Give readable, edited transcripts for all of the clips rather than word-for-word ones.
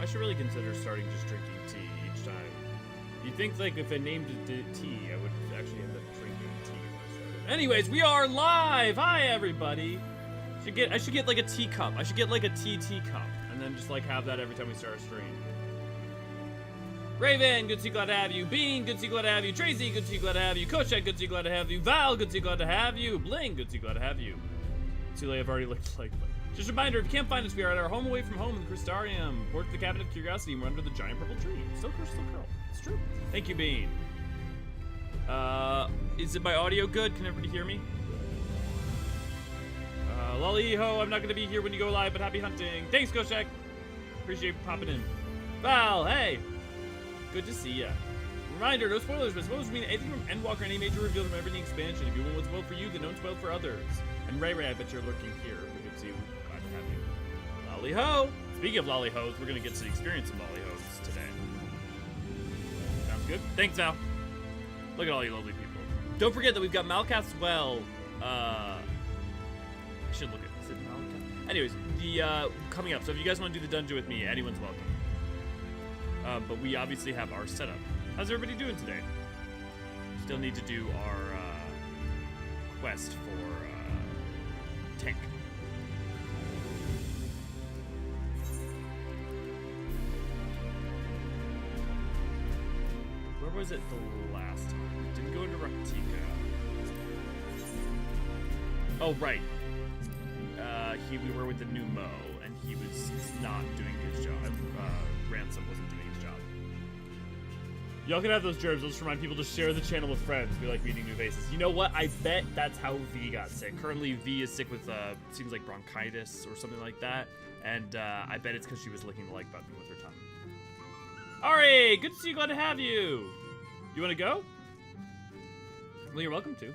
I should really consider starting just drinking tea each time. You'd think, like, if I named it tea, I would actually end up drinking tea when I started. Anyways, we are live! Hi, everybody! I should get, like, a teacup. I should get, like, a teacup. And then just, like, have that every time we start a stream. Raven, good to see you, glad to have you. Bean, good to see you, glad to have you. Tracy, good to see you, glad to have you. Koshek, good to see you, glad to have you. Val, good to see you, glad to have you. Bling, good to see you, glad to have you. Too late, I've already looked like. Just a reminder, if you can't find us, we are at our home away from home in the Crystarium. Port to the Cabinet of Curiosity, and we're under the giant purple tree. Still curl. It's true. Thank you, Bean. Is it my audio good? Can everybody hear me? Lolly-ho, I'm not going to be here when you go live, but happy hunting. Thanks, Koshek. Appreciate you popping in. Val, hey. Good to see ya. Reminder, no spoilers, but spoilers mean anything from Endwalker, any major reveal from everything expansion. If you want what's spoiled for you, then don't spoil for others. And Ray, I bet you're lurking here. We can see you. Glad to have you. Lolly-ho. Speaking of lolly-hos, we're going to get to experience some lolly-hos today. Sounds good. Thanks, Val. Look at all you lovely people. Don't forget that we've got Malcath's Well. I should look at this. Is it Malikah? Anyways, the coming up. So if you guys want to do the dungeon with me, anyone's welcome. But we obviously have our setup. How's everybody doing today? Still need to do our quest for tank. Where was it the last time? We didn't go into Raktika. Oh, right. We were with the new Mo, and he was not doing his job. Ransom wasn't doing his job. Y'all can have those germs. I'll just remind people to share the channel with friends. We like meeting new faces. You know what? I bet that's how V got sick. Currently, V is sick with, seems like bronchitis or something like that. And I bet it's because she was licking the like button with her tongue. Ari, good to see you. Glad to have you. You want to go? Well, you're welcome to.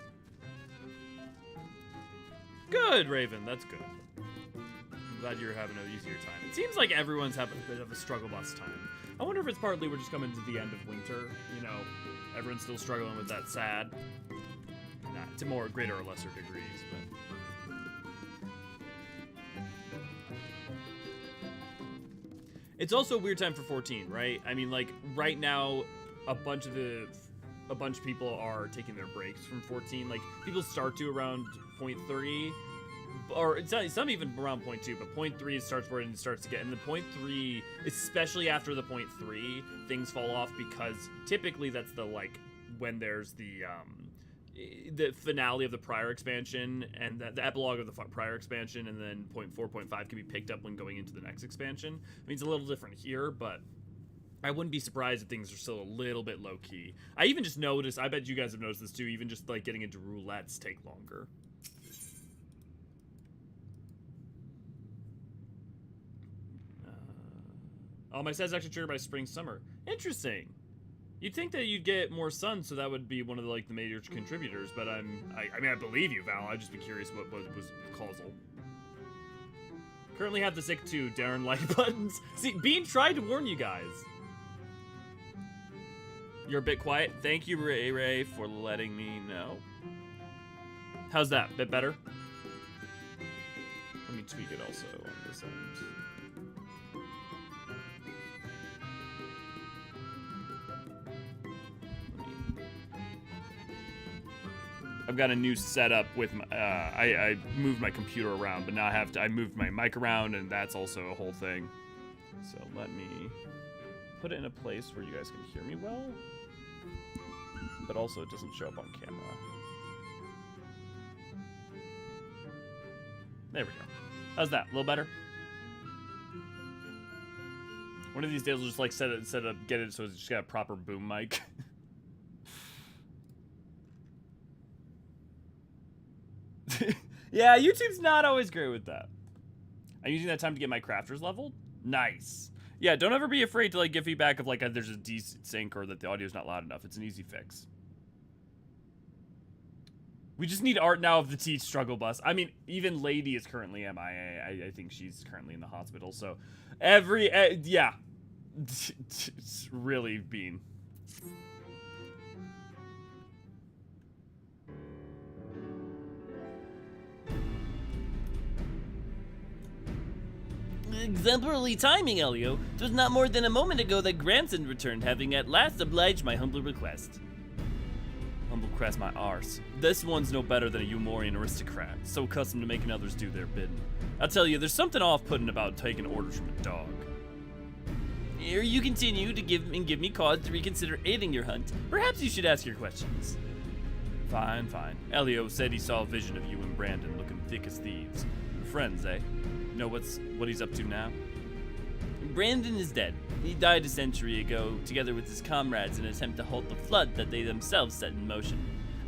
Good, Raven. That's good. I'm glad you're having an easier time. It seems like everyone's having a bit of a struggle bus time. I wonder if it's partly we're just coming to the end of winter. You know, everyone's still struggling with that sad. Nah, to more greater or lesser degrees, but. It's also a weird time for 14, right? I mean, like, right now, a bunch of people are taking their breaks from 14. Like, people start to around 0.3, or it's some even around 0.2, but 0.3 starts where it starts to get. And the 0.3, especially after the 0.3, things fall off because typically that's the, like, when there's the finale of the prior expansion and the epilogue of the prior expansion, and then 0.4, 0.5 can be picked up when going into the next expansion. I mean, it's a little different here, but I wouldn't be surprised if things are still a little bit low-key. I even just noticed, I bet you guys have noticed this too, even just like getting into roulettes take longer. Oh, my set's actually triggered by spring, summer. Interesting. You'd think that you'd get more sun, so that would be one of the, like, the major contributors, but I mean, I believe you, Val. I'd just be curious what was causal. Currently have the sick too, Darren like buttons. See, Bean tried to warn you guys. You're a bit quiet. Thank you, Ray, for letting me know. How's that? Bit better? Let me tweak it also on this end. I've got a new setup with my, I moved my computer around, but now I moved my mic around, and that's also a whole thing. So let me put it in a place where you guys can hear me well, but also it doesn't show up on camera. There we go. How's that? A little better? One of these days we'll just like set up, get it so it's just got a proper boom mic. Yeah, YouTube's not always great with that. I'm using that time to get my crafters leveled. Nice. Yeah, don't ever be afraid to like give feedback of like there's a desync or that the audio's not loud enough. It's an easy fix. We just need art now of the T struggle bus. I mean, even Lady is currently MIA. I think she's currently in the hospital. So yeah, it's really been. Exemplary timing, Elio. 'Twas not more than a moment ago that Granson returned, having at last obliged my humble request. Humble crest my arse. This one's no better than a Eulmorian aristocrat, so accustomed to making others do their bidding. I tell you, there's something off-putting about taking orders from a dog. Ere you continue to give me cause to reconsider aiding your hunt, perhaps you should ask your questions. Fine. Elio said he saw a vision of you and Brandon looking thick as thieves. You're friends, eh? You know what he's up to now? Brandon is dead. He died a century ago, together with his comrades in an attempt to halt the flood that they themselves set in motion.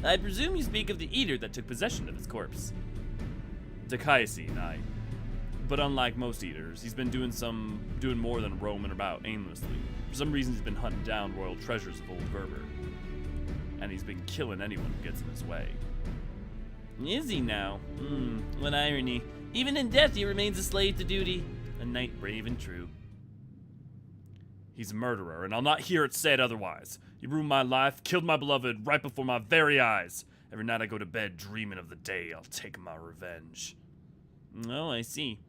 I presume you speak of the eater that took possession of his corpse. Hydaelyn, aye. But unlike most eaters, he's been doing more than roaming about aimlessly. For some reason, he's been hunting down royal treasures of old Berber. And he's been killing anyone who gets in his way. Is he now? What irony. Even in death, he remains a slave to duty. A knight brave and true. He's a murderer, and I'll not hear it said otherwise. He ruined my life, killed my beloved right before my very eyes. Every night I go to bed dreaming of the day I'll take my revenge. Oh, I see.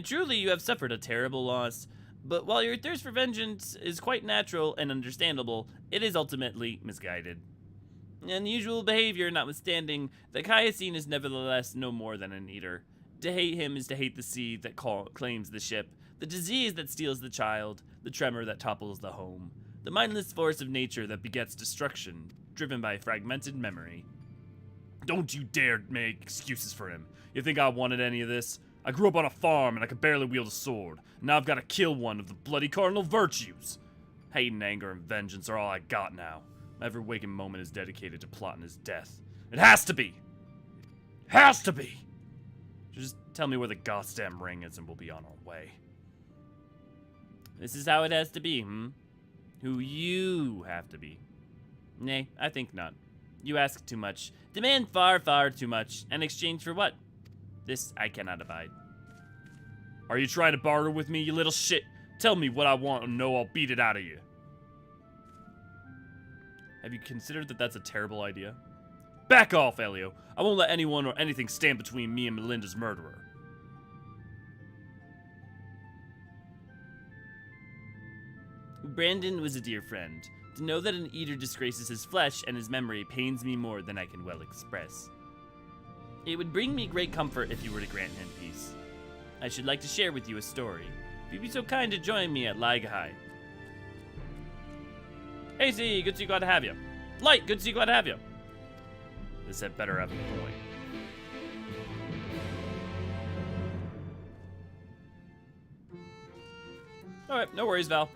Truly, you have suffered a terrible loss. But while your thirst for vengeance is quite natural and understandable, it is ultimately misguided. Unusual behavior notwithstanding, the Hydaelyn is nevertheless no more than an eater. To hate him is to hate the sea that claims the ship, the disease that steals the child, the tremor that topples the home, the mindless force of nature that begets destruction, driven by fragmented memory. Don't you dare make excuses for him. You think I wanted any of this? I grew up on a farm and I could barely wield a sword. Now I've got to kill one of the bloody cardinal virtues. Hate and anger and vengeance are all I got now. My every waking moment is dedicated to plotting his death. It has to be! Has to be! Just tell me where the goddamn ring is and we'll be on our way. This is how it has to be, Who you have to be. Nay, I think not. You ask too much, demand far, far too much, and exchange for what? This I cannot abide. Are you trying to barter with me, you little shit? Tell me what I want and know I'll beat it out of you. Have you considered that that's a terrible idea? Back off, Elio. I won't let anyone or anything stand between me and Melinda's murderer. Brandon was a dear friend. To know that an eater disgraces his flesh and his memory pains me more than I can well express. It would bring me great comfort if you were to grant him peace. I should like to share with you a story. If you'd be so kind to join me at Malikah. Hey, Z, good to see you, glad to have you. Light, good to see you, glad to have you. This had better have a point. Alright, no worries, Val.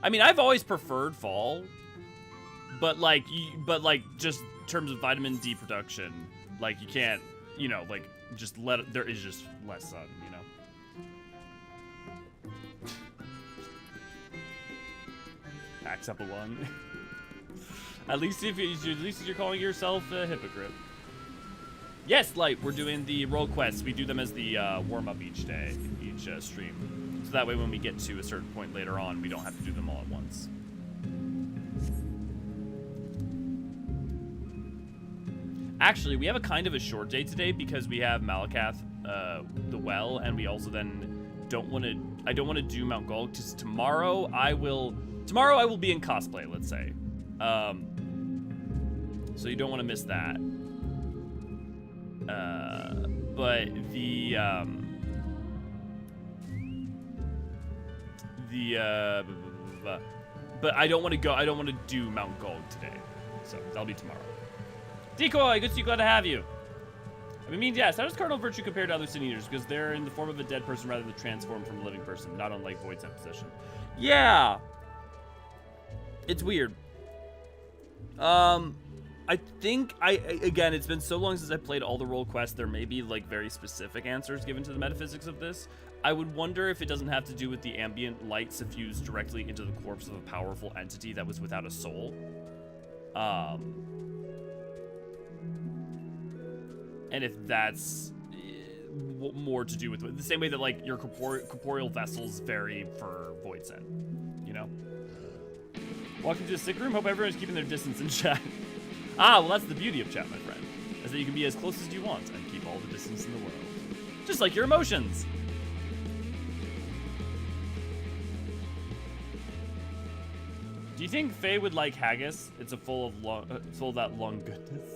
I mean, I've always preferred fall, but just in terms of vitamin D production, like, you can't, you know, like, just let it, there is just less sun, you know? Packs up a one. At least if you're calling yourself a hypocrite. Yes, Light, we're doing the role quests. We do them as the warm-up each day, each stream. So that way when we get to a certain point later on, we don't have to do them all at once. Actually, we have a kind of a short day today because we have Malikah, the well, and we also then I don't want to do Mount Gulg, because tomorrow I will be in cosplay, let's say. So you don't want to miss that. But I don't want to do Mount Gulg today. So that'll be tomorrow. Decoy, good to see you, glad to have you. I mean, yes, how does Cardinal Virtue compare to other Sin Eaters? Because they're in the form of a dead person rather than transformed from a living person, not unlike Void's possession. Yeah! It's weird. I think, again, it's been so long since I played all the role quests, there may be, like, very specific answers given to the metaphysics of this. I would wonder if it doesn't have to do with the ambient light suffused directly into the corpse of a powerful entity that was without a soul. And if that's more to do with the same way that, like, your corporeal vessels vary for Void Set, you know? Welcome to the sick room. Hope everyone's keeping their distance in chat. Ah, well, that's the beauty of chat, my friend, is that you can be as close as you want and keep all the distance in the world. Just like your emotions. Do you think Faye would like haggis? It's a full of that long goodness.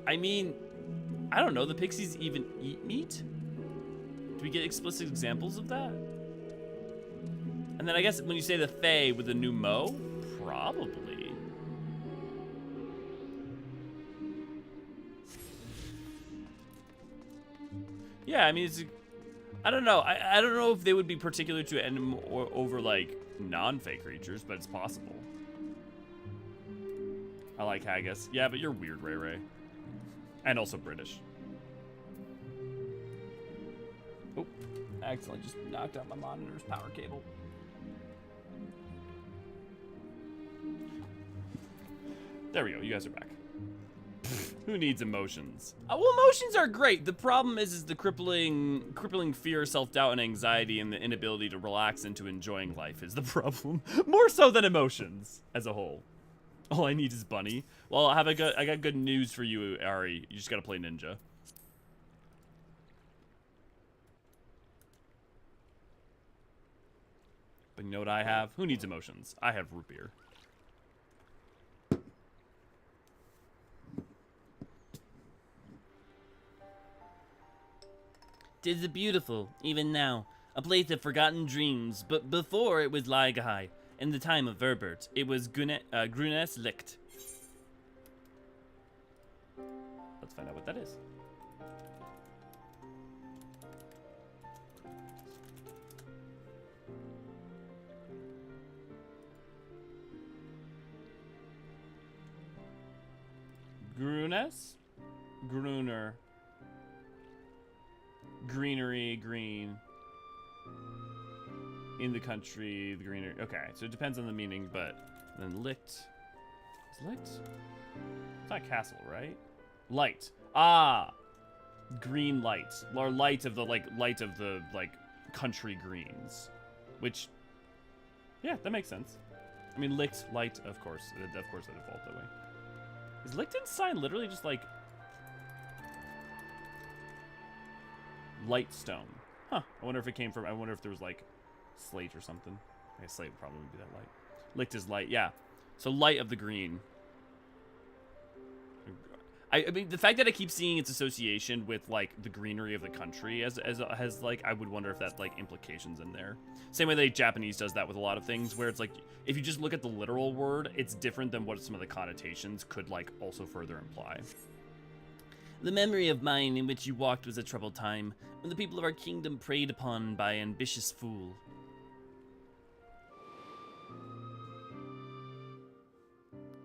I mean, I don't know. The pixies even eat meat? Do we get explicit examples of that? And then I guess when you say the Fae with a new mo, probably. Yeah, I mean, it's. I don't know. I don't know if they would be particular to and or over like non-Fae creatures, but it's possible. I like haggis. Yeah, but you're weird, Ray Ray. And also British. Oh, I accidentally just knocked out my monitor's power cable. There we go. You guys are back. Who needs emotions? Well, emotions are great. The problem is the crippling fear, self-doubt, and anxiety, and the inability to relax into enjoying life is the problem. More so than emotions as a whole. All I need is Bunny. Well, I got good news for you, Ari. You just gotta play Ninja. But you know what I have? Who needs emotions? I have root beer. 'Tis beautiful, even now, a place of forgotten dreams, but before it was Malikah. In the time of Verbert, it was Emet-Selch. Let's find out what that is. Gruner. Greenery, green. In the country, the greenery. Okay, so it depends on the meaning, but then licht. Is licht? It's not castle, right? Light. Ah! Green light. Or light of the, country greens. Which, yeah, that makes sense. I mean, licht, light, of course. Of course I default that way. Is Liechtenstein literally just, like... light stone? Huh. I wonder if it came from... I wonder if there was, like, slate or something. I guess slate would probably be that light. Licht is light, yeah. So light of the green. I mean, the fact that I keep seeing its association with, like, the greenery of the country as like, I would wonder if that, like, implications in there. Same way the Japanese does that with a lot of things, where it's like, if you just look at the literal word, it's different than what some of the connotations could, like, also further imply. The memory of mine in which you walked was a troubled time, when the people of our kingdom preyed upon by an ambitious fool.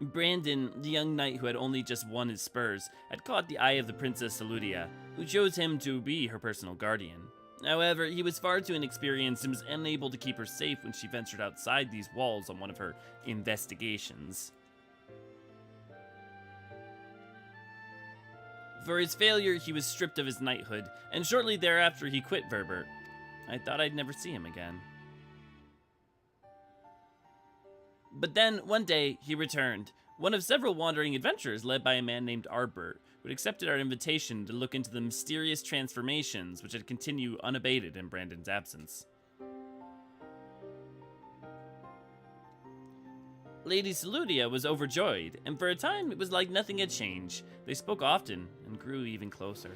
Brandon, the young knight who had only just won his spurs, had caught the eye of the Princess Saludia, who chose him to be her personal guardian. However, he was far too inexperienced and was unable to keep her safe when she ventured outside these walls on one of her investigations. For his failure, he was stripped of his knighthood, and shortly thereafter he quit Verbert. I thought I'd never see him again. But then, one day, he returned, one of several wandering adventurers led by a man named Arbert, who had accepted our invitation to look into the mysterious transformations which had continued unabated in Brandon's absence. Lady Saludia was overjoyed, and for a time it was like nothing had changed. They spoke often, and grew even closer.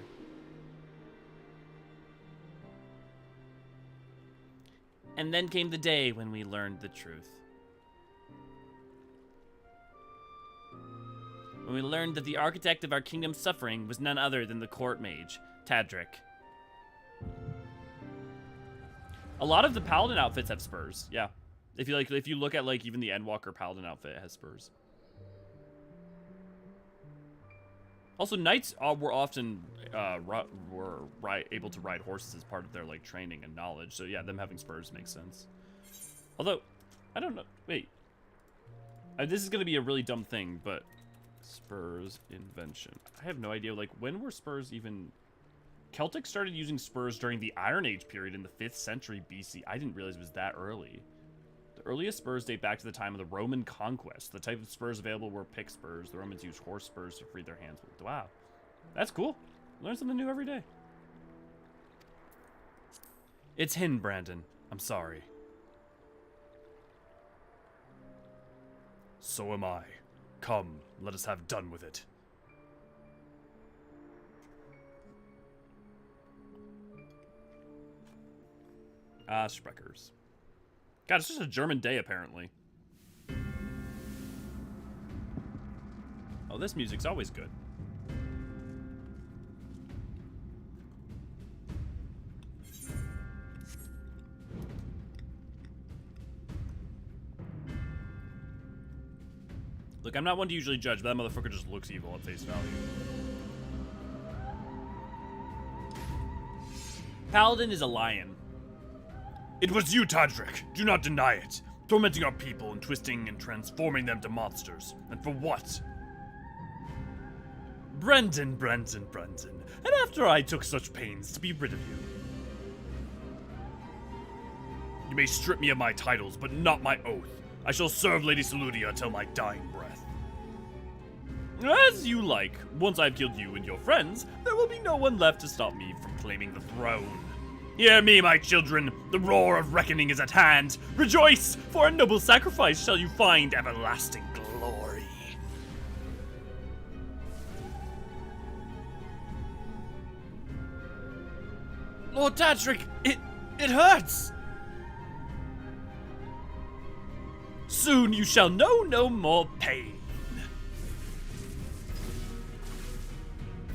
And then came the day when we learned the truth. When we learned that the architect of our kingdom's suffering was none other than the court mage, Tadric. A lot of the paladin outfits have spurs, yeah. If you look at like even the Endwalker paladin outfit, it has spurs. Also, knights were often able to ride horses as part of their like training and knowledge. So yeah, them having spurs makes sense. Although, I don't know. Wait, this is gonna be a really dumb thing, but spurs invention. I have no idea. Like, when were spurs even? Celtic started using spurs during the Iron Age period in the 5th century BC. I didn't realize it was that early. The earliest spurs date back to the time of the Roman conquest. The type of spurs available were pick spurs. The Romans used horse spurs to free their hands with. Wow. That's cool. Learn something new every day. It's Hin, Brandon. I'm sorry. So am I. Come, let us have done with it. Spreckers. God, it's just a German day, apparently. Oh, this music's always good. Look, I'm not one to usually judge, but that motherfucker just looks evil at face value. Paladin is a lion. It was you, Tadric. Do not deny it. Tormenting our people and twisting and transforming them to monsters. And for what? Brendan. And after I took such pains to be rid of you. You may strip me of my titles, but not my oath. I shall serve Lady Saludia until my dying breath. As you like. Once I've killed you and your friends, there will be no one left to stop me from claiming the throne. Hear me, my children. The roar of reckoning is at hand. Rejoice, for a noble sacrifice shall you find everlasting glory. Lord Tadric, it hurts! Soon you shall know no more pain.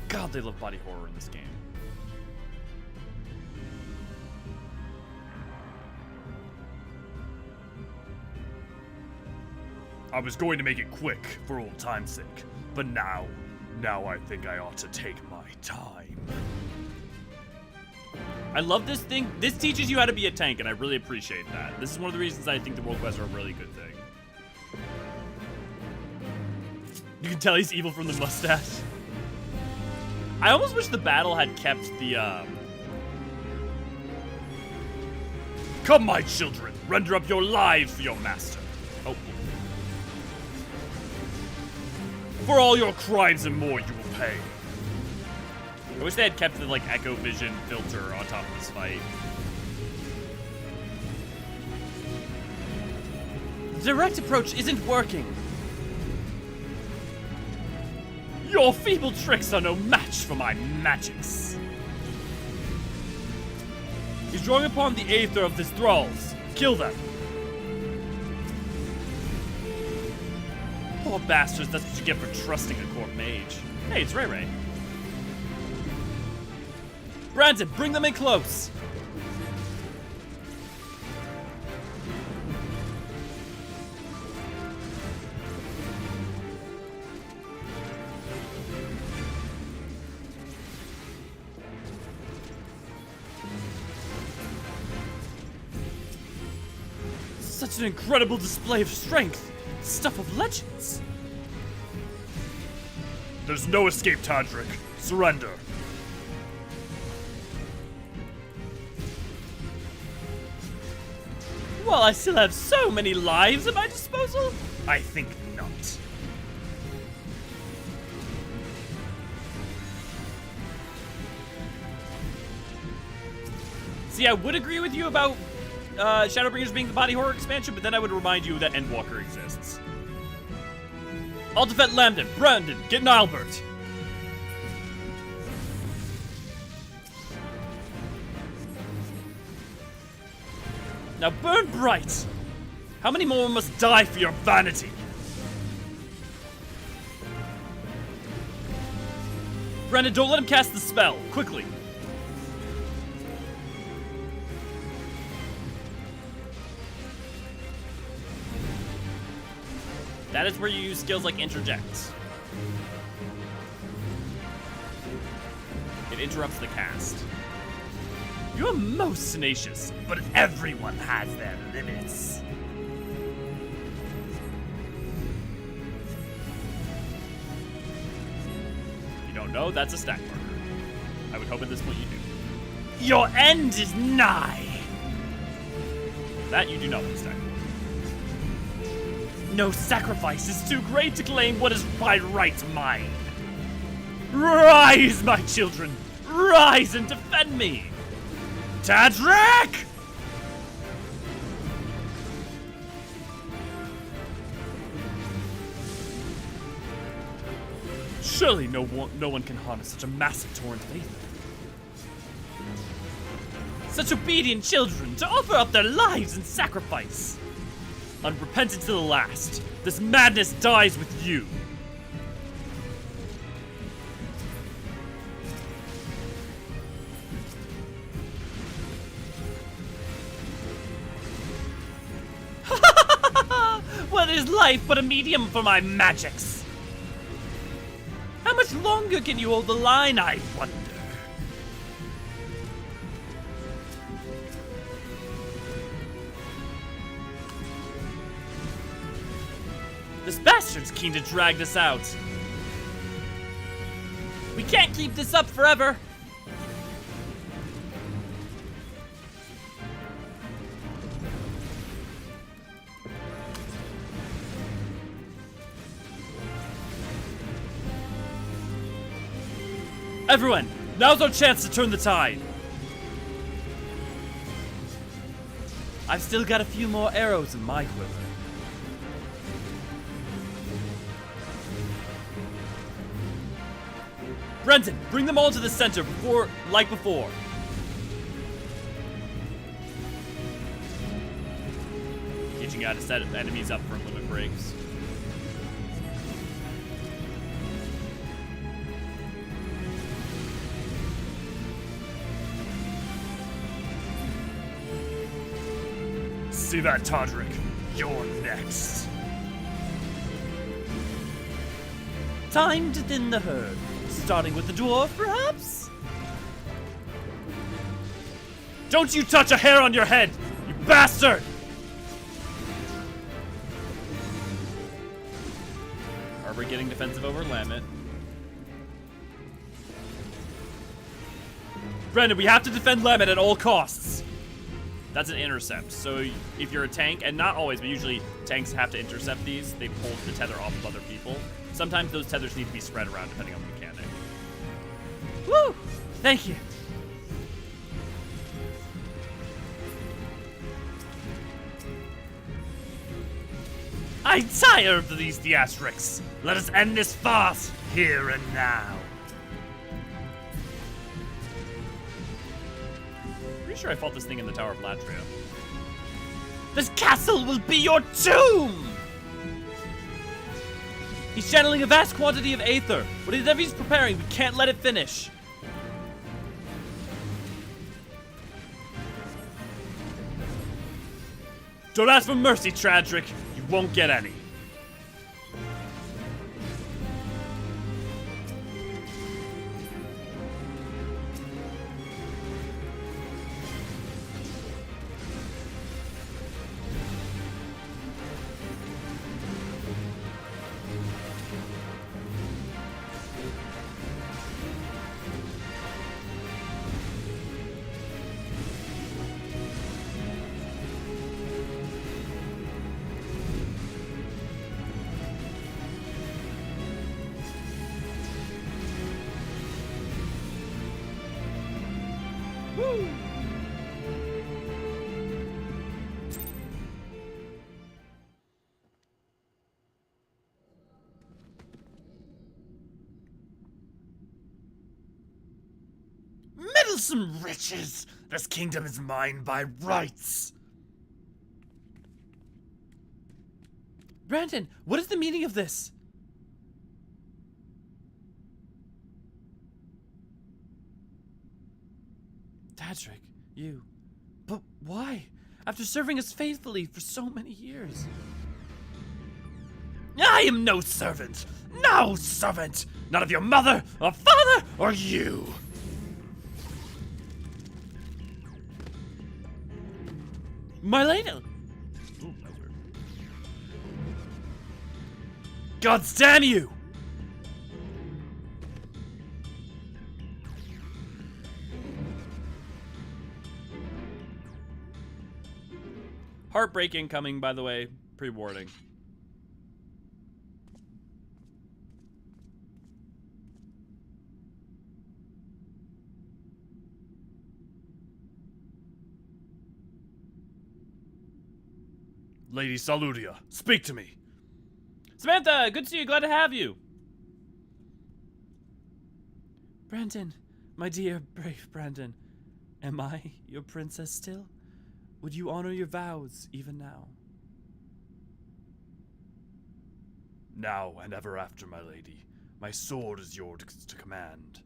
God, they love body horror in this game. I was going to make it quick for old time's sake, but now I think I ought to take my time. I love this thing. This teaches you how to be a tank, and I really appreciate that. This is one of the reasons I think the world quests are a really good thing. You can tell he's evil from the mustache. I almost wish the battle had kept the, Come, my children, render up your lives for your master. Oh. For all your crimes and more you will pay. I wish they had kept the, like, Echo Vision filter on top of this fight. Direct approach isn't working. Your feeble tricks are no match for my magics. He's drawing upon the aether of his thralls. Kill them. Poor bastards, that's what you get for trusting a court mage. Hey, it's Ray Ray. Brandon, bring them in close. Such an incredible display of strength. Stuff of legends. There's no escape, Tadric. Surrender. Well, I still have so many lives at my disposal. I think not. See, I would agree with you about Shadowbringers being the body horror expansion, but then I would remind you that Endwalker exists. I'll defend Lambden. Brandon, get Nilebert. Now burn bright! How many more must die for your vanity? Brandon, don't let him cast the spell. Quickly. That is where you use skills like Interject. It interrupts the cast. You're most tenacious, but everyone has their limits. You don't know? That's a stat marker. I would hope at this point you do. Your end is nigh! That you do not with a stat marker. No sacrifice is too great to claim what is by right mine. Rise, my children! Rise and defend me! Tadric! Surely no one can harness such a massive torrent of aether. Such obedient children to offer up their lives in sacrifice. Unrepentant to the last, this madness dies with you. What is life but a medium for my magics? How much longer can you hold the line, I wonder? This bastard's keen to drag this out. We can't keep this up forever. Everyone, now's our chance to turn the tide. I've still got a few more arrows in my quiver. Brendan, bring them all to the center like before. Teaching you how to set enemies up for limit breaks. See that, Todrick? You're next. Time to thin the herd. Starting with the dwarf, perhaps? Don't you touch a hair on your head, you bastard! Are we getting defensive over Lamet? Brendan, we have to defend Lamet at all costs. That's an intercept. So if you're a tank, and not always, but usually tanks have to intercept these, they pull the tether off of other people. Sometimes those tethers need to be spread around depending on the mechanic. Woo! Thank you. I'm tired of these theatrics. Let us end this farce here and now. Pretty sure I fought this thing in the Tower of Latria. This castle will be your tomb! He's channeling a vast quantity of aether. Whatever he's preparing, we can't let it finish. Don't ask for mercy, Tradrick. You won't get any. Meddlesome wretches! This kingdom is mine by rights! Brandon, what is the meaning of this? Tadric, you. But why? After serving us faithfully for so many years. I am no servant! No servant! Not of your mother, or father, or you! Marlena! Ooh, that was weird. Gods damn you! Heartbreak incoming, by the way. Pre-warning. Lady Saludia, speak to me. Samantha, good to see you. Glad to have you. Brandon, my dear, brave Brandon, am I your princess still? Would you honor your vows even now? Now and ever after, my lady. My sword is yours to command.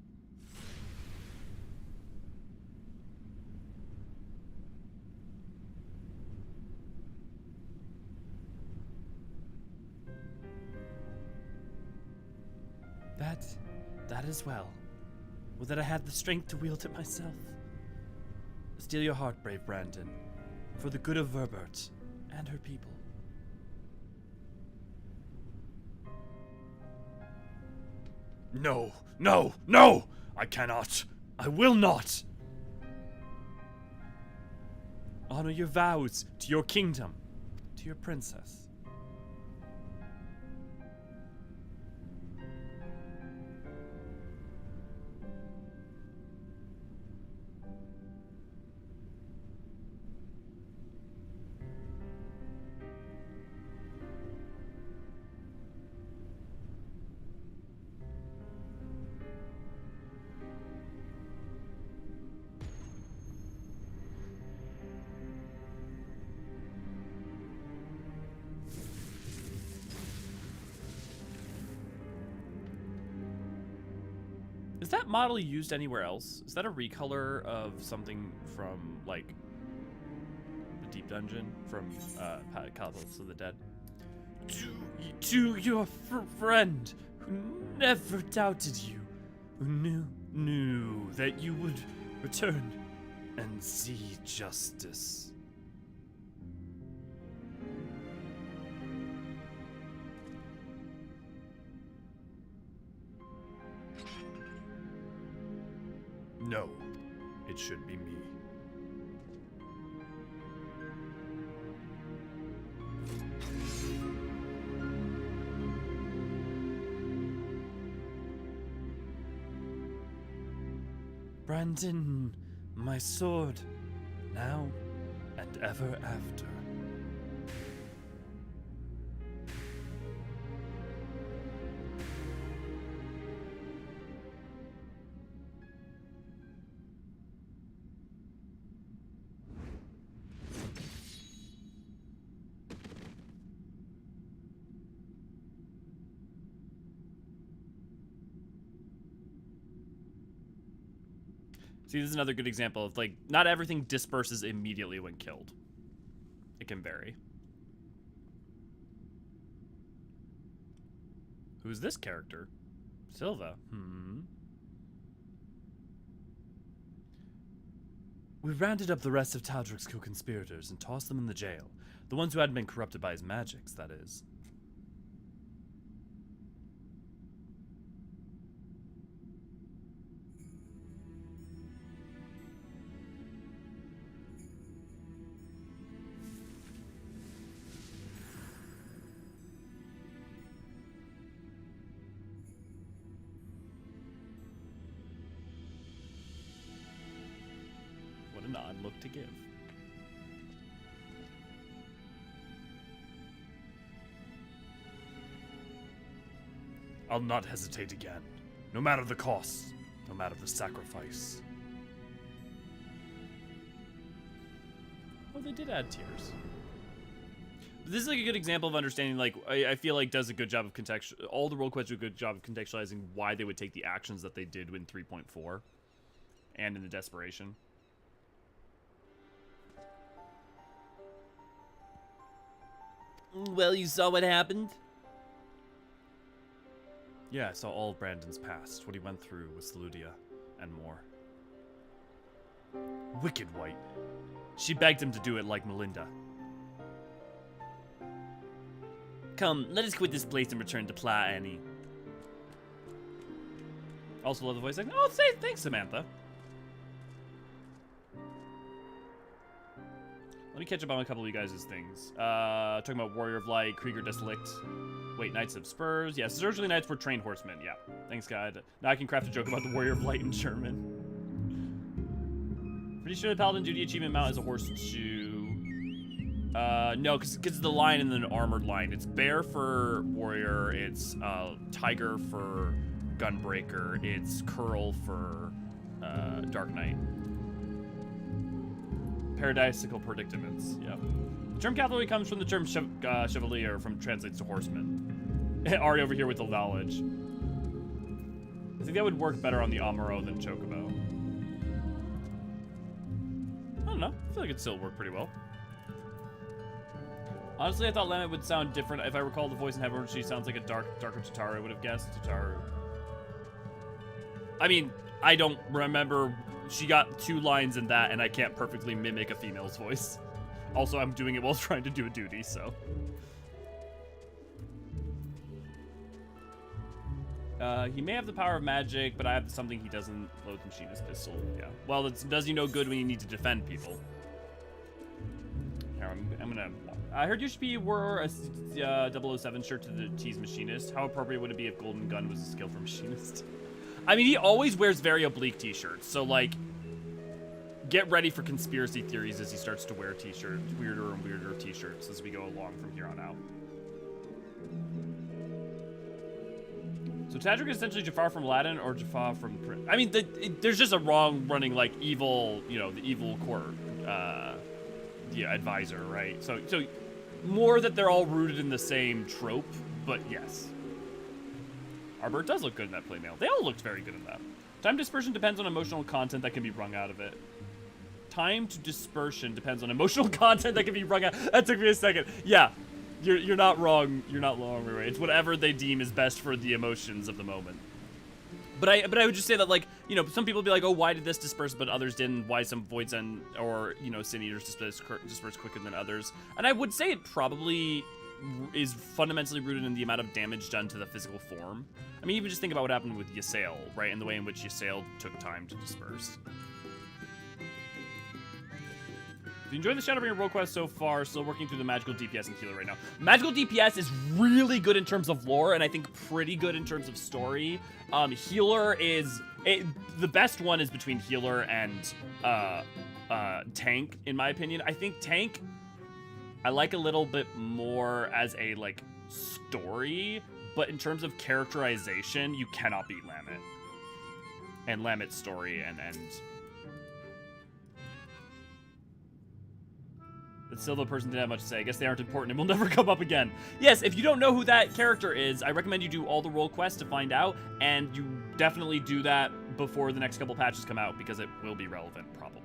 That is well. Would that I had the strength to wield it myself. Steel your heart, brave Brandon, for the good of Verbert and her people. No, no, no! I cannot. I will not. Honor your vows to your kingdom, to your princess. Is that model used anywhere else? Is that a recolor of something from, like, the Deep Dungeon from Talos of the Dead? To your friend who never doubted you, who knew that you would return and see justice. No, it should be me. Brandon, my sword, now and ever after. See, this is another good example of, like, not everything disperses immediately when killed. It can vary. Who's this character? Silva. We rounded up the rest of Taldric's co-conspirators and tossed them in the jail. The ones who hadn't been corrupted by his magics, that is. An odd look to give. I'll not hesitate again, no matter the cost, no matter the sacrifice. Oh, they did add tears. But this is like a good example of understanding, like, I feel like does a good job of all the role quests do a good job of contextualizing why they would take the actions that they did in 3.4 and in the Desperation. Well, you saw what happened? Yeah, I saw all of Brandon's past, what he went through with Saludia, and more. Wicked White. She begged him to do it like Melinda. Come, let us quit this place and return to Pla Annie. Also love the voice acting. Oh, thanks, Samantha. Let me catch up on a couple of you guys' things. Talking about Warrior of Light, Krieger Deselict. Wait, Knights of Spurs. Yes, originally Knights were trained horsemen. Yeah, thanks, God. Now I can craft a joke about the Warrior of Light in German. Pretty sure the Paladin Duty achievement mount is a horse too. No, because it's the lion and then an armored lion. It's bear for warrior. It's tiger for Gunbreaker, it's Curl for Dark Knight. Paradisical predicaments, yeah. The term cavalry comes from the term chevalier, from translates to horseman. Ari over here with the knowledge. I think that would work better on the Amuro than Chocobo. I don't know. I feel like it'd still work pretty well. Honestly, I thought Lamet would sound different. If I recall the voice in Heaven, she sounds like a darker Tataru, I would have guessed. Tataru. I mean, I don't remember. She got 2 lines in that, and I can't perfectly mimic a female's voice. Also, I'm doing it while trying to do a duty, so. He may have the power of magic, but I have something he doesn't. Load machinist pistol. Yeah. Well, it does you no good when you need to defend people. Here, I'm gonna. I heard USP wore a 007 shirt to the tease machinist. How appropriate would it be if Golden Gun was a skill for machinist? I mean, he always wears very oblique t-shirts, so like, get ready for conspiracy theories as he starts to wear t-shirts, weirder and weirder t-shirts as we go along from here on out. So Tadric is essentially Jafar from Aladdin or Jafar from... I mean, there's just a wrong running, like, evil, you know, the evil court, yeah, advisor, right? So more that they're all rooted in the same trope, but yes. Arbor does look good in that playmail. They all looked very good in that. Time dispersion depends on emotional content that can be wrung out of it. Time to dispersion depends on emotional content that can be wrung out. That took me a second. Yeah. You're not wrong. You're not wrong, right? It's whatever they deem is best for the emotions of the moment. But I would just say that, like, you know, some people would be like, oh, why did this disperse but others didn't? Why some voids and or, you know, Sin Eaters disperse quicker than others? And I would say it probably is fundamentally rooted in the amount of damage done to the physical form. I mean, even just think about what happened with Ysael, right? And the way in which Ysael took time to disperse. If you enjoyed the Shadowbringer role quest so far, still working through the magical DPS and healer right now. Magical DPS is really good in terms of lore, and I think pretty good in terms of story. Healer is... the best one is between healer and tank, in my opinion. I think tank, I like a little bit more as a, like, story, but in terms of characterization, you cannot beat Lamet. And Lamet's story and But still, the person didn't have much to say. I guess they aren't important and will never come up again. Yes, if you don't know who that character is, I recommend you do all the role quests to find out, and you definitely do that before the next couple patches come out, because it will be relevant, probably.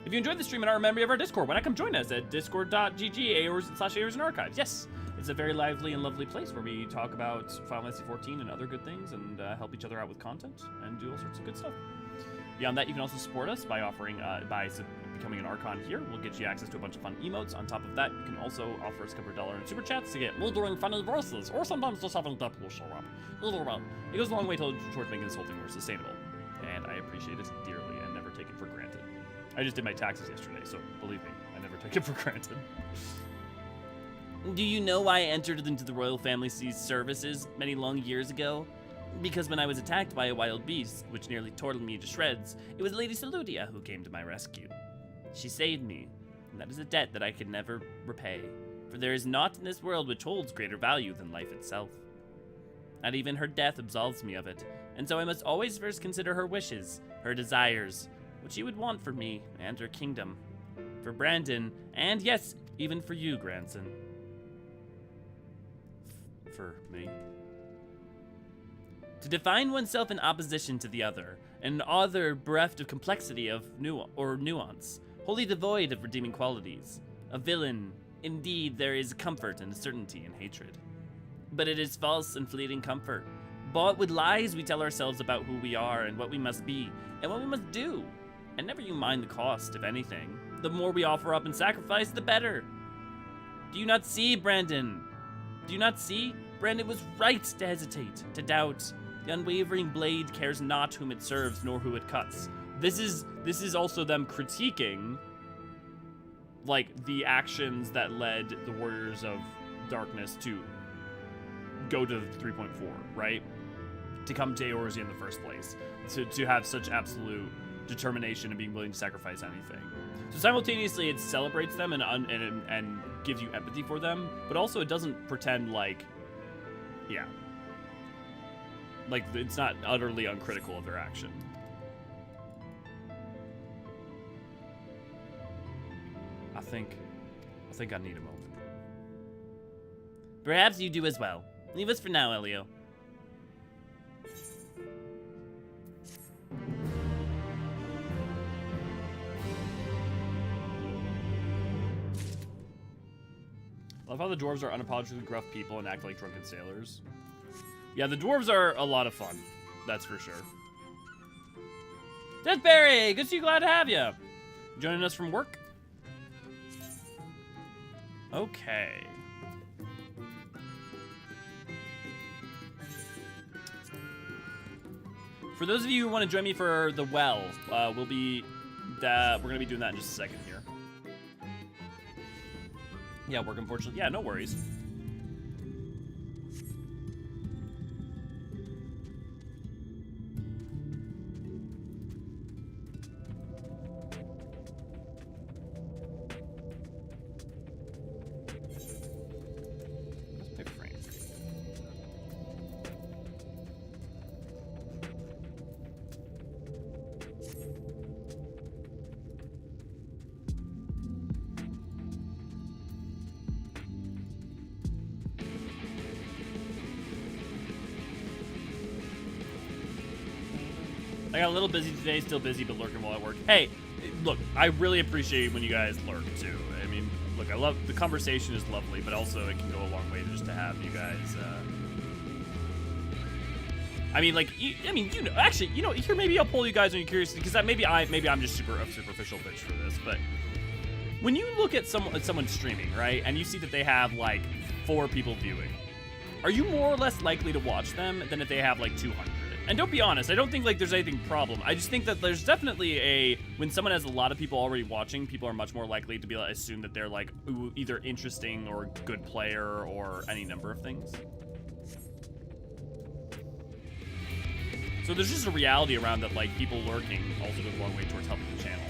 If you enjoyed the stream and are a member of our Discord, why not come join us at discord.gg/Eorzean Archives? Yes, it's a very lively and lovely place where we talk about Final Fantasy XIV and other good things, and help each other out with content, and do all sorts of good stuff. Beyond that, you can also support us by offering, becoming an Archon here. We'll get you access to a bunch of fun emotes. On top of that, you can also offer us a couple of $1 in super chats to get more during funny verses, or sometimes just having Deadpool show up. It goes a long way towards making this whole thing more sustainable, and I appreciate it dearly and never take it for granted. I just did my taxes yesterday, so believe me, I never take it for granted. Do you know why I entered into the royal family's services many long years ago? Because when I was attacked by a wild beast, which nearly tore me to shreds, it was Lady Saludia who came to my rescue. She saved me, and that is a debt that I can never repay, for there is naught in this world which holds greater value than life itself. Not even her death absolves me of it, and so I must always first consider her wishes, her desires, what she would want for me and her kingdom, for Brandon, and yes, even for you, grandson. For me. To define oneself in opposition to the other, an other bereft of complexity of nuance, wholly devoid of redeeming qualities. A villain, indeed, there is comfort and certainty in hatred. But it is false and fleeting comfort. Bought with lies we tell ourselves about who we are and what we must be, and what we must do. And never you mind the cost, if anything. The more we offer up and sacrifice, the better. Do you not see, Brandon? Do you not see? Brandon was right to hesitate, to doubt. The unwavering blade cares not whom it serves, nor who it cuts. This is also them critiquing, like, the actions that led the Warriors of Darkness to go to 3.4, right? To come to Eorzean in the first place. To have such absolute determination and being willing to sacrifice anything. So simultaneously, it celebrates them and gives you empathy for them, but also it doesn't pretend like, yeah. like, it's not utterly uncritical of their action. I think I need a moment. Perhaps you do as well. Leave us for now, Elio. I love how the dwarves are unapologetically gruff people and act like drunken sailors. Yeah, the dwarves are a lot of fun. That's for sure. Deathberry, good to see you, glad to have you. Joining us from work? Okay. For those of you who want to join me for the well, we're gonna be doing that in just a second here. Yeah, work unfortunately. Yeah, no worries. Where's my frame? I got a little busy today, still busy, but lurking while at work. Hey, look, I really appreciate when you guys lurk, too. I mean, look, I love, the conversation is lovely, but also it can go a long way just to have you guys, I mean, like, actually, here, maybe I'll pull you guys when you're curious, because maybe I'm just a superficial bitch for this, but when you look at someone streaming, right, and you see that they have, like, 4 people viewing, are you more or less likely to watch them than if they have, like, 200? And don't be honest, I don't think, like, there's anything problem. I just think that there's definitely when someone has a lot of people already watching, people are much more likely to be like, assume that they're, like, either interesting or good player or any number of things. So there's just a reality around that, like, people lurking also goes a long way towards helping the channel.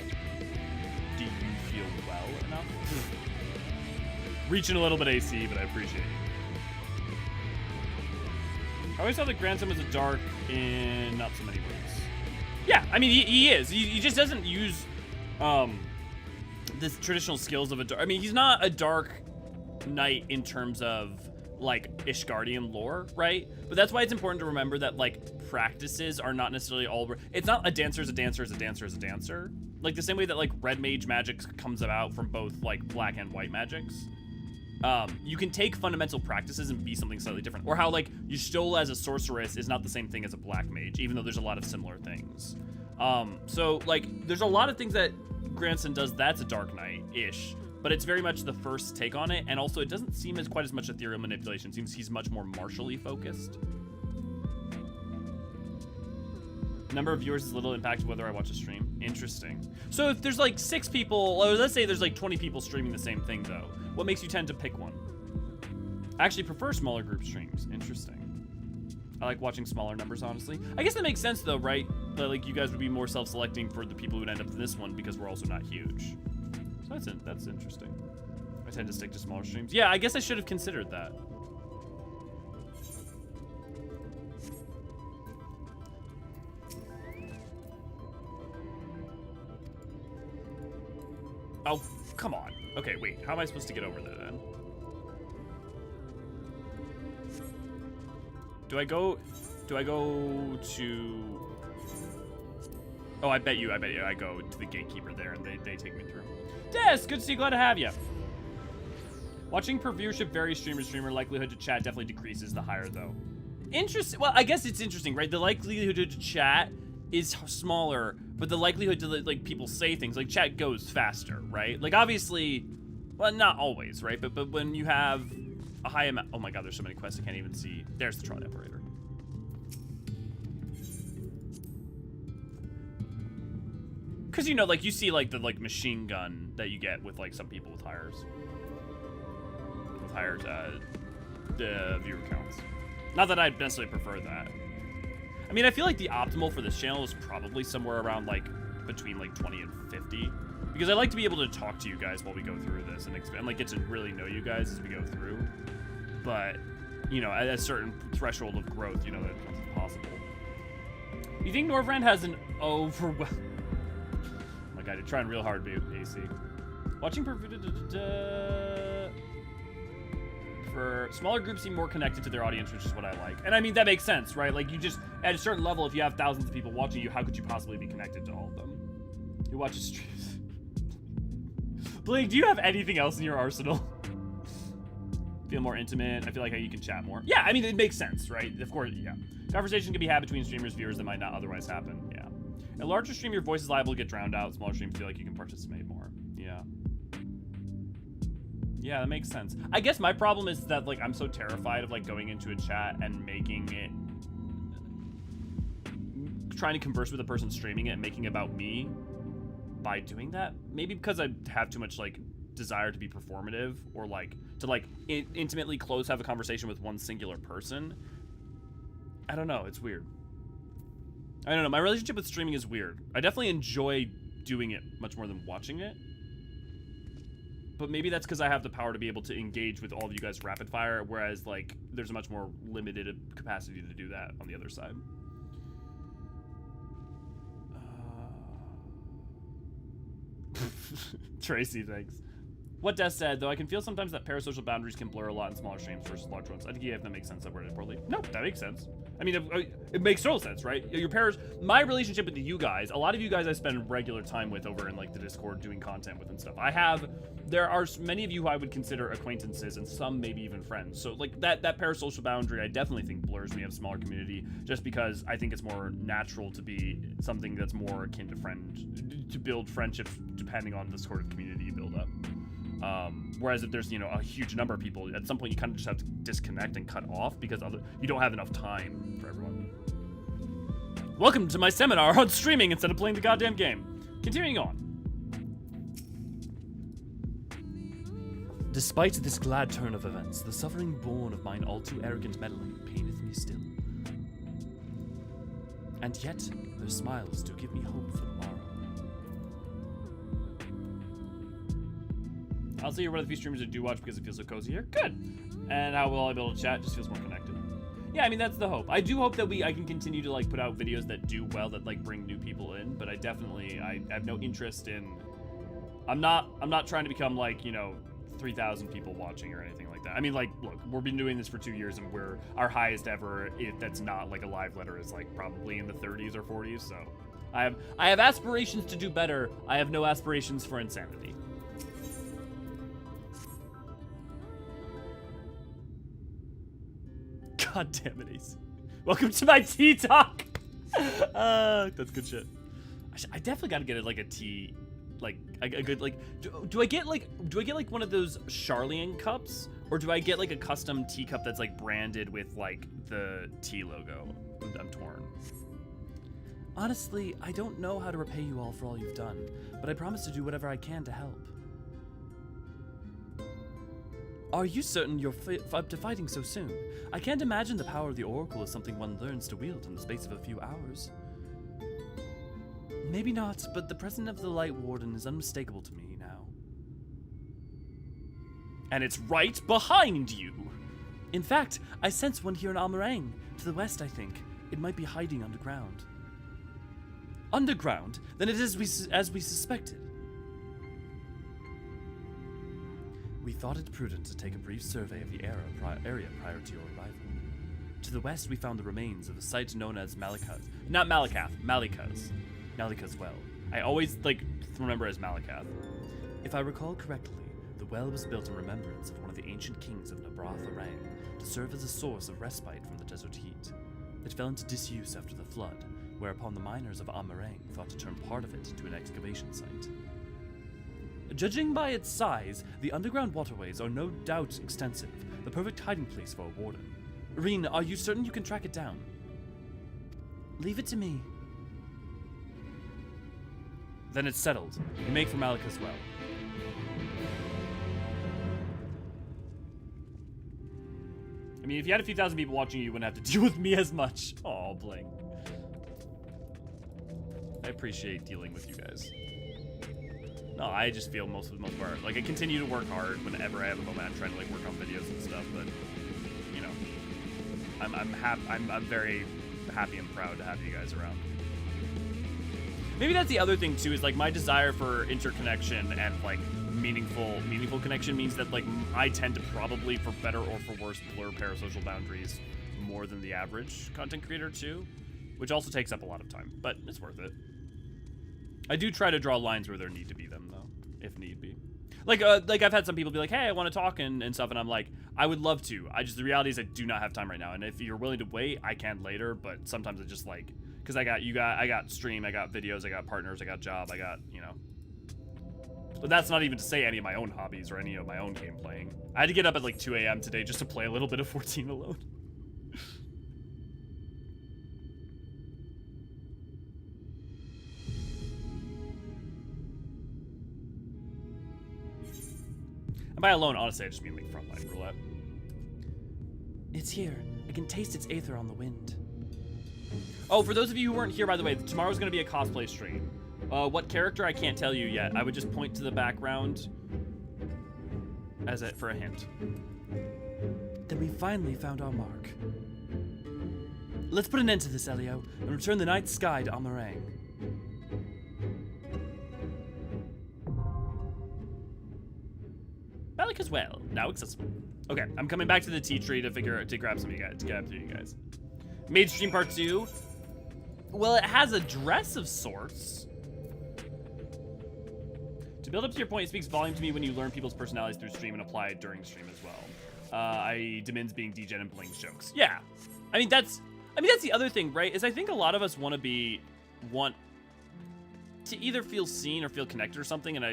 Do you feel well enough? Reaching a little bit AC, but I appreciate it. I always thought that Grandson was a dark in not so many ways. Yeah, I mean, he is. He just doesn't use the traditional skills of a dark. I mean, he's not a dark knight in terms of, like, Ishgardian lore, right? But that's why it's important to remember that, like, practices are not necessarily all... It's not a dancer is a dancer is a dancer is a dancer. Like, the same way that, like, red mage magic comes about from both, like, black and white magics. You can take fundamental practices and be something slightly different. Or how, like, Y'shtola as a sorceress is not the same thing as a black mage, even though there's a lot of similar things. So, like, there's a lot of things that Grandson does that's a Dark Knight-ish, but it's very much the first take on it, and also it doesn't seem as quite as much ethereal manipulation. It seems he's much more martially focused. Number of viewers is little impact whether I watch a stream. Interesting. So if there's like 6 people, or let's say there's like 20 people streaming the same thing though, what makes you tend to pick one? I actually prefer smaller group streams. Interesting. I like watching smaller numbers, honestly. I guess that makes sense though, right? That, like, you guys would be more self-selecting for the people who would end up in this one because we're also not huge. So that's interesting. I tend to stick to smaller streams. Yeah, I guess I should have considered that. Oh, come on. Okay, wait. How am I supposed to get over there then? Do I go to... Oh, I bet you I go to the gatekeeper there and they take me through. Des, good to see you. Glad to have you. Watching per viewership varies streamer to streamer. Likelihood to chat definitely decreases the higher though. Interesting. Well, I guess it's interesting, right? The likelihood to chat is smaller, but the likelihood to, like, people say things, like, chat goes faster, right? Like, obviously, well, not always, right? But when you have a high amount... Oh my god, there's so many quests I can't even see. There's the trolley operator. Because, you know, like, you see, like, the, like, machine gun that you get with, like, some people with higher viewer counts. Not that I'd necessarily prefer that. I mean, I feel like the optimal for this channel is probably somewhere around, like, between, like, 20 and 50. Because I like to be able to talk to you guys while we go through this and like, get to really know you guys as we go through. But, you know, at a certain threshold of growth, you know, that becomes possible. You think Norvrand has an overwhelming... Oh my god, you're trying real hard, dude, AC. Watching for smaller groups seem more connected to their audience, which is what I like. And I mean, that makes sense, right? Like, you just, at a certain level, if you have thousands of people watching you, how could you possibly be connected to all of them? You watch a stream. Blake, do you have anything else in your arsenal? Feel more intimate. I feel like how you can chat more. Yeah, I mean, it makes sense, right? Of course, yeah. Conversation can be had between streamers, viewers that might not otherwise happen. Yeah. In a larger stream, your voice is liable to get drowned out. Smaller streams feel like you can participate more. Yeah. Yeah, that makes sense. I guess my problem is that, like, I'm so terrified of, like, going into a chat and making it... trying to converse with the person streaming it and making it about me by doing that. Maybe because I have too much, like, desire to be performative or, like, to, like, intimately close have a conversation with one singular person. I don't know. It's weird. I don't know. My relationship with streaming is weird. I definitely enjoy doing it much more than watching it. But maybe that's because I have the power to be able to engage with all of you guys rapid fire, whereas, like, there's a much more limited capacity to do that on the other side. Tracy, thanks. What Des said, though I can feel sometimes that parasocial boundaries can blur a lot in smaller streams versus large ones. I think yeah, if that makes sense, I worded it poorly. No, that makes sense. I mean, it makes total sense, right? My relationship with you guys, a lot of you guys I spend regular time with over in, like, the Discord doing content with and stuff. There are many of you who I would consider acquaintances and some maybe even friends. So, like, that parasocial boundary I definitely think blurs when you have a smaller community, just because I think it's more natural to be something that's more akin to build friendships depending on the sort of community you build up. Whereas if there's, you know, a huge number of people, at some point you kind of just have to disconnect and cut off because you don't have enough time for everyone. Welcome to my seminar on streaming instead of playing the goddamn game. Continuing on. Despite this glad turn of events, the suffering born of mine all too arrogant meddling paineth me still. And yet, their smiles do give me hope for the morrow. I'll say you're one of the few streamers that do watch because it feels so cozy here. Good. And how will I be able to chat? Just feels more connected. Yeah, I mean, that's the hope. I do hope that I can continue to, like, put out videos that do well, that, like, bring new people in, but I have no interest in... I'm not trying to become, like, you know, 3,000 people watching or anything like that. I mean, like, look, we've been doing this for 2 years and our highest ever, if that's not, like, a live letter, is, like, probably in the 30s or 40s, so... I have aspirations to do better. I have no aspirations for insanity. God damn it, Ace. Welcome to my tea talk. That's good shit. I definitely gotta get like a tea, like a good, like, do I get like one of those Charlian cups, or do I get like a custom teacup that's like branded with like the tea logo? I'm torn. Honestly, I don't know how to repay you all for all you've done, but I promise to do whatever I can to help. Are you certain you're up to fighting so soon? I can't imagine the power of the Oracle is something one learns to wield in the space of a few hours. Maybe not, but the presence of the Light Warden is unmistakable to me now. And it's right behind you! In fact, I sense one here in Almarang. To the west, I think. It might be hiding underground. Underground? Then it is as we suspected. We thought it prudent to take a brief survey of the area prior to your arrival. To the west, we found the remains of a site known as Malikah's. Not Malikah, Malikah's well. I always, like, remember as Malikah. If I recall correctly, the well was built in remembrance of one of the ancient kings of Nabrath-Arang to serve as a source of respite from the desert heat. It fell into disuse after the flood, whereupon the miners of Amarang thought to turn part of it into an excavation site. Judging by its size, the underground waterways are no doubt extensive, the perfect hiding place for a warden. Reen, are you certain you can track it down? Leave it to me. Then it's settled. You make for Malikah's well. I mean, if you had a few thousand people watching you wouldn't have to deal with me as much. Oh, Bling. I appreciate dealing with you guys. No, I just feel most of the most part. Like, I continue to work hard whenever I have a moment. I'm trying to, like, work on videos and stuff, but, you know, I'm very happy and proud to have you guys around. Maybe that's the other thing too, is like my desire for interconnection and like meaningful connection means that like I tend to probably, for better or for worse, blur parasocial boundaries more than the average content creator too, which also takes up a lot of time, but it's worth it. I do try to draw lines where there need to be them though, if need be. Like I've had some people be like, hey, I want to talk and stuff, and I'm like, I would love to. The reality is I do not have time right now, and if you're willing to wait, I can later, but sometimes I just like, because I got stream, I got videos, I got partners, I got job, I got, you know. But that's not even to say any of my own hobbies or any of my own game playing. I had to get up at like 2 a.m. today just to play a little bit of 14 alone. And by alone, honestly, I just mean like frontline roulette. It's here. I can taste its aether on the wind. Oh, for those of you who weren't here, by the way, tomorrow's going to be a cosplay stream. What character, I can't tell you yet. I would just point to the background for a hint. Then we finally found our mark. Let's put an end to this, Elio, and return the night sky to Amarang. Malikah's well, now accessible. Okay, I'm coming back to the tea tree to grab some of you guys, to grab through you guys. Mage stream part 2. Well, it has a dress of sorts. To build up to your point, it speaks volume to me when you learn people's personalities through stream and apply it during stream as well. I.e. Demins being degen and Bling's jokes. Yeah. I mean that's the other thing, right? Is I think a lot of us want to either feel seen or feel connected or something, and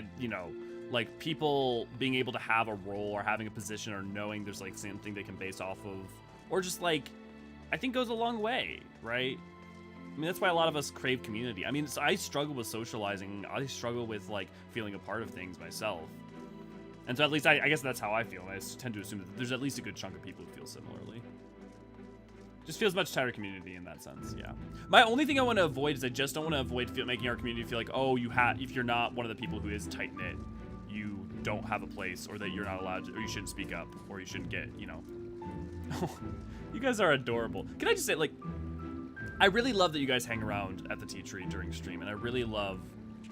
like people being able to have a role or having a position or knowing there's like something they can base off of, or just like, I think goes a long way, right? I mean, that's why a lot of us crave community. I mean, I struggle with socializing. I struggle with like feeling a part of things myself. And so at least I guess that's how I feel. I tend to assume that there's at least a good chunk of people who feel similarly. Just feels much tighter community in that sense, yeah. My only thing I want to avoid is I just don't want to avoid making our community feel like, oh, if you're not one of the people who is tight-knit, you don't have a place, or that you're not allowed to, or you shouldn't speak up, or you shouldn't get, you know. You guys are adorable. Can I just say, like, I really love that you guys hang around at the tea tree during stream, and I really love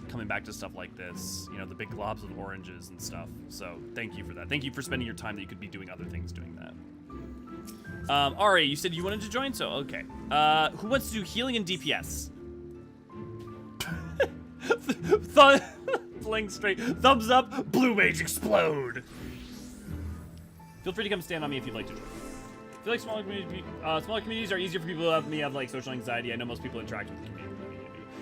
coming back to stuff like this, you know, the big globs of oranges and stuff. So thank you for that. Thank you for spending your time that you could be doing other things doing that. Ari, you said you wanted to join, so okay. Who wants to do healing and DPS? Fling straight. Thumbs up. Blue mage explode. Feel free to come stand on me if you'd like to join. I feel like smaller communities are easier for people who have like social anxiety. I know most people interact with the community.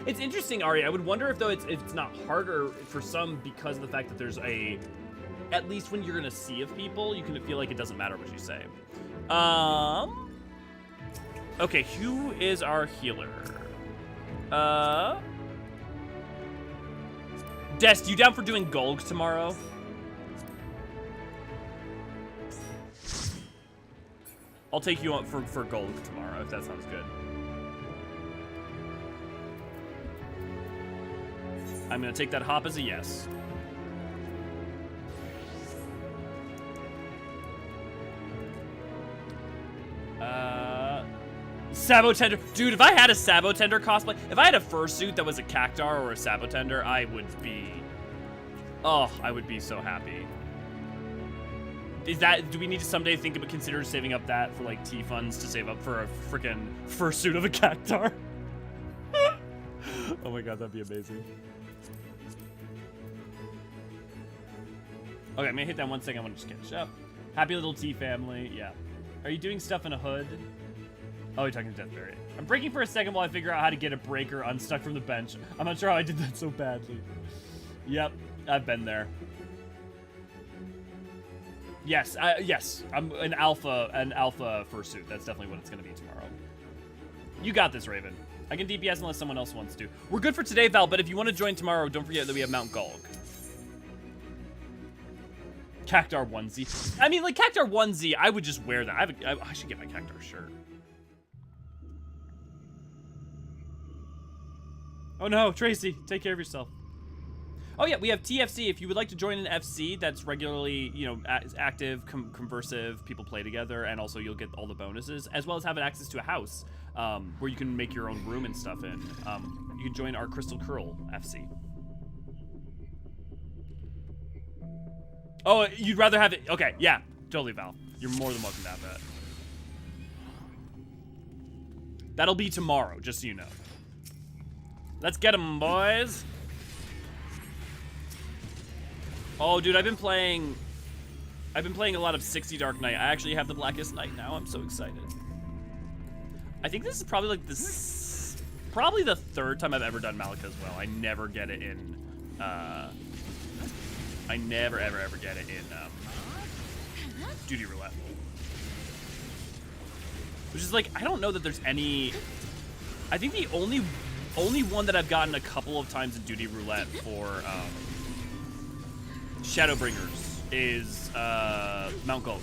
It's interesting, Ari. I would wonder if though it's not harder for some because of the fact that there's at least when you're in a sea of people, you can feel like it doesn't matter what you say. Okay, who is our healer? Des, you down for doing Gulg tomorrow? I'll take you on for Gulg tomorrow, if that sounds good. I'm gonna take that hop as a yes. Sabotender. Dude, if I had a Sabotender cosplay, if I had a fursuit that was a Cactar or a Sabotender, I would be so happy. Do we need to someday consider saving up that for like tea funds to save up for a freaking fursuit of a Cactar? Oh my god, that'd be amazing. Okay, I'm gonna hit that 1 second. I want to just catch up. Happy little tea family. Yeah. Are you doing stuff in a hood? Oh, you're talking to Deathberry. I'm breaking for a second while I figure out how to get a breaker unstuck from the bench. I'm not sure how I did that so badly. Yep, I've been there. Yes, yes. I'm an alpha fursuit. That's definitely what it's gonna be tomorrow. You got this, Raven. I can DPS unless someone else wants to. We're good for today, Val, but if you want to join tomorrow, don't forget that we have Mount Gulg. Cactar onesie. I mean, like, Cactar onesie, I would just wear that. I should get my Cactar shirt. Oh no, Tracy, take care of yourself. Oh yeah, we have TFC. If you would like to join an FC that's regularly, you know, active, conversive, people play together, and also you'll get all the bonuses, as well as having access to a house where you can make your own room and stuff in. You can join our Crystal Curl FC. Oh, you'd rather have it? Okay, yeah, totally, Val. You're more than welcome to have that. That'll be tomorrow, just so you know. Let's get them, boys. Oh, dude, I've been playing a lot of 60 Dark Knight. I actually have the Blackest Night now. I'm so excited. I think this is probably like probably the third time I've ever done Malikah as well. I never get it in, I never ever get it in Duty Roulette. Which is like, I don't know that there's any, I think the only one that I've gotten a couple of times in Duty Roulette for Shadowbringers is Mount Gulg.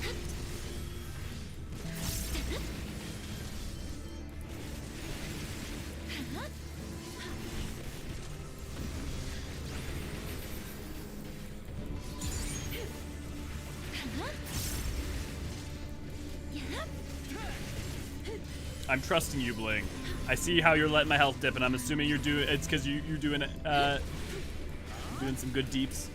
I'm trusting you, Bling. I see how you're letting my health dip, and I'm assuming you're doing it's because you're doing some good deeps.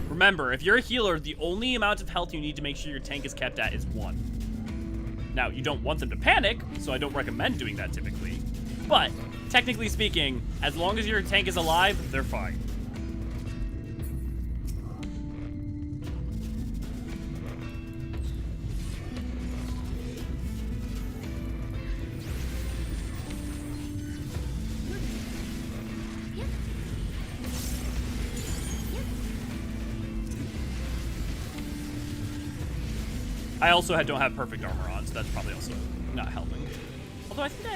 Remember, if you're a healer, the only amount of health you need to make sure your tank is kept at is 1. Now, you don't want them to panic, so I don't recommend doing that typically. But, technically speaking, as long as your tank is alive, they're fine. I also don't have perfect armor on, so that's probably also not helping. Although I think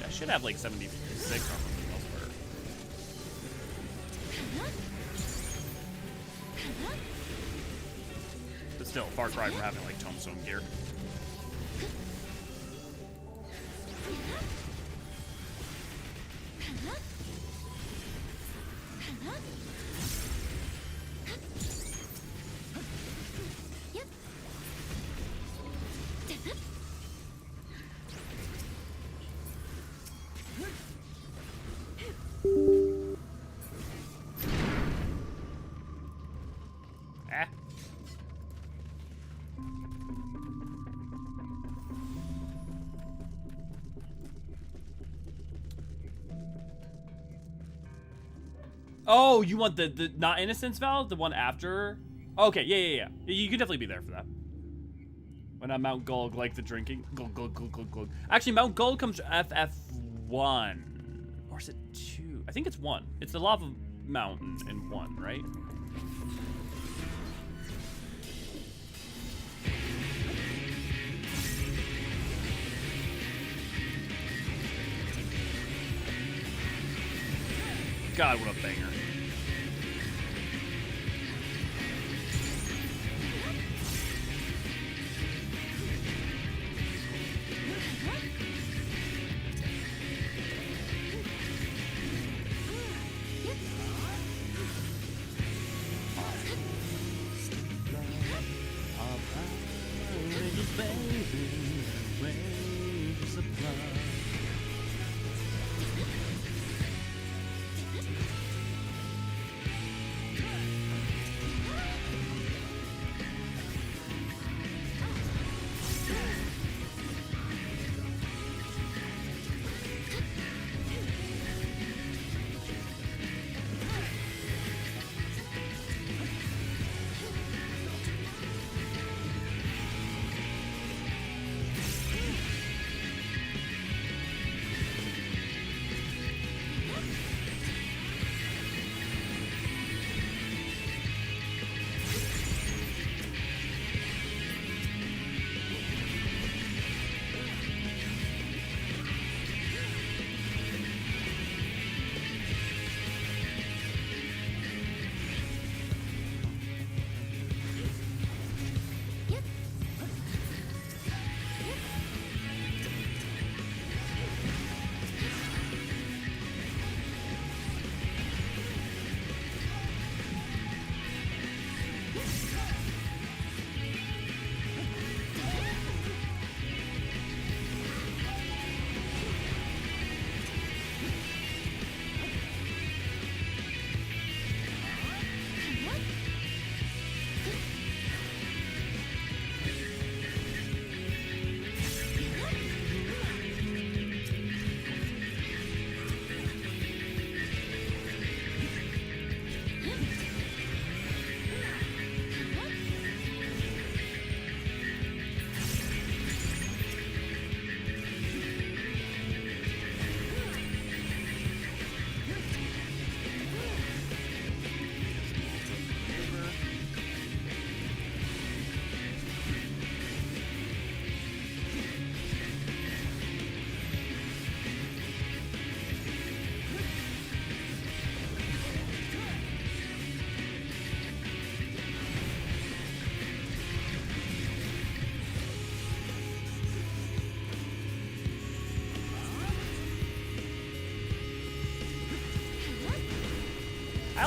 I should have like 76 armor for the most part. But still, far cry from having like tombstone gear. Oh, you want the not Innocence Val? The one after? Okay, yeah. You could definitely be there for that. When I'm Mount Gulg, like the drinking. Gulg. Actually, Mount Gulg comes FF1. Or is it 2? I think it's 1. It's the lava mountain in 1, right? God, what a banger.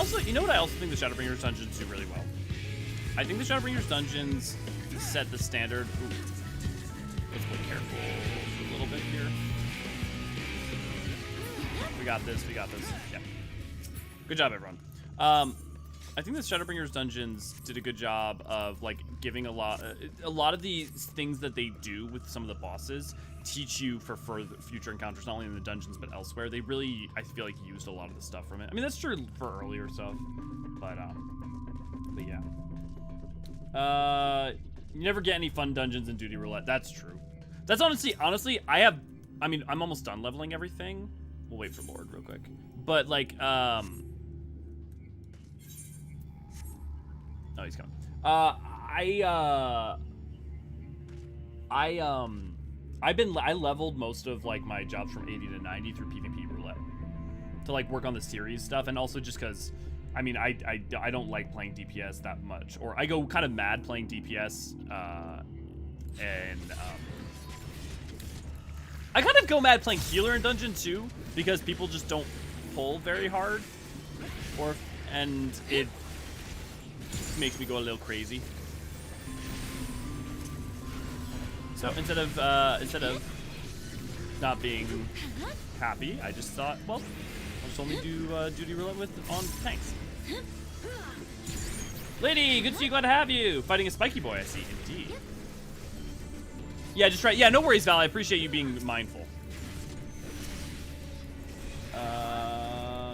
also, you know what I also think the Shadowbringers dungeons do really well? I think the Shadowbringers dungeons set the standard. Ooh. Let's be careful a little bit here. We got this. We got this. Yeah. Good job, everyone. I think the Shadowbringers dungeons did a good job of like giving a lot of the things that they do with some of the bosses teach you for further future encounters, not only in the dungeons but elsewhere. They really, I feel like, used a lot of the stuff from it. I mean, that's true for earlier stuff, but yeah. You never get any fun dungeons in Duty Roulette. That's true. That's honestly, I mean, I'm almost done leveling everything. We'll wait for Lord real quick, but like, oh, he's coming. I leveled most of like my jobs from 80 to 90 through PvP roulette to like work on the series stuff, and also just because, I mean, I don't like playing DPS that much, or I go kind of mad playing DPS, and I kind of go mad playing healer in dungeon too, because people just don't pull very hard, and it makes me go a little crazy. So instead of not being happy, I just thought, well, I'll just only do duty roulette on tanks. Lady, good to see you. Glad to have you. Fighting a spiky boy, I see. Indeed. Yeah, just right. Yeah, no worries, Val. I appreciate you being mindful.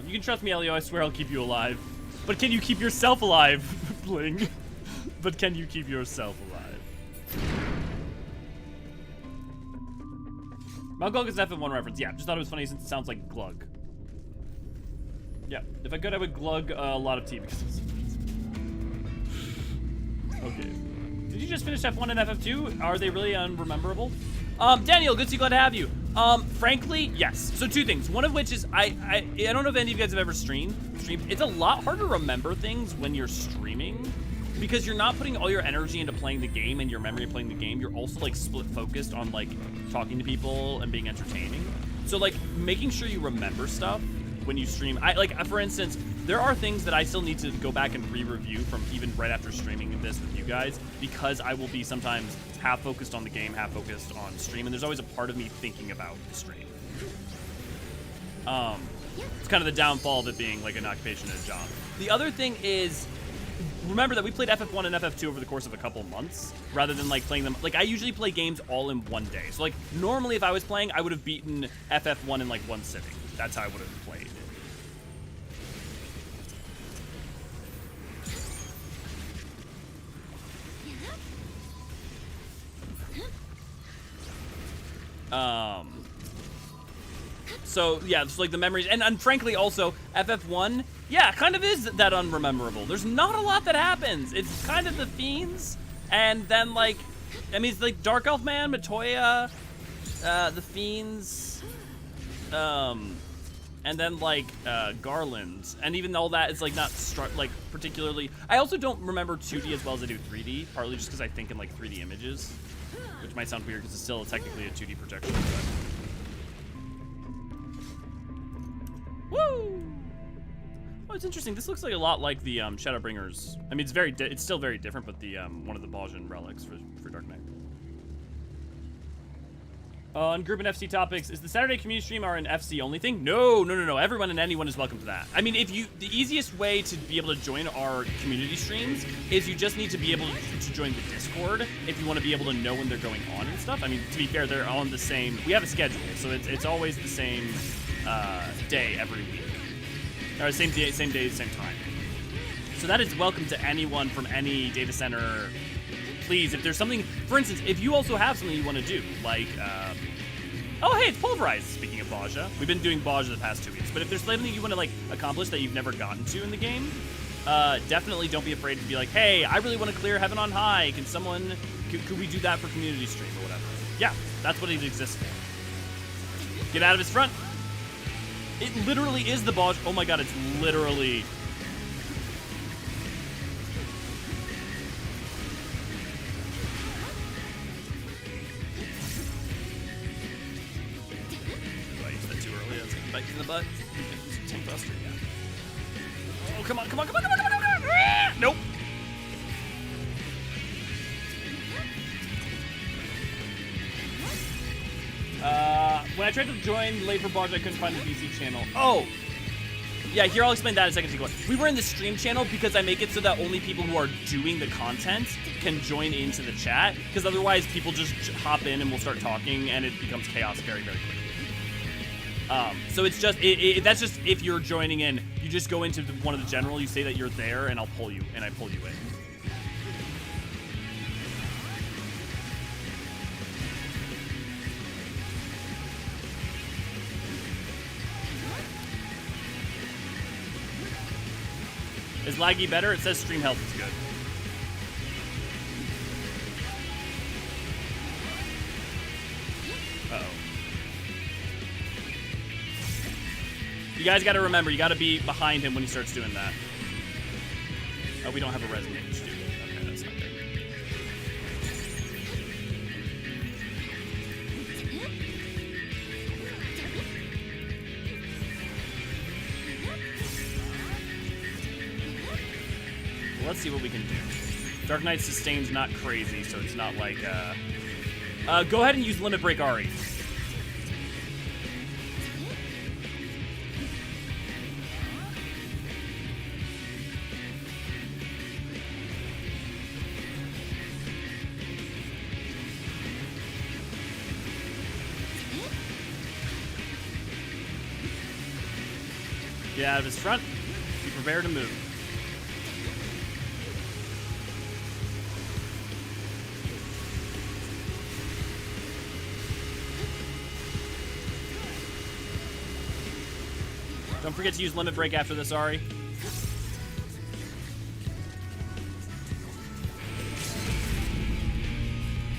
You can trust me, Elio. I swear I'll keep you alive. But can you keep yourself alive, Bling? But can you keep yourself alive? Mount Gulg is an FF1 reference. Yeah, just thought it was funny since it sounds like glug. Yeah, if I could, I would glug a lot of tea because it's okay. Did you just finish F1 and FF2? Are they really unrememberable? Daniel, good to see you. Glad to have you. Frankly, yes. So two things. One of which is I don't know if any of you guys have ever streamed. It's a lot harder to remember things when you're streaming, because you're not putting all your energy into playing the game and your memory of playing the game. You're also like split focused on like talking to people and being entertaining. So like making sure you remember stuff when you stream. For instance, there are things that I still need to go back and re-review from even right after streaming this with you guys, because I will be sometimes half focused on the game, half focused on stream, and there's always a part of me thinking about the stream. It's kind of the downfall of it being like an occupation and a job. The other thing is, remember that we played FF1 and FF2 over the course of a couple months, rather than like playing them. Like I usually play games all in one day. So like normally if I was playing, I would have beaten FF1 in like one sitting. That's how I would have played. So yeah, it's like the memories, and frankly also FF1, yeah, kind of is that unrememberable. There's not a lot that happens. It's kind of the Fiends, and then like, I mean, it's like Dark Elf Man, Matoya, the Fiends, and then like Garland, and even all that is like not like particularly. I also don't remember 2D as well as I do 3D, partly just because I think in like 3D images, which might sound weird because it's still technically a 2D projection. But... Woo! Oh, it's interesting. This looks like a lot like the Shadowbringers. I mean, it's still very different, but the one of the Bajan relics for Dark Knight. On group and FC topics, is the Saturday community stream our an FC only thing? No. Everyone and anyone is welcome to that. I mean, the easiest way to be able to join our community streams is you just need to be able to join the Discord if you want to be able to know when they're going on and stuff. I mean, to be fair, they're on the same. We have a schedule, so it's always the same day every week, or same day, same time. So that is welcome to anyone from any data center. Please, if there's something, for instance, if you also have something you want to do, like, oh hey, it's Pulverized. Speaking of Baja, we've been doing Baja the past 2 weeks, but if there's something you want to like accomplish that you've never gotten to in the game, definitely don't be afraid to be like, hey, I really want to clear Heaven on High. Can someone, could we do that for community stream or whatever? Yeah, that's what it exists for. Get out of his front. It literally is the Baja. Oh my god, it's literally. Do I use that too early? That's back in the butt. Tank buster, yeah. Oh, come on, come on, come on, come on, come on, come on. Ah! Nope. When I tried to join late for Barge, I couldn't find the VC channel. Oh! Yeah, here, I'll explain that in a second. We were in the stream channel because I make it so that only people who are doing the content can join into the chat, because otherwise people just hop in and we'll start talking and it becomes chaos very, very quickly. So it's just, that's just if you're joining in, you just go into one of the general, you say that you're there, and I'll pull you, and I pull you in. Is laggy better? It says stream health is good. Uh-oh. You guys gotta remember, you gotta be behind him when he starts doing that. Oh, we don't have a resonate, do we? Okay, that's not good. Let's see what we can do. Dark Knight sustain's not crazy, so it's not like, go ahead and use Limit Break Ari. Get out of his front. Be prepared to move. Don't forget to use Limit Break after this, Ari.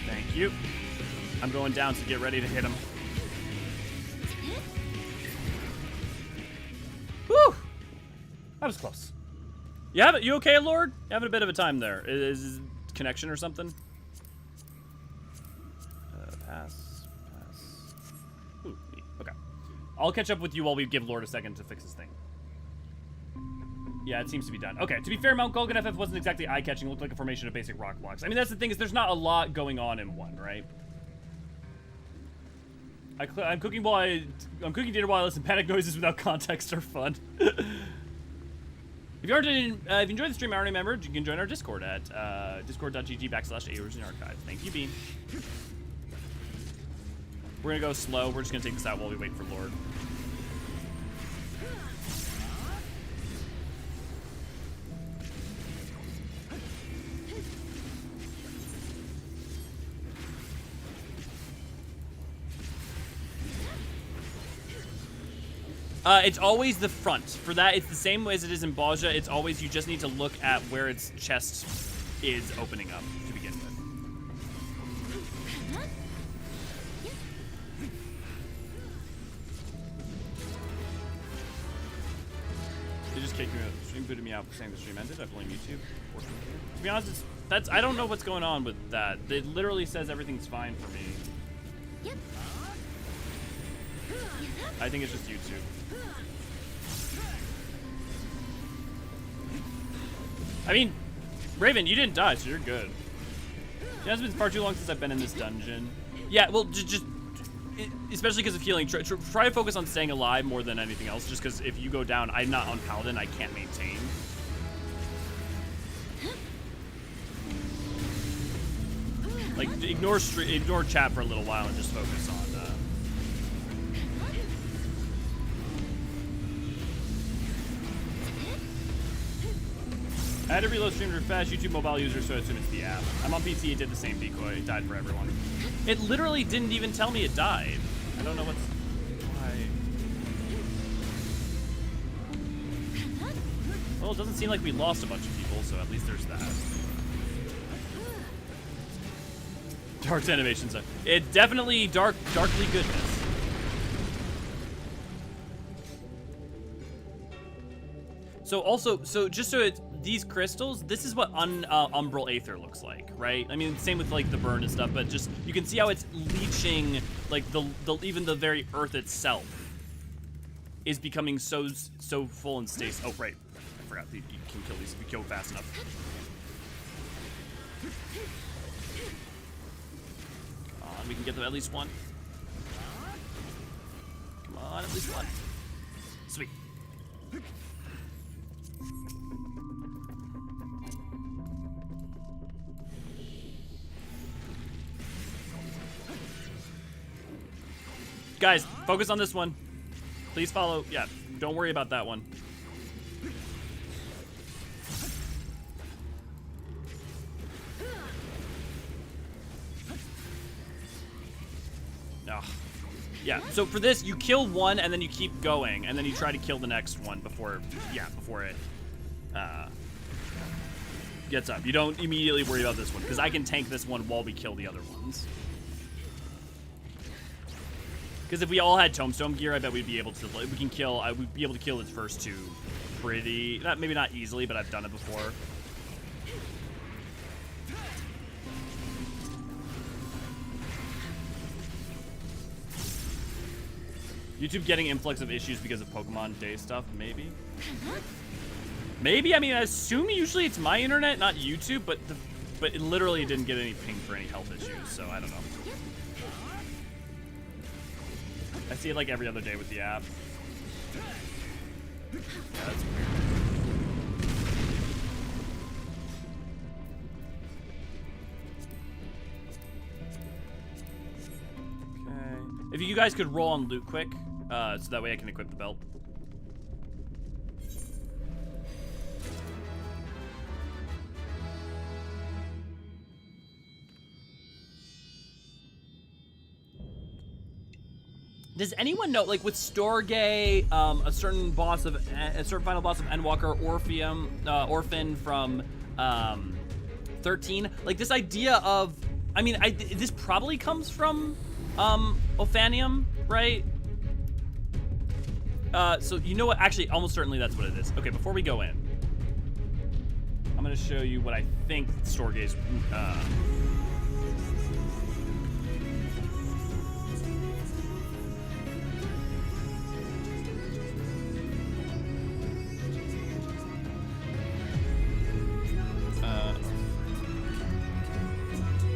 Thank you. I'm going down to get ready to hit him. Whew! That was close. You okay, Lord? You having a bit of a time there. Is connection or something? Pass. Ooh, neat. Okay. I'll catch up with you while we give Lord a second to fix his thing. Yeah, it seems to be done. Okay, to be fair, Mount Gulg and FF wasn't exactly eye-catching. It looked like a formation of basic rock blocks. I mean, that's the thing, is there's not a lot going on in one, right? I'm cooking dinner while I listen. Panic noises without context are fun. If you enjoyed the stream, I already remembered, you can join our Discord at discord.gg/Eorzean archive. Thank you, Bean. We're gonna go slow. We're just gonna take this out while we wait for Lord. It's always the front. For that, it's the same way as it is in Baja. It's always, you just need to look at where its chest is opening up to begin with. They just kicked me out. The stream booted me out for saying the stream ended. I blame YouTube. To be honest, I don't know what's going on with that. It literally says everything's fine for me. Yep. I think it's just YouTube. I mean, Raven, you didn't die, so you're good. It hasn't been far too long since I've been in this dungeon. Yeah, well, especially because of healing. Try to focus on staying alive more than anything else, just because if you go down, I'm not on Paladin, I can't maintain. Like, ignore chat for a little while and just focus on, I had to reload stream for fast YouTube mobile user, so I assume it's the app. I'm on PC, it did the same decoy. It died for everyone. It literally didn't even tell me it died. I don't know why. Well, it doesn't seem like we lost a bunch of people, so at least there's that. Dark's animations. It's definitely darkly goodness. So just so it's, these crystals, this is what umbral aether looks like, right? I mean, same with like the burn and stuff, but just you can see how it's leaching, like even the very earth itself is becoming so full and stasis. Oh, right. forgot that you can kill these if you go fast enough. Come on, we can get them at least one. Come on, at least one. Sweet. Guys, focus on this one. Please follow. Yeah, don't worry about that one. Ugh. Yeah, so for this, you kill one and then you keep going, and then you try to kill the next one before it gets up. You don't immediately worry about this one, because I can tank this one while we kill the other ones. Because if we all had Tombstone gear, I bet we'd be able to. We'd be able to kill its first two pretty. Maybe not easily, but I've done it before. YouTube getting influx of issues because of Pokemon Day stuff, maybe. Maybe. I mean, I assume usually it's my internet, not YouTube, but it literally didn't get any ping for any health issues, so I don't know. I see it like every other day with the app. Yeah, that's weird. Okay. If you guys could roll on loot quick, so that way I can equip the belt. Does anyone know, like with Storge, a certain final boss of Endwalker, Orphan from 13, like this idea of, I mean, this probably comes from Ophanium, right? So you know what? Actually, almost certainly that's what it is. Okay, before we go in, I'm gonna show you what I think Storge's.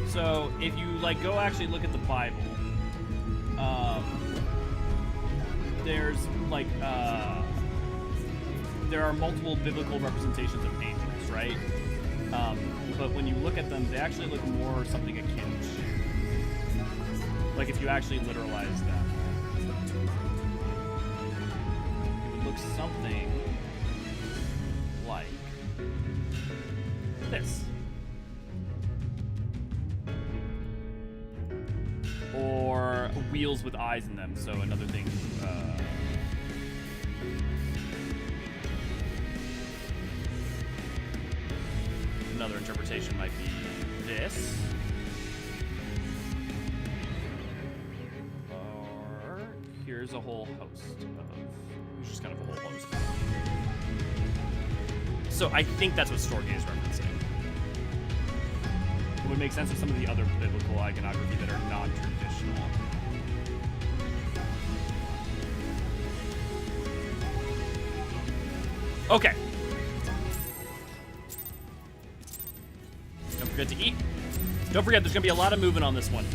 So if you like go actually look at the Bible, there's like there are multiple biblical representations of angels, right? But when you look at them, they actually look more something akin to, like if you actually literalize them, it would look something like this. Or wheels with eyes in them, so another thing. Another interpretation might be this. Or here's a whole host of. Here's just kind of a whole host. So I think that's what Storge is referencing. It would make sense with some of the other biblical iconography that are non-traditional. Okay. Don't forget to eat. Don't forget, there's gonna be a lot of movement on this one.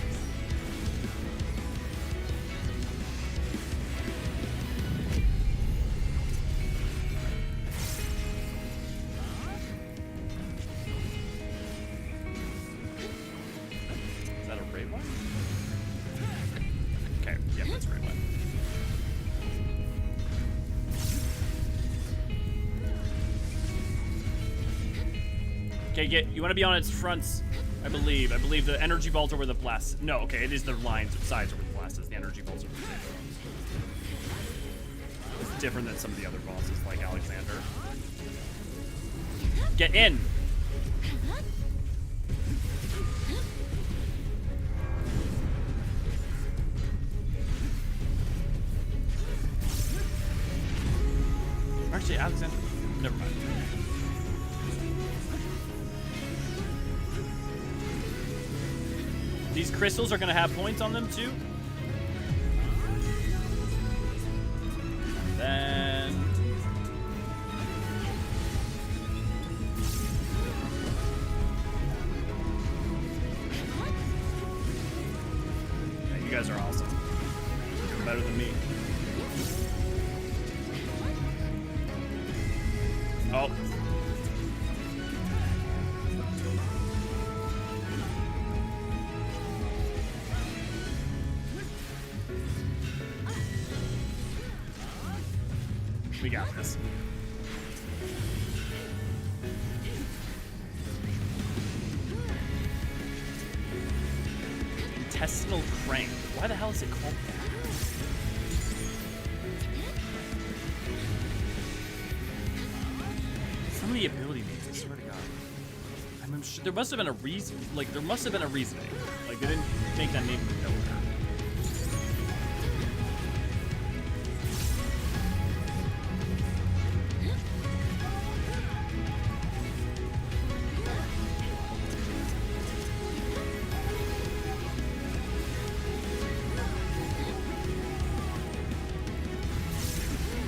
You want to be on its fronts, I believe. I believe the energy vaults are where the blast. No, okay, it is the lines of sides are where the blast is. The energy vaults are where the It's different than some of the other bosses, like Alexander. Get in! Actually, Alexander. Never mind. These crystals are going to have points on them, too. And then... We got this. Intestinal crank. Why the hell is it called that? So many ability names, I swear to God. I'm sure there must have been a reason. Like, there must have been a reasoning. Like, they didn't make that name from nowhere.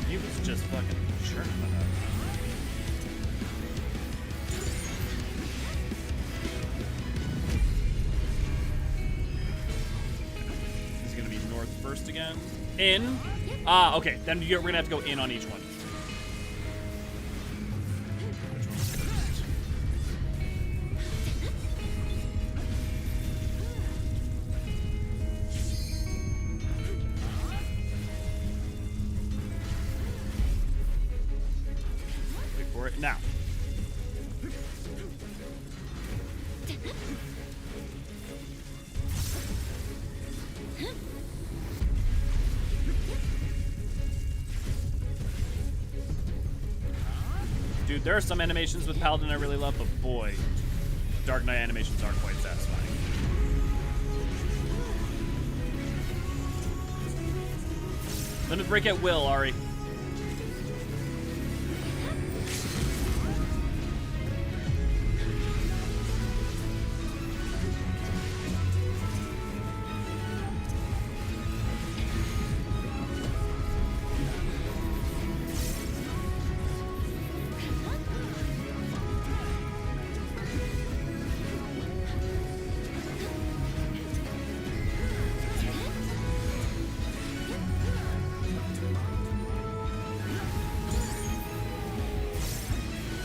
He was just fucking churning it up. He's gonna be north first again. In. Ah, okay. Then we're gonna have to go in on each one. Which one's first? Wait for it now. Dude, there are some animations with Paladin I really love, but boy, Dark Knight animations aren't quite satisfying. Limit break at will, Ari.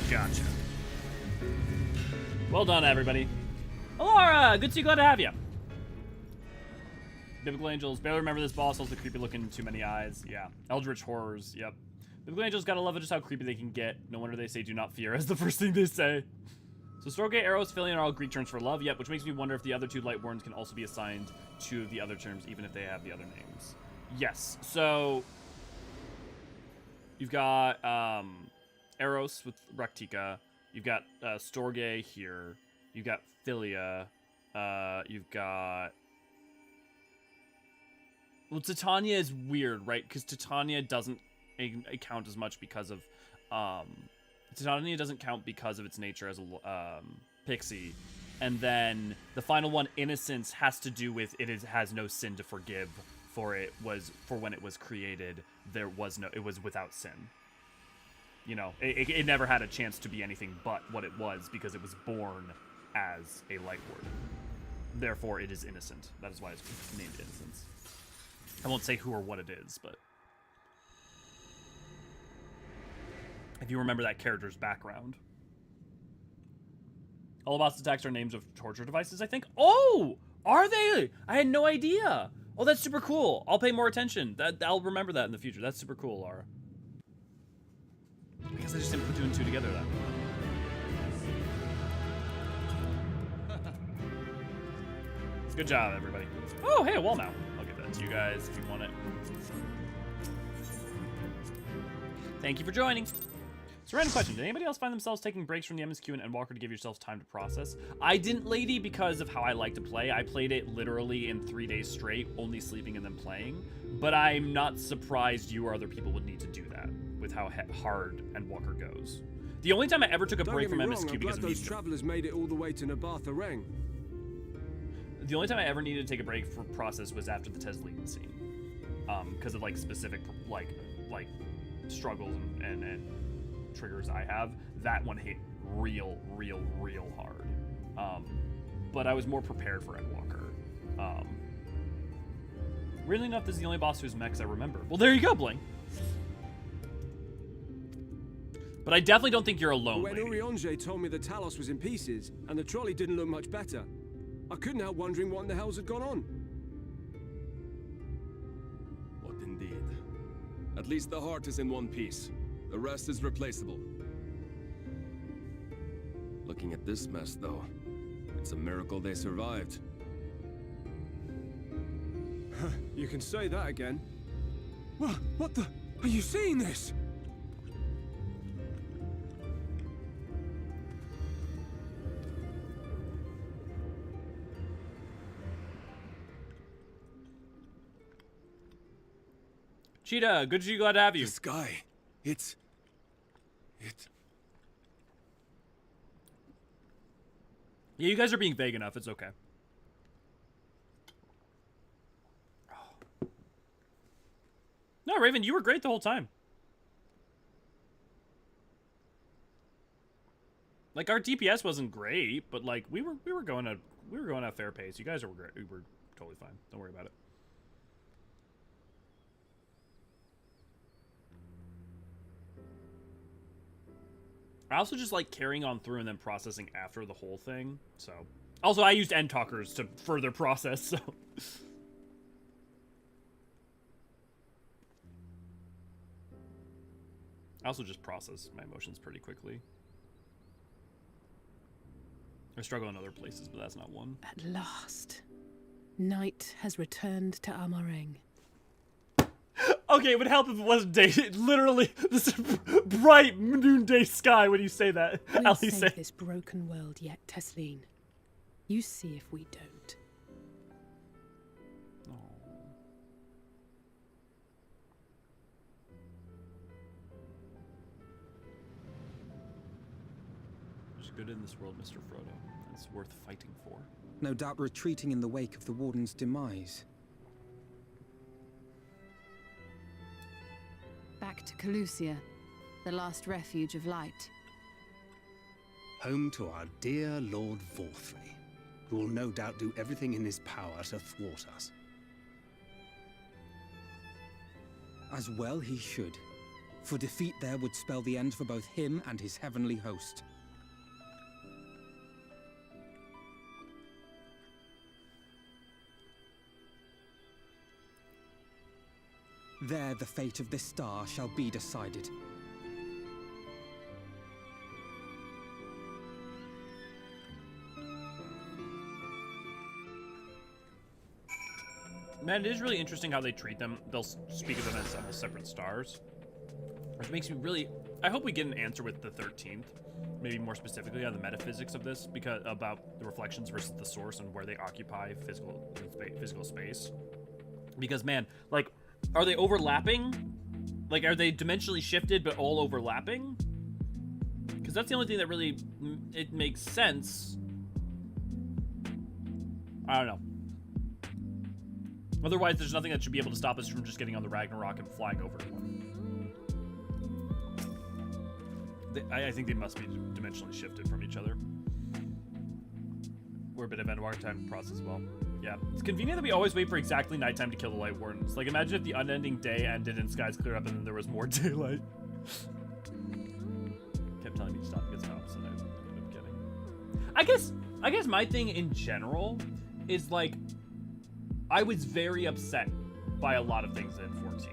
Gotcha. Well done, everybody. Laura, good to see you. Glad to have you. Biblical Angels. Barely remember this boss. Also creepy looking. Too many eyes. Yeah. Eldritch Horrors. Yep. Biblical Angels gotta love it just how creepy they can get. No wonder they say do not fear as the first thing they say. So Storge, Eros, Philion are all Greek terms for love. Yep. Which makes me wonder if the other two Lightborns can also be assigned two of the other terms, even if they have the other names. Yes. So you've got Eros with Raktika. You've got Storge here. You've got Philia. You've got... Well, Titania is weird, right? Because Titania doesn't count as much because of... Titania doesn't count because of its nature as a pixie. And then the final one, Innocence, has to do with has no sin to forgive. For when it was created, it was without sin. You know, it never had a chance to be anything but what it was because it was born as a Lightward. Therefore, it is innocent. That is why it's named Innocence. I won't say who or what it is, but if you remember that character's background. All boss attacks are names of torture devices, I think. Oh! Are they? I had no idea. Oh, that's super cool. I'll pay more attention. I'll remember that in the future. That's super cool, Laura. I guess I just didn't put two and two together then. Good job, everybody. Oh, hey, a wall mount. I'll give that to you guys if you want it. Thank you for joining. So, random question. Did anybody else find themselves taking breaks from the MSQ and Endwalker to give yourself time to process? I didn't, lady, because of how I like to play. I played it literally in 3 days straight, only sleeping and then playing. But I'm not surprised you or other people would need to do that with how hard Endwalker goes. The only time I ever took a break from MSQ because of those travelers made it all the way to Nabatha Reng. The only time I ever needed to take a break for process was after the Teslean scene, because of like specific like struggles and triggers I have. That one hit real hard. But I was more prepared for Endwalker. Weirdly enough, this is the only boss whose mechs I remember. Well, there you go, Bling. But I definitely don't think you're alone, When Eorzean told me the Talos was in pieces, and the trolley didn't look much better, I couldn't help wondering what in the hell's had gone on. What indeed? At least the heart is in one piece. The rest is replaceable. Looking at this mess, though, it's a miracle they survived. You can say that again. What the? Are you seeing this? Cheetah, good to see you. Glad to have you. The sky. It. Yeah, you guys are being vague enough. It's okay. No, Raven, you were great the whole time. Like, our DPS wasn't great, but like we were going at a fair pace. You guys were great. We were totally fine. Don't worry about it. I also just like carrying on through and then processing after the whole thing. So, also I used end talkers to further process. So, I also just process my emotions pretty quickly. I struggle in other places, but that's not one. At last, night has returned to Amareng. Okay, it would help if it wasn't day. Literally, this bright noonday sky when you say that. We'll Ali save say. this broken world yet, Tesleen. You see if we don't. There's good in this world, Mr. Frodo. It's worth fighting for. No doubt retreating in the wake of the Warden's demise. Back to Calusia, the last refuge of light. Home to our dear Lord Vorthry, who will no doubt do everything in his power to thwart us. As well he should, for defeat there would spell the end for both him and his heavenly host. There the fate of this star shall be decided. Man, it is really interesting how they treat them. They'll speak of them as almost separate stars. Which makes me really... I hope we get an answer with the 13th. Maybe more specifically on the metaphysics of this, because about the reflections versus the source and where they occupy physical space. Because, man, like... Are they overlapping? Like, are they dimensionally shifted but all overlapping? Because that's the only thing that really... It makes sense. I don't know. Otherwise, there's nothing that should be able to stop us from just getting on the Ragnarok and flying over to one. I think they must be dimensionally shifted from each other. We're a bit of Endwalker time process as well. Yeah, it's convenient that we always wait for exactly nighttime to kill the Light Wardens. Like, imagine if the unending day ended and skies cleared up and then there was more daylight. Kept telling me to stop and get stops, and I ended up getting. I guess my thing in general is like, I was very upset by a lot of things in 14,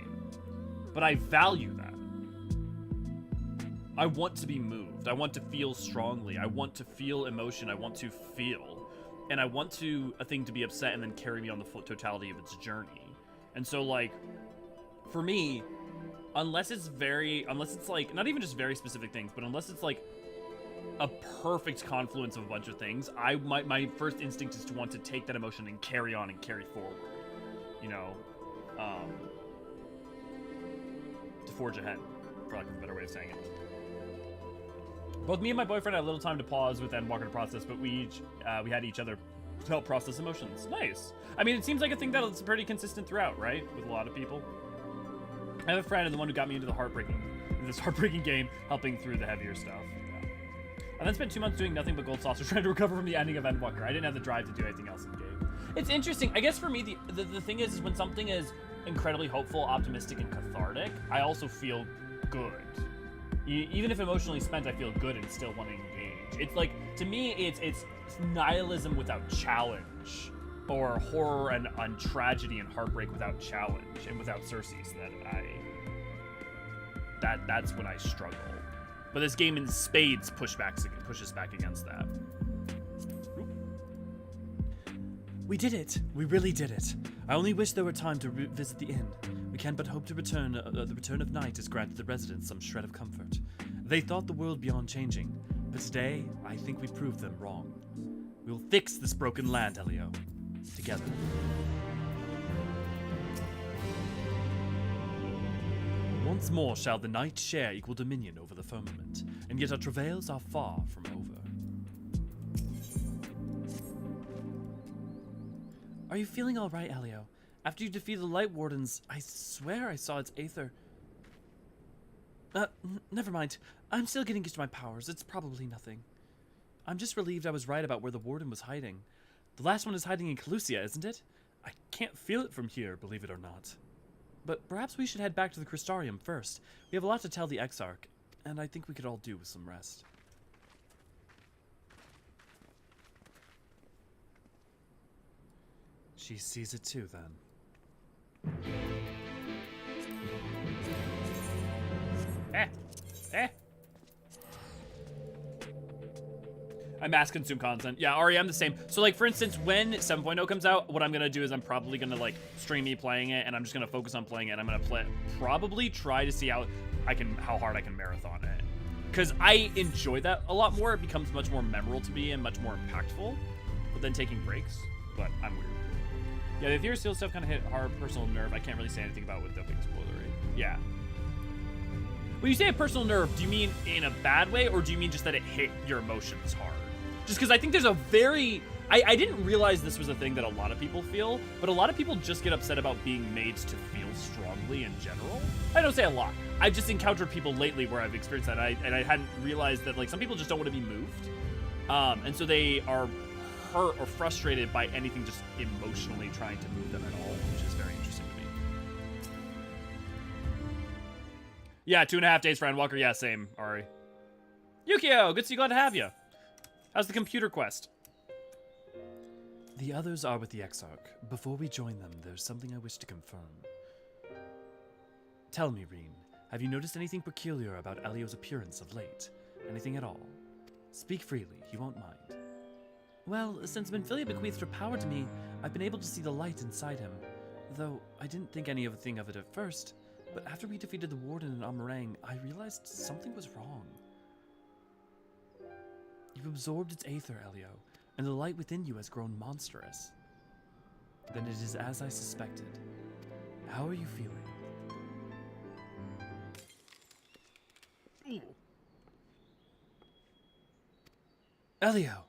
but I value that. I want to be moved. I want to feel strongly. I want to feel emotion. I want to feel. And I want a thing to be upset and then carry me on the full totality of its journey. And so, like, for me, unless it's like, not even just very specific things, but unless it's like a perfect confluence of a bunch of things, my first instinct is to want to take that emotion and carry on and carry forward. You know, to forge ahead, for lack of a better way of saying it. Both me and my boyfriend had a little time to pause with Endwalker to process, but we had each other to help process emotions. Nice. I mean, it seems like a thing that's pretty consistent throughout, right? With a lot of people. I have a friend, and the one who got me into this heartbreaking game, helping through the heavier stuff. Yeah. I then spent 2 months doing nothing but Gold Saucer, trying to recover from the ending of Endwalker. I didn't have the drive to do anything else in the game. It's interesting. I guess for me, the thing is when something is incredibly hopeful, optimistic, and cathartic, I also feel good. Even if emotionally spent, I feel good and still want to engage. It's like, to me, it's nihilism without challenge, or horror and tragedy and heartbreak without challenge and without Cersei. So that that's when I struggle. But this game in spades pushes back against that. We did it. We really did it. I only wish there were time to visit the inn. We can but hope to return. The return of night has granted the residents some shred of comfort. They thought the world beyond changing, but today I think we proved them wrong. We will fix this broken land, Elio. Together. Once more shall the night share equal dominion over the firmament, and yet our travails are far from over. Are you feeling all right, Elio? After you defeated the Light Wardens, I swear I saw its aether. Never mind. I'm still getting used to my powers. It's probably nothing. I'm just relieved I was right about where the Warden was hiding. The last one is hiding in Calusia, isn't it? I can't feel it from here, believe it or not. But perhaps we should head back to the Crystarium first. We have a lot to tell the Exarch, and I think we could all do with some rest. She sees it too, then. I mass consume content. Yeah, Ari, I'm the same. So like, for instance, when 7.0 comes out, what I'm gonna do is I'm probably gonna like stream me playing it, and I'm just gonna focus on playing it. I'm gonna probably try to see how hard I can marathon it. Cause I enjoy that a lot more. It becomes much more memorable to me and much more impactful than taking breaks, but I'm weird. Yeah, the Ethereal Steel stuff kind of hit hard personal nerve. I can't really say anything about with the big spoilery. Yeah. When you say a personal nerve, do you mean in a bad way, or do you mean just that it hit your emotions hard? Just because I think there's a very... I didn't realize this was a thing that a lot of people feel, but a lot of people just get upset about being made to feel strongly in general. I don't say a lot. I've just encountered people lately where I've experienced that, and I hadn't realized that like some people just don't want to be moved. And so they are hurt or frustrated by anything just emotionally trying to move them at all, which is very interesting to me. Yeah, 2.5 days for Endwalker. Yeah, same, Ari. Yukio, good to see you. Glad to have you. How's the computer quest? The others are with the Exarch. Before we join them, there's something I wish to confirm. Tell me, Reen, have you noticed anything peculiar about Elio's appearance of late? Anything at all? Speak freely, he won't mind. Well, since Minfilia bequeathed her power to me, I've been able to see the light inside him. Though I didn't think anything of it at first, but after we defeated the Warden in Amarang, I realized something was wrong. You've absorbed its aether, Elio, and the light within you has grown monstrous. Then it is as I suspected. How are you feeling? Elio!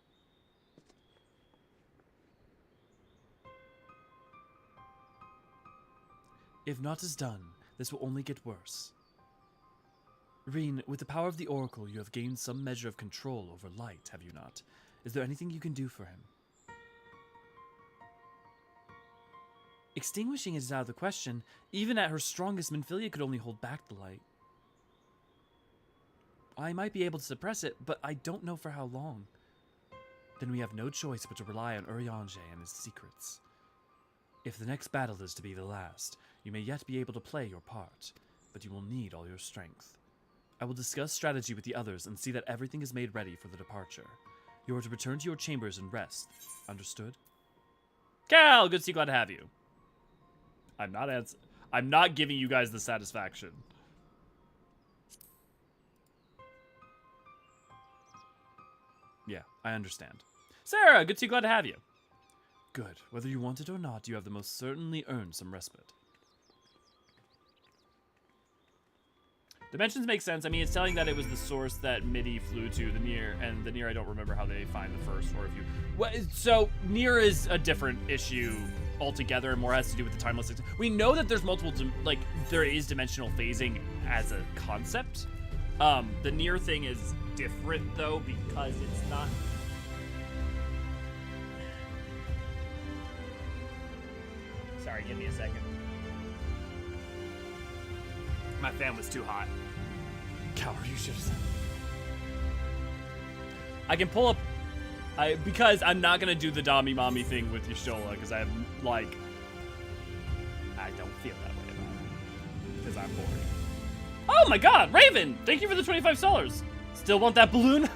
If naught is done, this will only get worse. Reen, with the power of the Oracle, you have gained some measure of control over light, have you not? Is there anything you can do for him? Extinguishing it is out of the question. Even at her strongest, Minfilia could only hold back the light. I might be able to suppress it, but I don't know for how long. Then we have no choice but to rely on Eorzean and his secrets. If the next battle is to be the last, you may yet be able to play your part, but you will need all your strength. I will discuss strategy with the others and see that everything is made ready for the departure. You are to return to your chambers and rest. Understood? Cal, good to see you. Glad to have you. I'm not giving you guys the satisfaction. Yeah, I understand. Sarah, good to see you. Glad to have you. Good. Whether you want it or not, you have most certainly earned some respite. Dimensions make sense. I mean, it's telling that it was the source that Midi flew to, the Nier, and the Nier, I don't remember how they find the first, or if you... Well, so, Nier is a different issue altogether, and more has to do with the timeless... We know that there's multiple, like, there is dimensional phasing as a concept. The Nier thing is different, though, because it's not... Sorry, give me a second. My fan was too hot. Coward, you should have said. I can pull up... because I'm not going to do the Dami Mommy thing with Y'shtola, because I have, like... I don't feel that way about it. Because I'm bored. Oh my god, Raven! Thank you for the $25. Still want that balloon?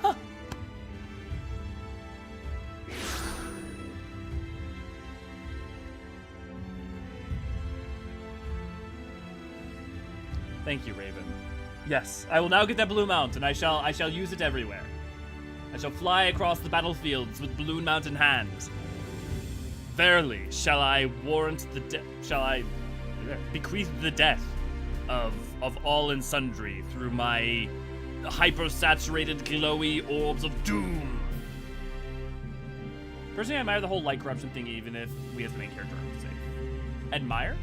Thank you, Raven. Yes, I will now get that balloon mount, and I shall use it everywhere. I shall fly across the battlefields with balloon mount in hand. Verily, shall I bequeath the death of all and sundry through my hyper-saturated, glowy orbs of doom. Personally, I admire the whole light corruption thing, even if we as the main character are the same. Admire?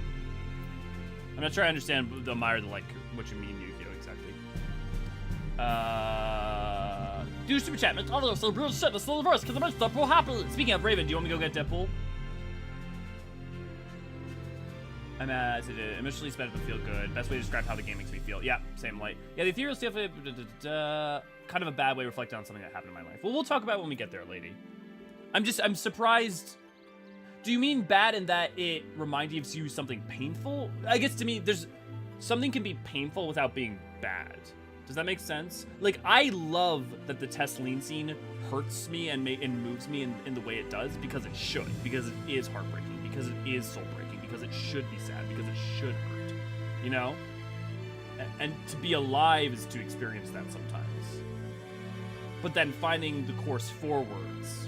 I'm not sure I understand the admire the like what you mean, Yukio, exactly. Do super chat. It's all so real shit. It's still the verse because the merch stuff will happen. Speaking of Raven, do you want me to go get Deadpool? I'm initially spent but feel good. Best way to describe how the game makes me feel. Yeah, same light. Yeah, the ethereal stuff, kind of a bad way reflecting on something that happened in my life. Well, we'll talk about it when we get there, lady. I'm surprised. Do you mean bad in that it reminds you of something painful? I guess to me, something can be painful without being bad. Does that make sense? Like, I love that the Tesleen scene hurts me and moves me in the way it does because it should. Because it is heartbreaking. Because it is soul-breaking. Because it should be sad. Because it should hurt. You know? And to be alive is to experience that sometimes. But then finding the course forwards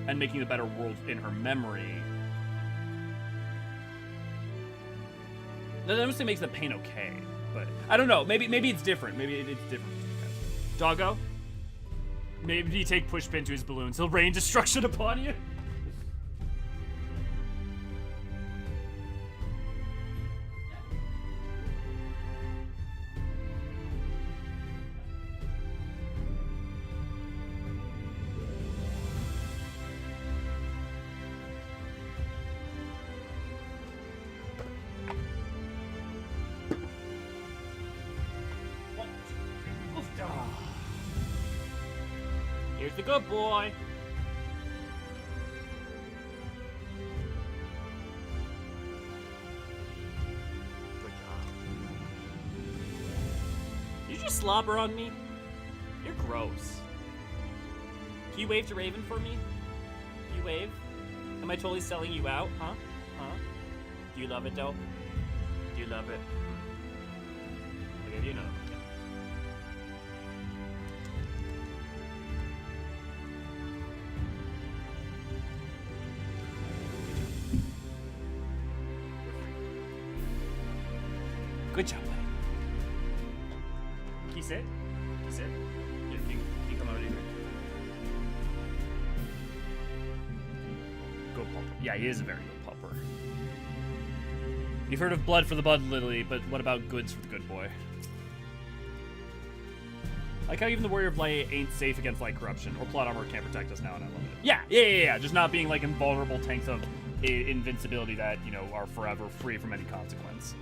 and making a better world in her memory. That honestly makes the pain okay. But I don't know. Maybe it's different. Maybe it's different. Doggo? Maybe you take Pushpin to his balloons. He'll rain destruction upon you. Here's the good boy. Good job. Did you just slobber on me? You're gross. Can you wave to Raven for me? Can you wave? Am I totally selling you out? Huh? Huh? Do you love it though? Do you love it? I'll give you another one. Good job, buddy. Can you sit? Can you sit? Yeah, can you come over here? Good pupper. Yeah, he is a very good pupper. You've heard of blood for the blood lily, but what about goods for the good boy? Like how even the Warrior of Light ain't safe against light corruption, or plot armor can't protect us now, and I love it. Yeah. Just not being like invulnerable tanks of invincibility that, you know, are forever free from any consequence.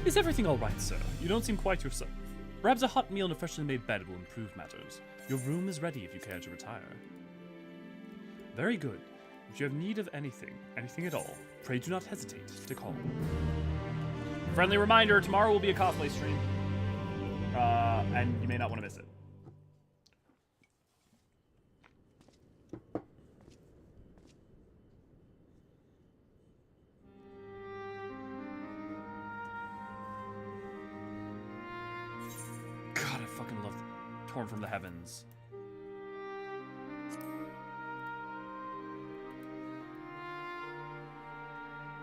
Is everything all right, sir? You don't seem quite yourself. Perhaps a hot meal and a freshly made bed will improve matters. Your room is ready if you care to retire. Very good. If you have need of anything at all, pray do not hesitate to call. Friendly reminder, tomorrow will be a cosplay stream. And you may not want to miss it. God, I fucking love Torn from the Heavens.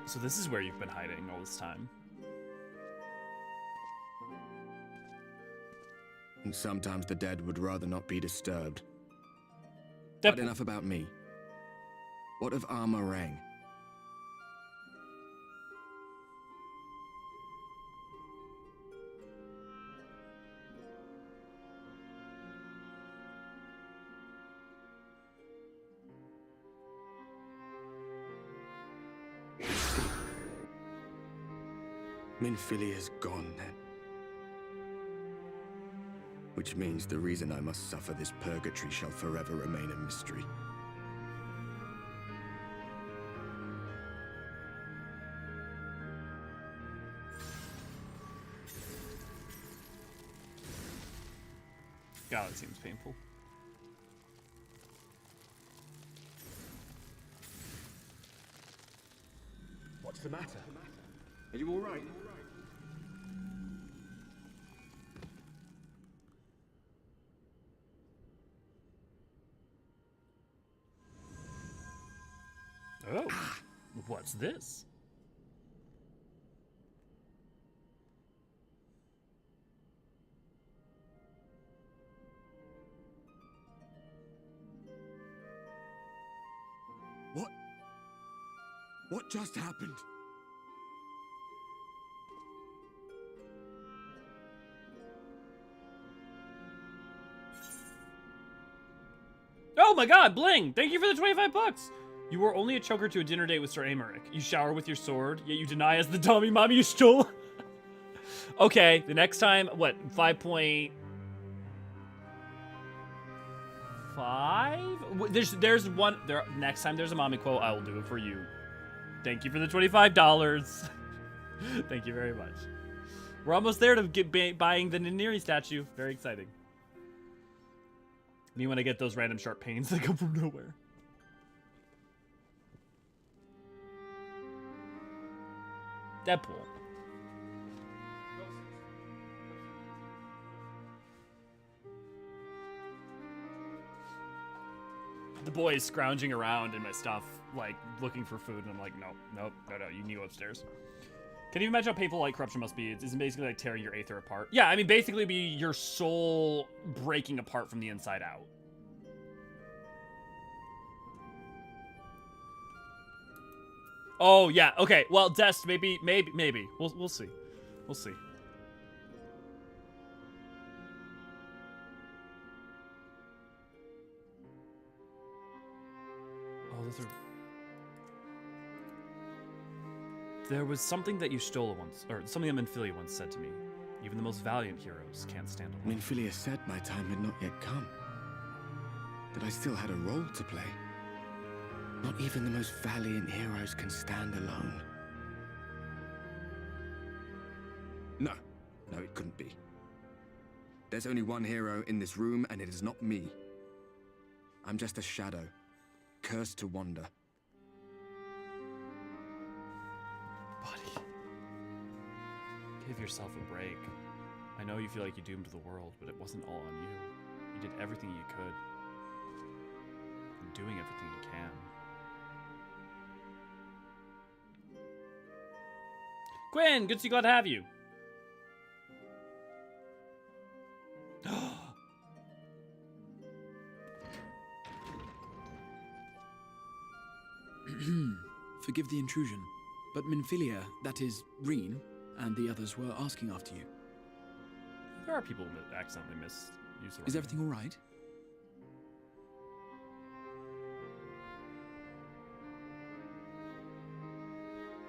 So this is where you've been hiding all this time. And sometimes the dead would rather not be disturbed. But But enough about me. What of Armorang? Minfilia's gone then. Which means the reason I must suffer this purgatory shall forever remain a mystery. God, it seems painful. What's the matter? Are you all right? Oh, what's this? What just happened? Oh my god, Bling! Thank you for the 25 bucks! You were only a choker to a dinner date with Sir Amaric. You shower with your sword, yet you deny us the dummy mommy you stole. Okay, the next time, what, 5.5? There's one, next time there's a mommy quote, I will do it for you. Thank you for the $25. Thank you very much. We're almost there to get buying the Niniri statue. Very exciting. Me when I get those random sharp pains that come from nowhere. Deadpool. The boy is scrounging around in my stuff, like, looking for food, and I'm like, no, you need to go upstairs. Can you imagine how painful, like, corruption must be? It's basically like tearing your aether apart. Yeah, I mean, basically be your soul breaking apart from the inside out. Oh, yeah, okay, well, Dest, maybe. We'll see. We'll see. Oh, those are... There was something that you stole once, or something that Minfilia once said to me. Even the most valiant heroes can't stand alone. Minfilia said my time had not yet come. That I still had a role to play. Not even the most valiant heroes can stand alone. No, it couldn't be. There's only one hero in this room, and it is not me. I'm just a shadow, cursed to wander. Buddy. Give yourself a break. I know you feel like you doomed the world, but it wasn't all on you. You did everything you could. You're doing everything you can. Gwen, good to see, glad to have you. Forgive the intrusion, but Minfilia, that is, Reen, and the others were asking after you. There are people who accidentally misuse the Is everything all right?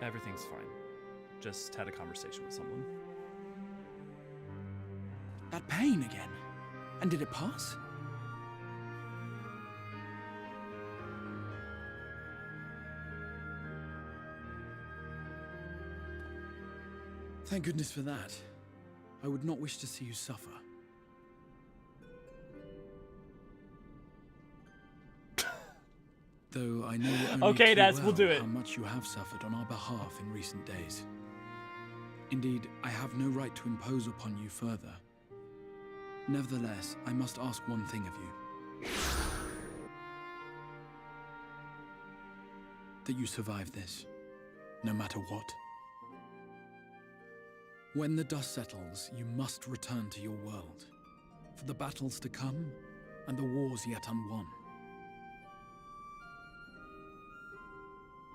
Everything's fine. Just had a conversation with someone. That pain again? And did it pass? Thank goodness for that. I would not wish to see you suffer. Though I know only okay, too we'll do it. how much you have suffered on our behalf in recent days. Indeed, I have no right to impose upon you further. Nevertheless, I must ask one thing of you. That you survive this, no matter what. When the dust settles, you must return to your world, for the battles to come and the wars yet unwon.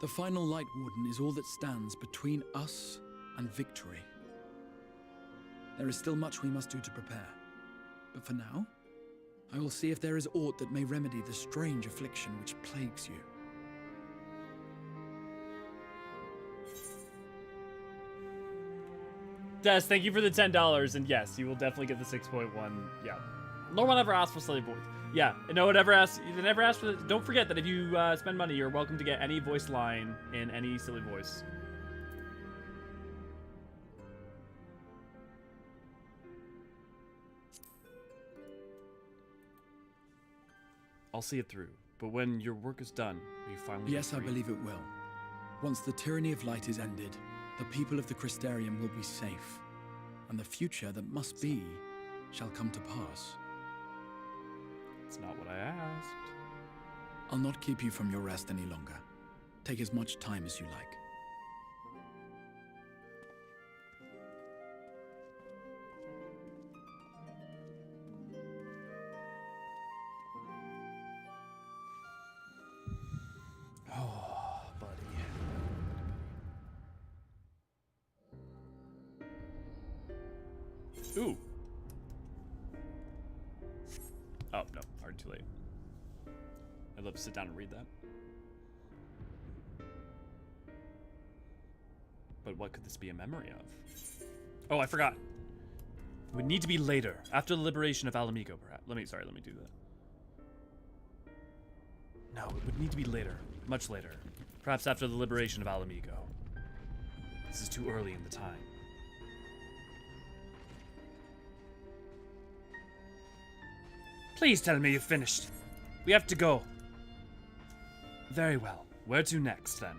The final Light Warden is all that stands between us and victory. There is still much we must do to prepare, but for now, I will see if there is aught that may remedy the strange affliction which plagues you. Des, thank you for the $10, and yes, you will definitely get the 6.1. Yeah, no one ever asked for silly voice. Yeah, no one ever asked. They never asked for. Don't forget that if you spend money, you're welcome to get any voice line in any silly voice. I'll see it through. But when your work is done, will you finally be Yes, I free? believe it will. Once the tyranny of light is ended, the people of the Crystarium will be safe, and the future that must be shall come to pass. It's not what I asked. I'll not keep you from your rest any longer. Take as much time as you like. Oh, buddy. Ooh. Oh, no. Already too late. I'd love to sit down and read that. But what could this be a memory of? Oh, I forgot. It would need to be later, after the liberation of Alamigo, perhaps. Let me do that. No, it would need to be later. Much later. Perhaps after the liberation of Alamigo. This is too early in the time. Please tell me you've finished. We have to go. Very well. Where to next, then?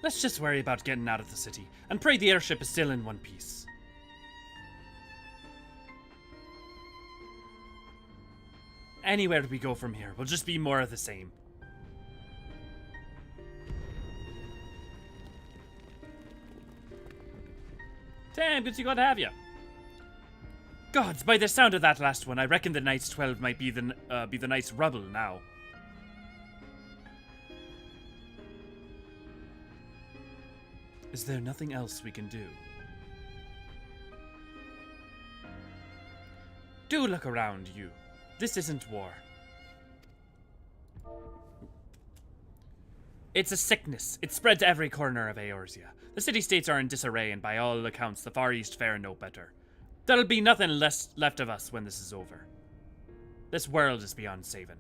Let's just worry about getting out of the city, and pray the airship is still in one piece. Anywhere we go from here will just be more of the same. Damn, good to glad to have you. Gods, by the sound of that last one, I reckon the Knight's 12 might be the Knight's rubble now. Is there nothing else we can do? Do look around you. This isn't war. It's a sickness. It's spread to every corner of Eorzea. The city-states are in disarray, and by all accounts, the Far East fare no better. There'll be nothing left of us when this is over. This world is beyond saving.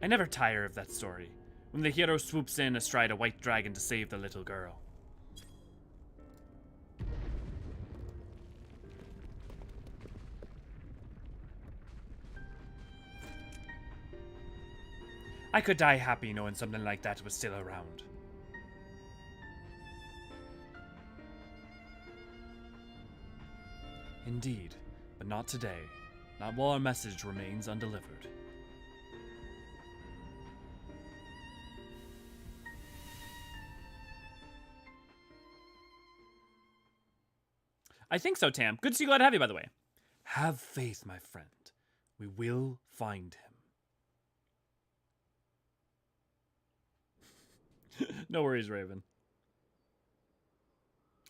I never tire of that story, when the hero swoops in astride a white dragon to save the little girl. I could die happy knowing something like that was still around. Indeed, but not today. Not while our message remains undelivered. I think so, Tam. Good to see you. Glad to have you, by the way. Have faith, my friend. We will find him. No worries, Raven.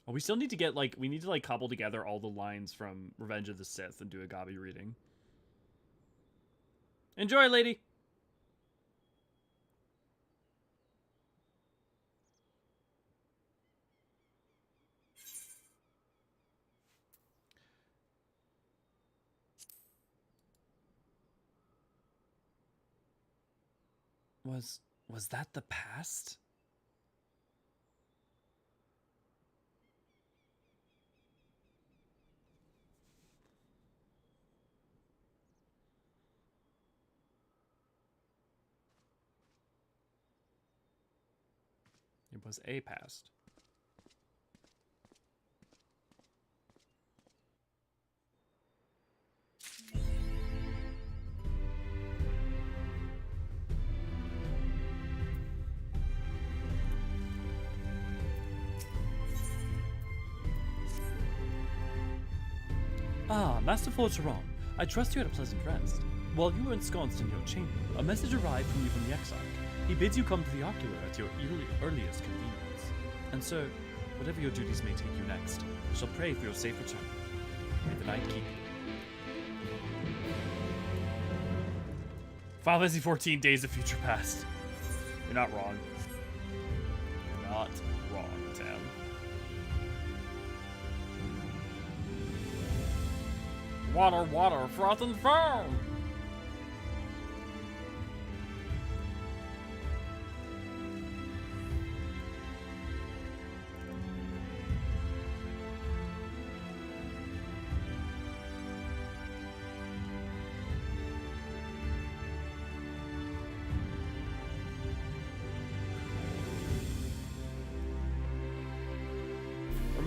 Oh, we still need to get, like, we need to, like, cobble together all the lines from Revenge of the Sith and do a Gabi reading. Enjoy, lady! Was that the past? It was a past. Ah, Master Forgeron, I trust you had a pleasant rest. While you were ensconced in your chamber, a message arrived from you from the Exarch. He bids you come to the Ocular at your earliest convenience. And sir, whatever your duties may take you next, I shall pray for your safe return. May the night keep you. Final Fantasy 14 Days of Future Past. You're not wrong. You're not wrong, Tam. Water, water, froth and foam!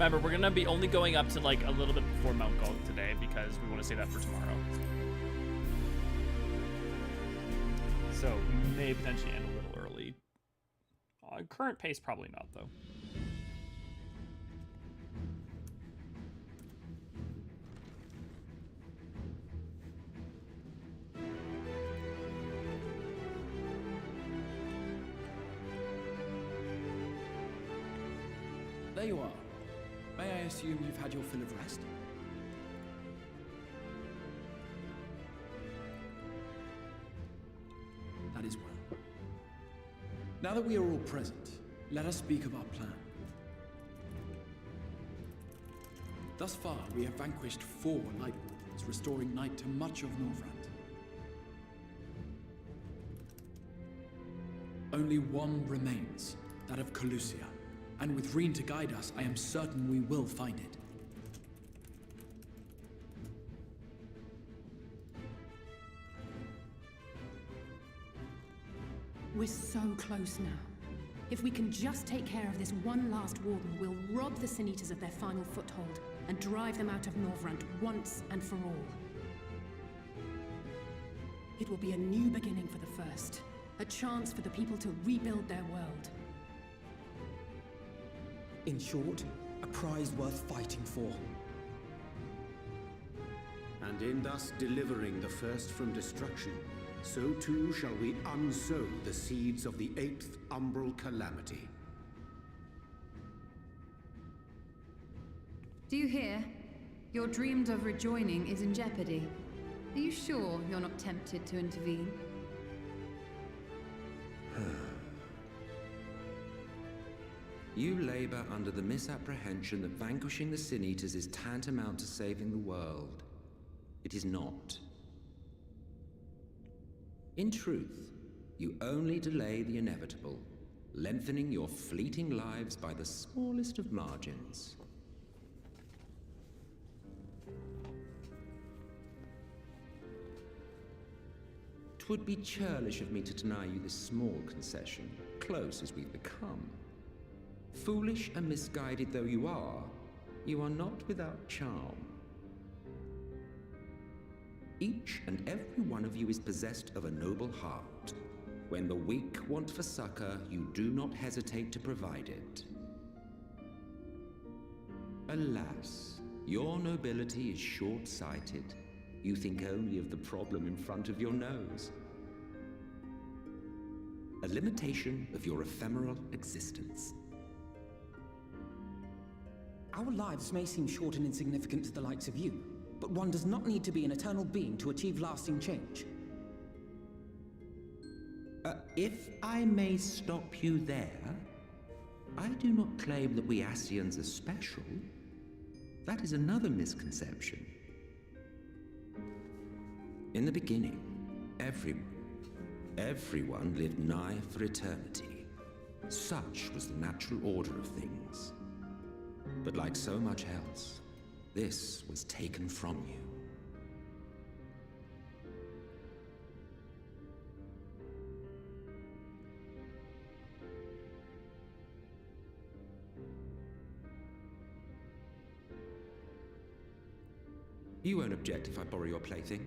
Remember, we're gonna be only going up to like a little bit before Mount Gulg today because we want to save that for tomorrow. So we may potentially end a little early. Current pace, probably not though. There you are. May I assume you've had your fill of rest? That is well. Now that we are all present, let us speak of our plan. Thus far, we have vanquished 4 Light Wardens, restoring night to much of Northrend. Only one remains, that of Calusia. And with Reen to guide us, I am certain we will find it. We're so close now. If we can just take care of this one last warden, we'll rob the Sin Eaters of their final foothold and drive them out of Northrend once and for all. It will be a new beginning for the First, a chance for the people to rebuild their world. In short, a prize worth fighting for. And in thus delivering the First from destruction, so too shall we unsow the seeds of the 8th umbral calamity. Do you hear? Your dreamed of rejoining is in jeopardy. Are you sure you're not tempted to intervene? You labor under the misapprehension that vanquishing the Sin Eaters is tantamount to saving the world. It is not. In truth, you only delay the inevitable, lengthening your fleeting lives by the smallest of margins. Twould be churlish of me to deny you this small concession, close as we've become. Foolish and misguided though you are not without charm. Each and every one of you is possessed of a noble heart. When the weak want for succor, you do not hesitate to provide it. Alas, your nobility is short-sighted. You think only of the problem in front of your nose. A limitation of your ephemeral existence. Our lives may seem short and insignificant to the likes of you, but one does not need to be an eternal being to achieve lasting change. If I may stop you there, I do not claim that we Ascians are special. That is another misconception. In the beginning, everyone lived nigh for eternity. Such was the natural order of things. But like so much else, this was taken from you. You won't object if I borrow your plaything?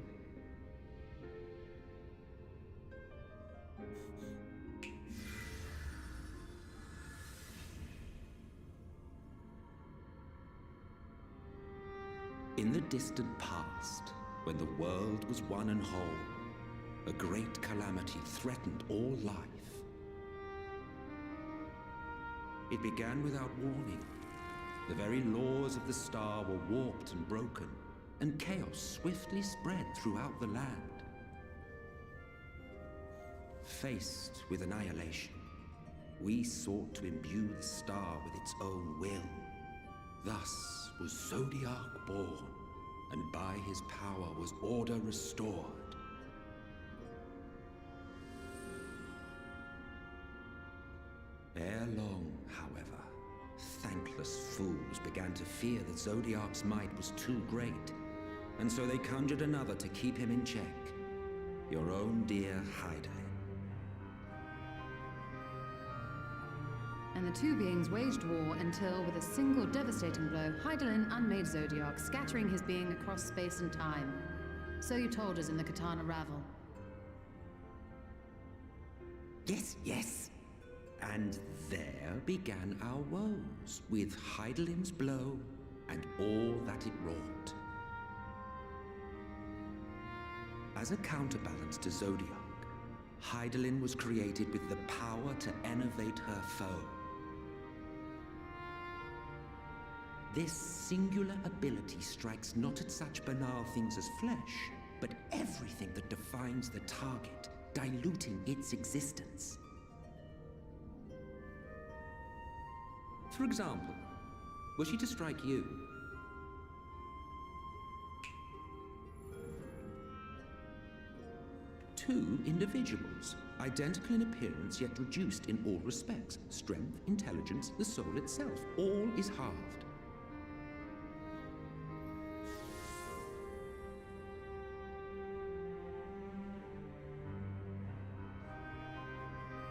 In the distant past, when the world was one and whole, a great calamity threatened all life. It began without warning. The very laws of the star were warped and broken, and chaos swiftly spread throughout the land. Faced with annihilation, we sought to imbue the star with its own will. Thus was Zodiac born, and by his power was order restored. Ere long, however, thankless fools began to fear that Zodiac's might was too great, and so they conjured another to keep him in check. Your own dear Hydaelyn. And the two beings waged war until, with a single devastating blow, Hydaelyn unmade Zodiac, scattering his being across space and time. So you told us in the Katana Ravel. Yes, yes. And there began our woes, with Hydaelyn's blow and all that it wrought. As a counterbalance to Zodiac, Hydaelyn was created with the power to enervate her foe. This singular ability strikes not at such banal things as flesh, but everything that defines the target, diluting its existence. For example, were she to strike you, two individuals, identical in appearance yet reduced in all respects, strength, intelligence, the soul itself, all is halved.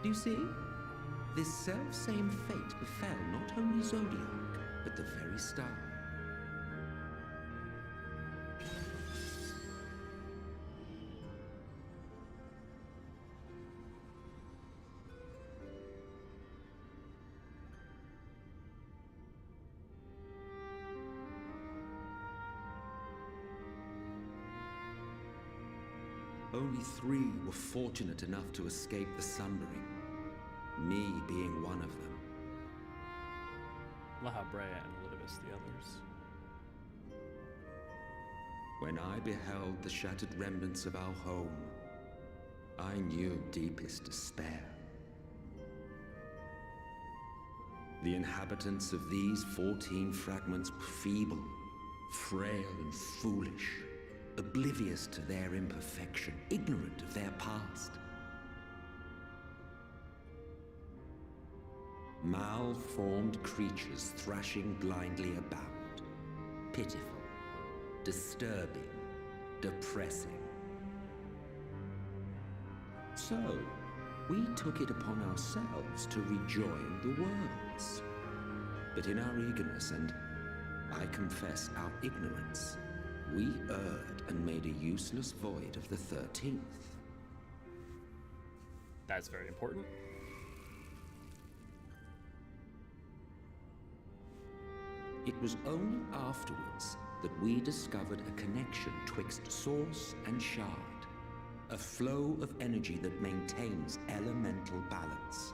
Do you see? This self-same fate befell not only Zodiac, but the very star. Only 3 were fortunate enough to escape the Sundering, me being one of them. Lahabrea and Elidibus the others. When I beheld the shattered remnants of our home, I knew deepest despair. The inhabitants of these 14 fragments were feeble, frail and foolish, oblivious to their imperfection, ignorant of their past. Malformed creatures thrashing blindly about. Pitiful, disturbing, depressing. So, we took it upon ourselves to rejoin the worlds. But in our eagerness and, I confess, our ignorance, we erred and made a useless void of the 13th. That's very important. It was only afterwards that we discovered a connection twixt source and shard, a flow of energy that maintains elemental balance.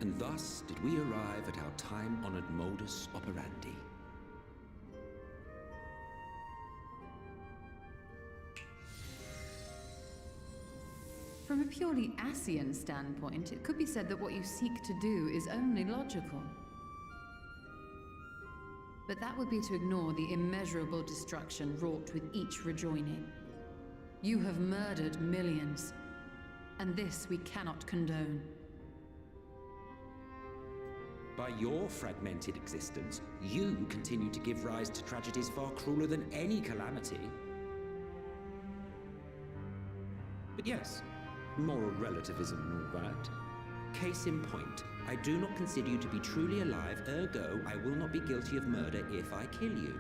And thus did we arrive at our time-honored modus operandi. From a purely Ascian standpoint, it could be said that what you seek to do is only logical. But that would be to ignore the immeasurable destruction wrought with each rejoining. You have murdered millions, and this we cannot condone. By your fragmented existence, you continue to give rise to tragedies far crueler than any calamity. But yes, moral relativism and all that. Case in point, I do not consider you to be truly alive, ergo I will not be guilty of murder if I kill you.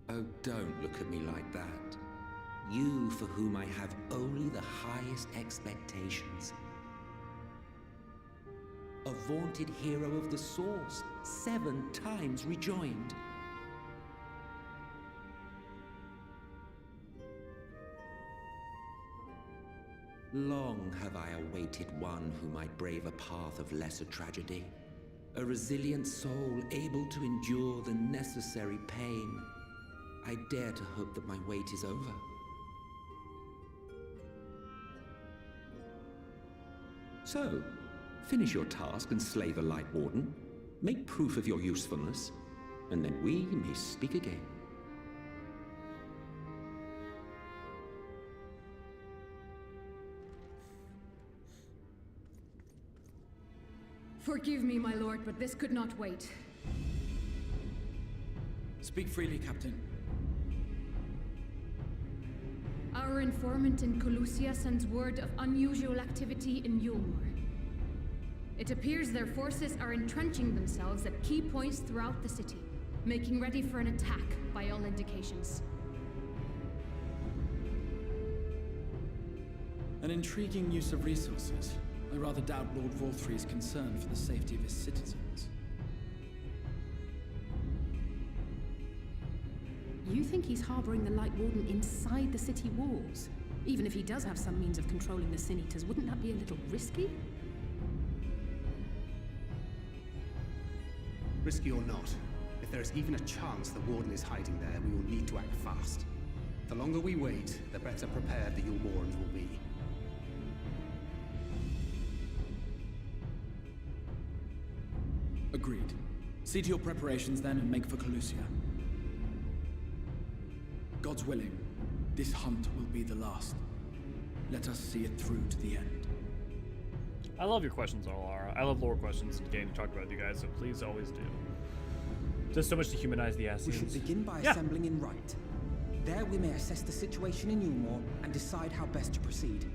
Oh, don't look at me like that. You for whom I have only the highest expectations. A vaunted hero of the Source, 7 times rejoined. Long have I awaited one who might brave a path of lesser tragedy. A resilient soul able to endure the necessary pain. I dare to hope that my wait is over. So, finish your task and slay the Light Warden. Make proof of your usefulness, and then we may speak again. Forgive me, my lord, but this could not wait. Speak freely, Captain. Our informant in Colusia sends word of unusual activity in Eulmore. It appears their forces are entrenching themselves at key points throughout the city, making ready for an attack by all indications. An intriguing use of resources. I rather doubt Lord Vorthree is concerned for the safety of his citizens. You think he's harboring the Light Warden inside the city walls? Even if he does have some means of controlling the Sin Eaters, wouldn't that be a little risky? Risky or not, if there is even a chance the Warden is hiding there, we will need to act fast. The longer we wait, the better prepared the Eulmorans will be. Agreed. See to your preparations then and make for Colusia. God's willing, this hunt will be the last. Let us see it through to the end. I love your questions, Alara. I love lore questions and getting to talk about with you guys, so please always do. There's so much to humanize the Ascians. We should begin by assembling in right. There we may assess the situation in Eulmore and decide how best to proceed.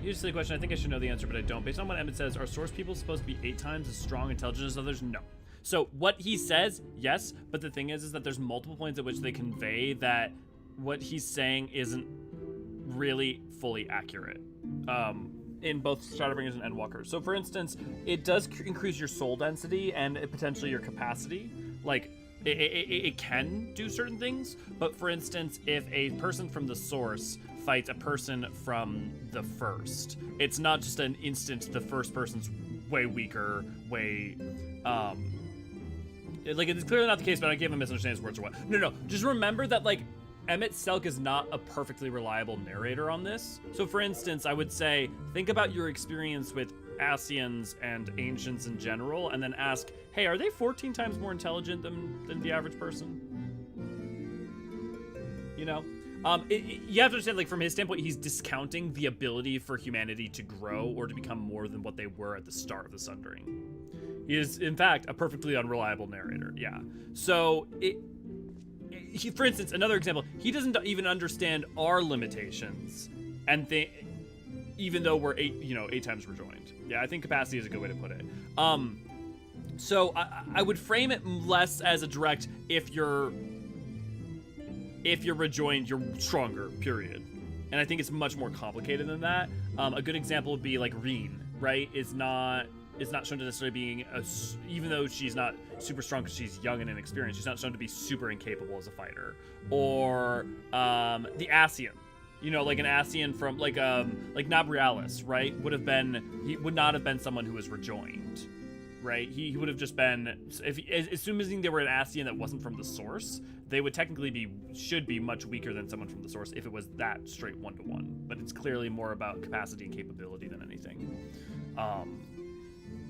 Here's a silly question. I think I should know the answer, but I don't. Based on what Emmett says, are source people supposed to be 8 times as strong intelligent as others? No. So what he says, yes, but the thing is that there's multiple points at which they convey that what he's saying isn't really fully accurate. In both Shadowbringers and Endwalkers. So for instance, it does increase your soul density and potentially your capacity. Like, it can do certain things, but for instance, if a person from the source fights a person from the first, it's not just an instant the first person's way weaker, way like it's clearly not the case, but I gave him misunderstanding his words or what. No, just remember that like Emet-Selch is not a perfectly reliable narrator on this. So for instance, I would say think about your experience with Ascians and Ancients in general, and then ask, hey, are they 14 times more intelligent than the average person? You know? You have to understand, like, from his standpoint, he's discounting the ability for humanity to grow or to become more than what they were at the start of the Sundering. He is, in fact, a perfectly unreliable narrator, yeah. So, for instance, another example, he doesn't even understand our limitations, and even though we're 8 times rejoined. Yeah, I think capacity is a good way to put it. So I would frame it less as a direct, if you're rejoined, you're stronger, period. And I think it's much more complicated than that. A good example would be like Reen, right? Is not shown to necessarily being even though she's not super strong because she's young and inexperienced, she's not shown to be super incapable as a fighter. Or the Ascian. You know, like an Ascian from like Nabrialis, right? He would not have been someone who was rejoined, right? He would have just been, assuming they were an Ascian that wasn't from the source, they would technically should be much weaker than someone from the source if it was that straight 1-to-1. But it's clearly more about capacity and capability than anything.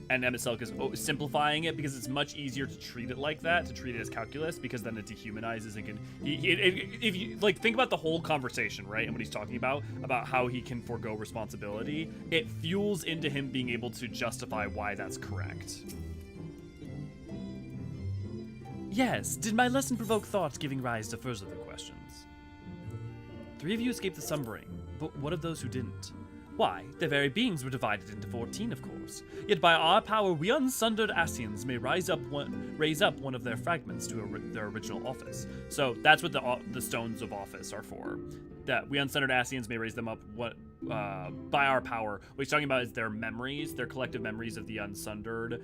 And Emet-Selch is simplifying it because it's much easier to treat it like that, to treat it as calculus, because then it dehumanizes and can. If you like, think about the whole conversation, right, and what he's talking about how he can forego responsibility, it fuels into him being able to justify why that's correct. Yes, did my lesson provoke thoughts giving rise to further questions? 3 of you escaped the Sumbering, but what of those who didn't? Why, their very beings were divided into 14, of course. Yet by our power, we unsundered Ascians may raise up one of their fragments to their original office. So that's what the Stones of Office are for. That we unsundered Ascians may raise them up by our power. What he's talking about is their memories, their collective memories of the unsundered,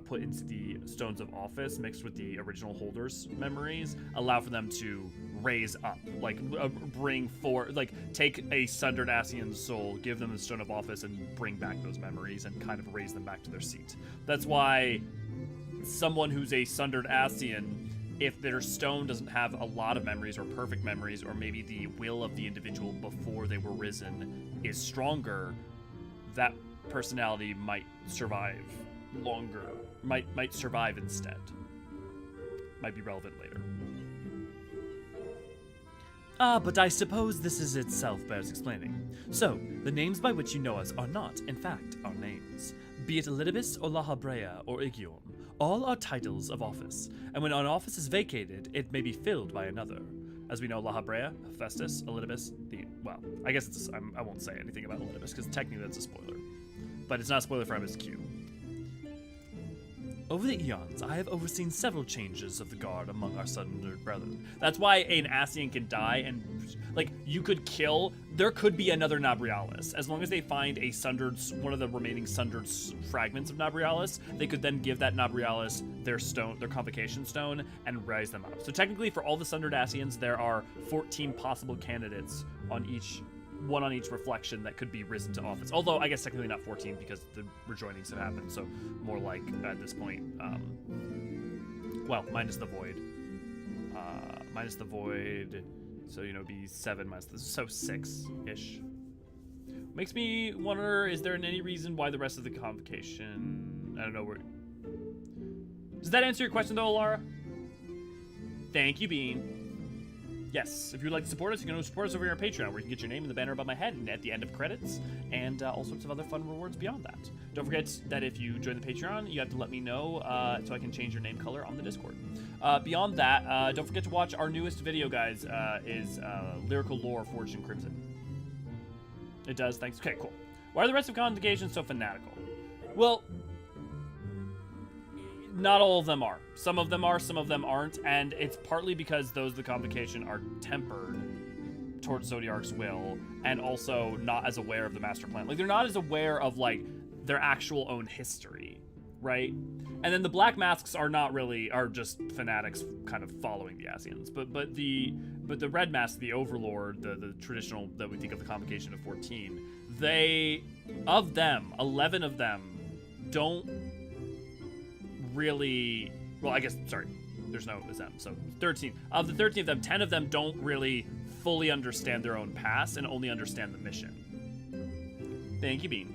put into the Stones of Office, mixed with the original holders' memories, allow for them to raise up, like bring forward, like take a sundered Ascian's soul, give them the Stone of Office, and bring back those memories and kind of raise them back to their seat. That's why someone who's a sundered Ascian, if their stone doesn't have a lot of memories or perfect memories, or maybe the will of the individual before they were risen is stronger, that personality might survive longer, might survive instead. Might be relevant later. Ah, but I suppose this is itself bears explaining. So, the names by which you know us are not, in fact, our names. Be it Elidibus or La Habrea or Igiorm, all are titles of office, and when an office is vacated, it may be filled by another. As we know, La Habrea, Hephaestus, Elidibus, well, I guess I won't say anything about Elidibus, because technically that's a spoiler. But it's not a spoiler for MSQ. Over the eons, I have overseen several changes of the guard among our sundered brethren. That's why an Ascian can die, and like you could kill. There could be another Nabrialis, as long as they find a sundered, one of the remaining sundered fragments of Nabrialis. They could then give that Nabrialis their stone, their convocation stone, and rise them up. So technically, for all the sundered Ascians, there are 14 possible candidates on each. One on each reflection that could be risen to office. Although, I guess technically not 14 because the rejoinings have happened, so more like, at this point, well, minus the void. So, you know, be 7 minus the, so 6-ish. Makes me wonder, is there any reason why the rest of the convocation, I don't know where. Does that answer your question though, Laura? Thank you, Bean. Yes, if you'd like to support us, you can go support us over here on Patreon, where you can get your name in the banner above my head and at the end of credits, and all sorts of other fun rewards beyond that. Don't forget that if you join the Patreon, you have to let me know so I can change your name color on the Discord. Beyond that, don't forget to watch our newest video, guys, is Lyrical Lore Forged in Crimson. It does, thanks. Okay, cool. Why are the rest of Convocation so fanatical? Well, not all of them are. Some of them are, some of them aren't, and it's partly because those of the Convocation are tempered towards Zodiark's will, and also not as aware of the master plan. Like, they're not as aware of, like, their actual own history, right? And then the Black Masks are not really, are just fanatics kind of following the Ascians. But the Red Mask, the Overlord, the traditional, that we think of the Convocation of 14, they, of them, 11 of them don't really, well, I guess, sorry, there's no them, so 13. Of the 13 of them, 10 of them don't really fully understand their own past and only understand the mission. Thank you, Bean.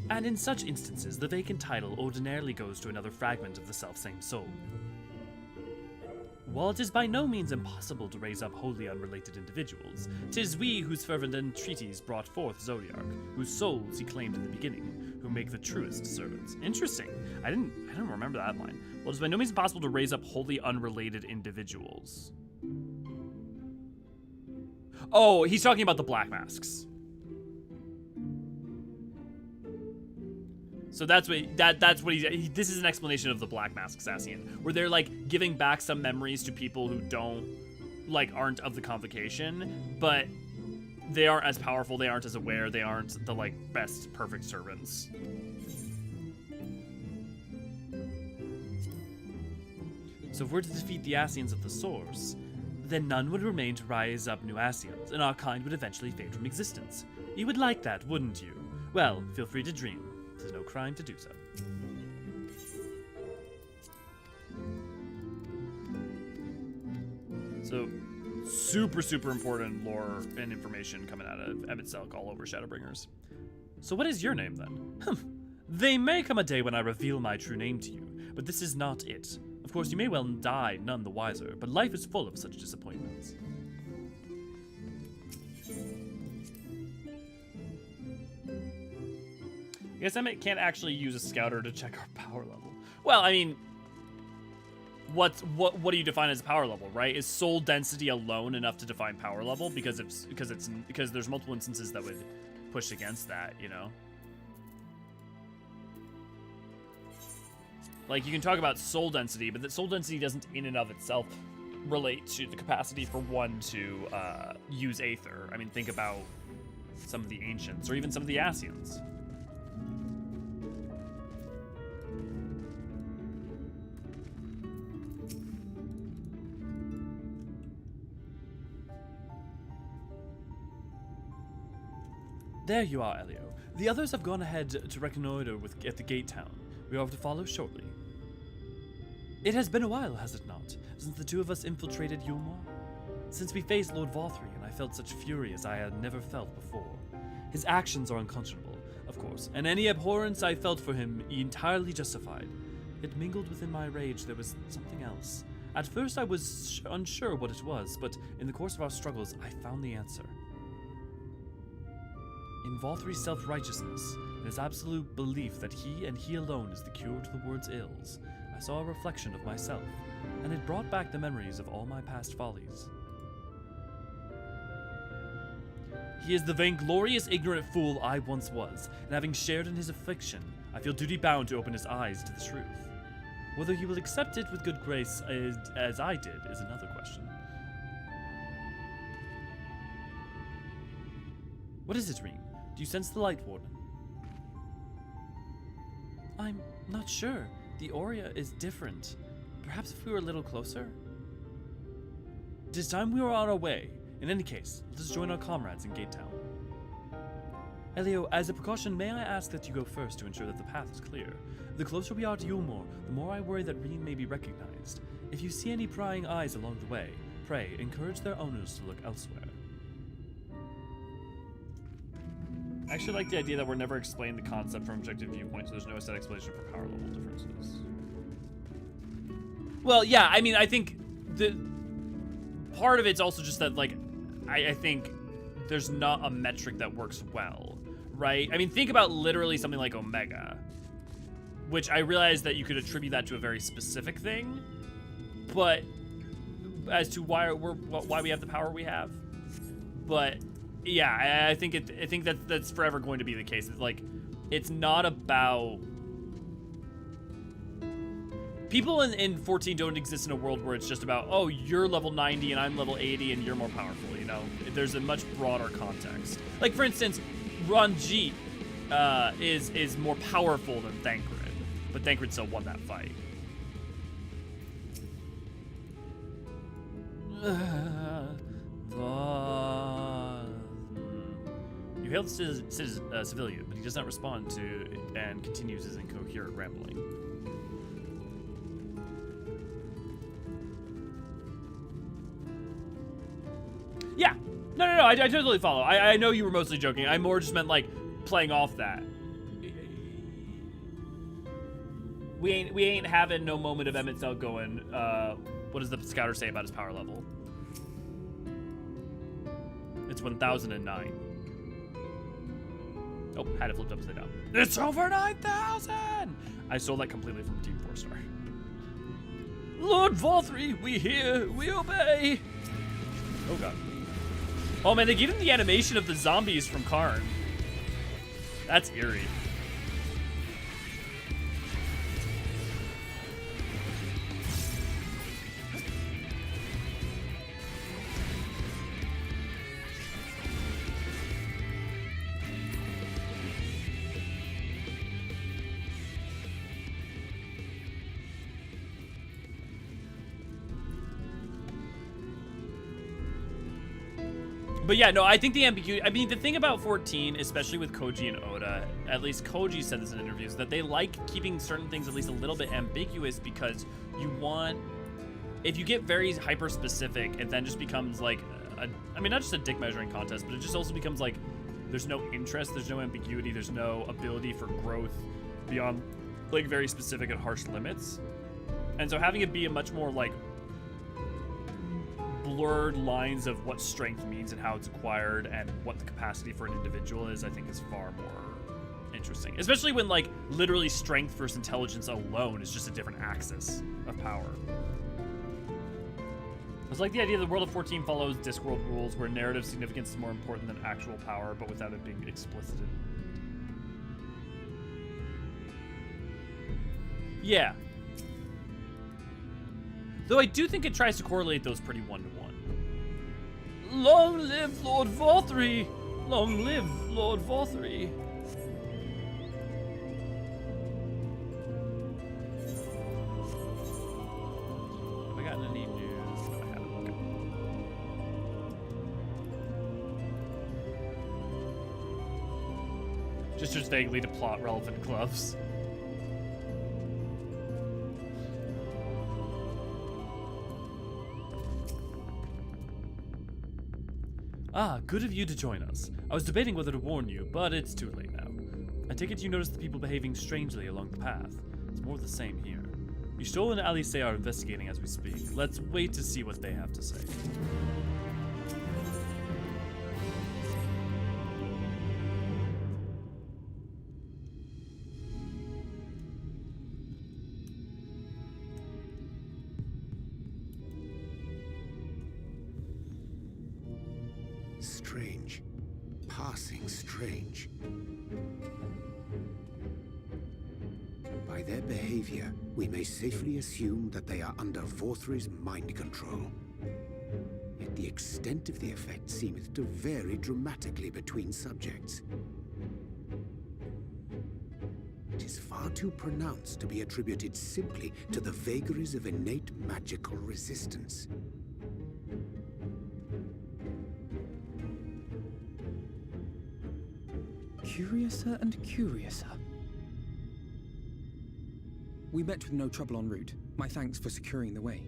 And in such instances, the vacant title ordinarily goes to another fragment of the self-same soul. While it is by no means impossible to raise up wholly unrelated individuals, 'tis we whose fervent entreaties brought forth Zodiark, whose souls he claimed in the beginning, who make the truest servants. Interesting. I didn't remember that line. Well, it is by no means impossible to raise up wholly unrelated individuals. Oh, he's talking about the Black Masks. So that's what this is an explanation of the Black Mask Ascian, where they're like giving back some memories to people who don't, like, aren't of the Convocation, but they aren't as powerful, they aren't as aware, they aren't the, like, best perfect servants. So if we're to defeat the Ascians of the Source, then none would remain to rise up new Ascians, and our kind would eventually fade from existence. You would like that, wouldn't you? Well, feel free to dream. There's no crime to do so. So, super important lore and information coming out of Emet-Selch all over Shadowbringers. So what is your name then? There may come a day when I reveal my true name to you, but this is not it. Of course, you may well die none the wiser, but life is full of such disappointments. I guess Emmett can't actually use a scouter to check our power level. Well, I mean, what do you define as a power level, right? Is soul density alone enough to define power level? Because there's multiple instances that would push against that, you know? Like, you can talk about soul density, but that soul density doesn't in and of itself relate to the capacity for one to use Aether. I mean, think about some of the Ancients, or even some of the Ascians. There you are, Elio. The others have gone ahead to reconnoiter at the gate town. We are to follow shortly. It has been a while, has it not, since the two of us infiltrated Eulmore? Since we faced Lord Vothrian, I felt such fury as I had never felt before. His actions are unconscionable, of course, and any abhorrence I felt for him entirely justified. Yet mingled within my rage there was something else, At first I was unsure what it was, but in the course of our struggles, I found the answer. In Valthry's self-righteousness, and his absolute belief that he and he alone is the cure to the world's ills, I saw a reflection of myself, and it brought back the memories of all my past follies. He is the vainglorious, ignorant fool I once was, and having shared in his affliction, I feel duty-bound to open his eyes to the truth. Whether he will accept it with good grace as I did is another question. What is it, Reem? Do you sense the Light Warden? I'm not sure. The Aura is different. Perhaps if we were a little closer? It is time we were on our way. In any case, let us join our comrades in Gate Town. Elio, as a precaution, may I ask that you go first to ensure that the path is clear? The closer we are to Eulmore, the more I worry that Reem may be recognized. If you see any prying eyes along the way, pray, encourage their owners to look elsewhere. I actually like the idea that we're never explained the concept from objective viewpoint, so there's no set explanation for power level differences. Well, yeah, I mean, I think the part of it's also just that, like, I think there's not a metric that works well, right? I mean, think about literally something like Omega, which I realize that you could attribute that to a very specific thing, but as to why we have the power we have. But yeah, I think that's forever going to be the case. It's like, it's not about people in 14 don't exist in a world where it's just about, oh, you're level 90 and I'm level 80 and you're more powerful, you know? There's a much broader context. Like, for instance, Ranjit is more powerful than Thancred, but Thancred still won that fight. You hail the civilian, but he does not respond to and continues his incoherent rambling. Yeah, no, I totally follow. I know you were mostly joking. I more just meant, like, playing off that. We ain't having no moment of Emet-Selch going, what does the scouter say about his power level? It's 1009. Oh, had it flipped upside down. It's over 9,000! I stole that completely from Team 4-Star. Lord Valthry, we hear, we obey! Oh god. Oh man, they gave him the animation of the zombies from Karn. That's eerie. But yeah, no, I think the ambiguity, I mean, the thing about 14, especially with Koji and Oda, at least Koji said this in interviews, that they like keeping certain things at least a little bit ambiguous because you want, if you get very hyper-specific, it then just becomes like, I mean, not just a dick measuring contest, but it just also becomes like, there's no interest, there's no ambiguity, there's no ability for growth beyond like very specific and harsh limits. And so having it be a much more like, blurred lines of what strength means and how it's acquired and what the capacity for an individual is, I think is far more interesting. Especially when, like, literally strength versus intelligence alone is just a different axis of power. It's like the idea that the world of 14 follows Discworld rules where narrative significance is more important than actual power, but without it being explicited. Yeah. Though I do think it tries to correlate those pretty one-to-one. Long live Lord Valthry! Long live Lord Valthry! Have I gotten any news? No, I haven't. Okay. Just vaguely to plot relevant gloves. Ah, good of you to join us. I was debating whether to warn you, but it's too late now. I take it you noticed the people behaving strangely along the path. It's more of the same here. Ystola and Alice are investigating as we speak. Let's wait to see what they have to say. Strange. Passing strange. By their behavior, we may safely assume that they are under Vorthri's mind control. Yet the extent of the effect seemeth to vary dramatically between subjects. It is far too pronounced to be attributed simply to the vagaries of innate magical resistance. Curiouser and curiouser. We met with no trouble en route. My thanks for securing the way.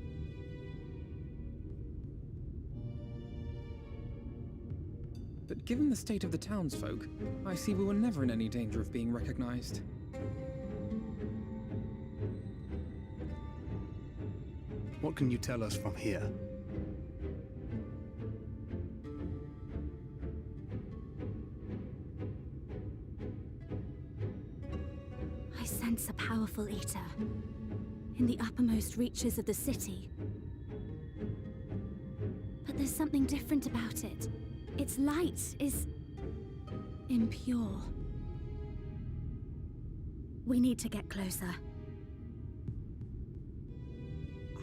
But given the state of the townsfolk, I see we were never in any danger of being recognized. What can you tell us from here? I sense a powerful eater in the uppermost reaches of the city. But there's something different about it. Its light is impure. We need to get closer.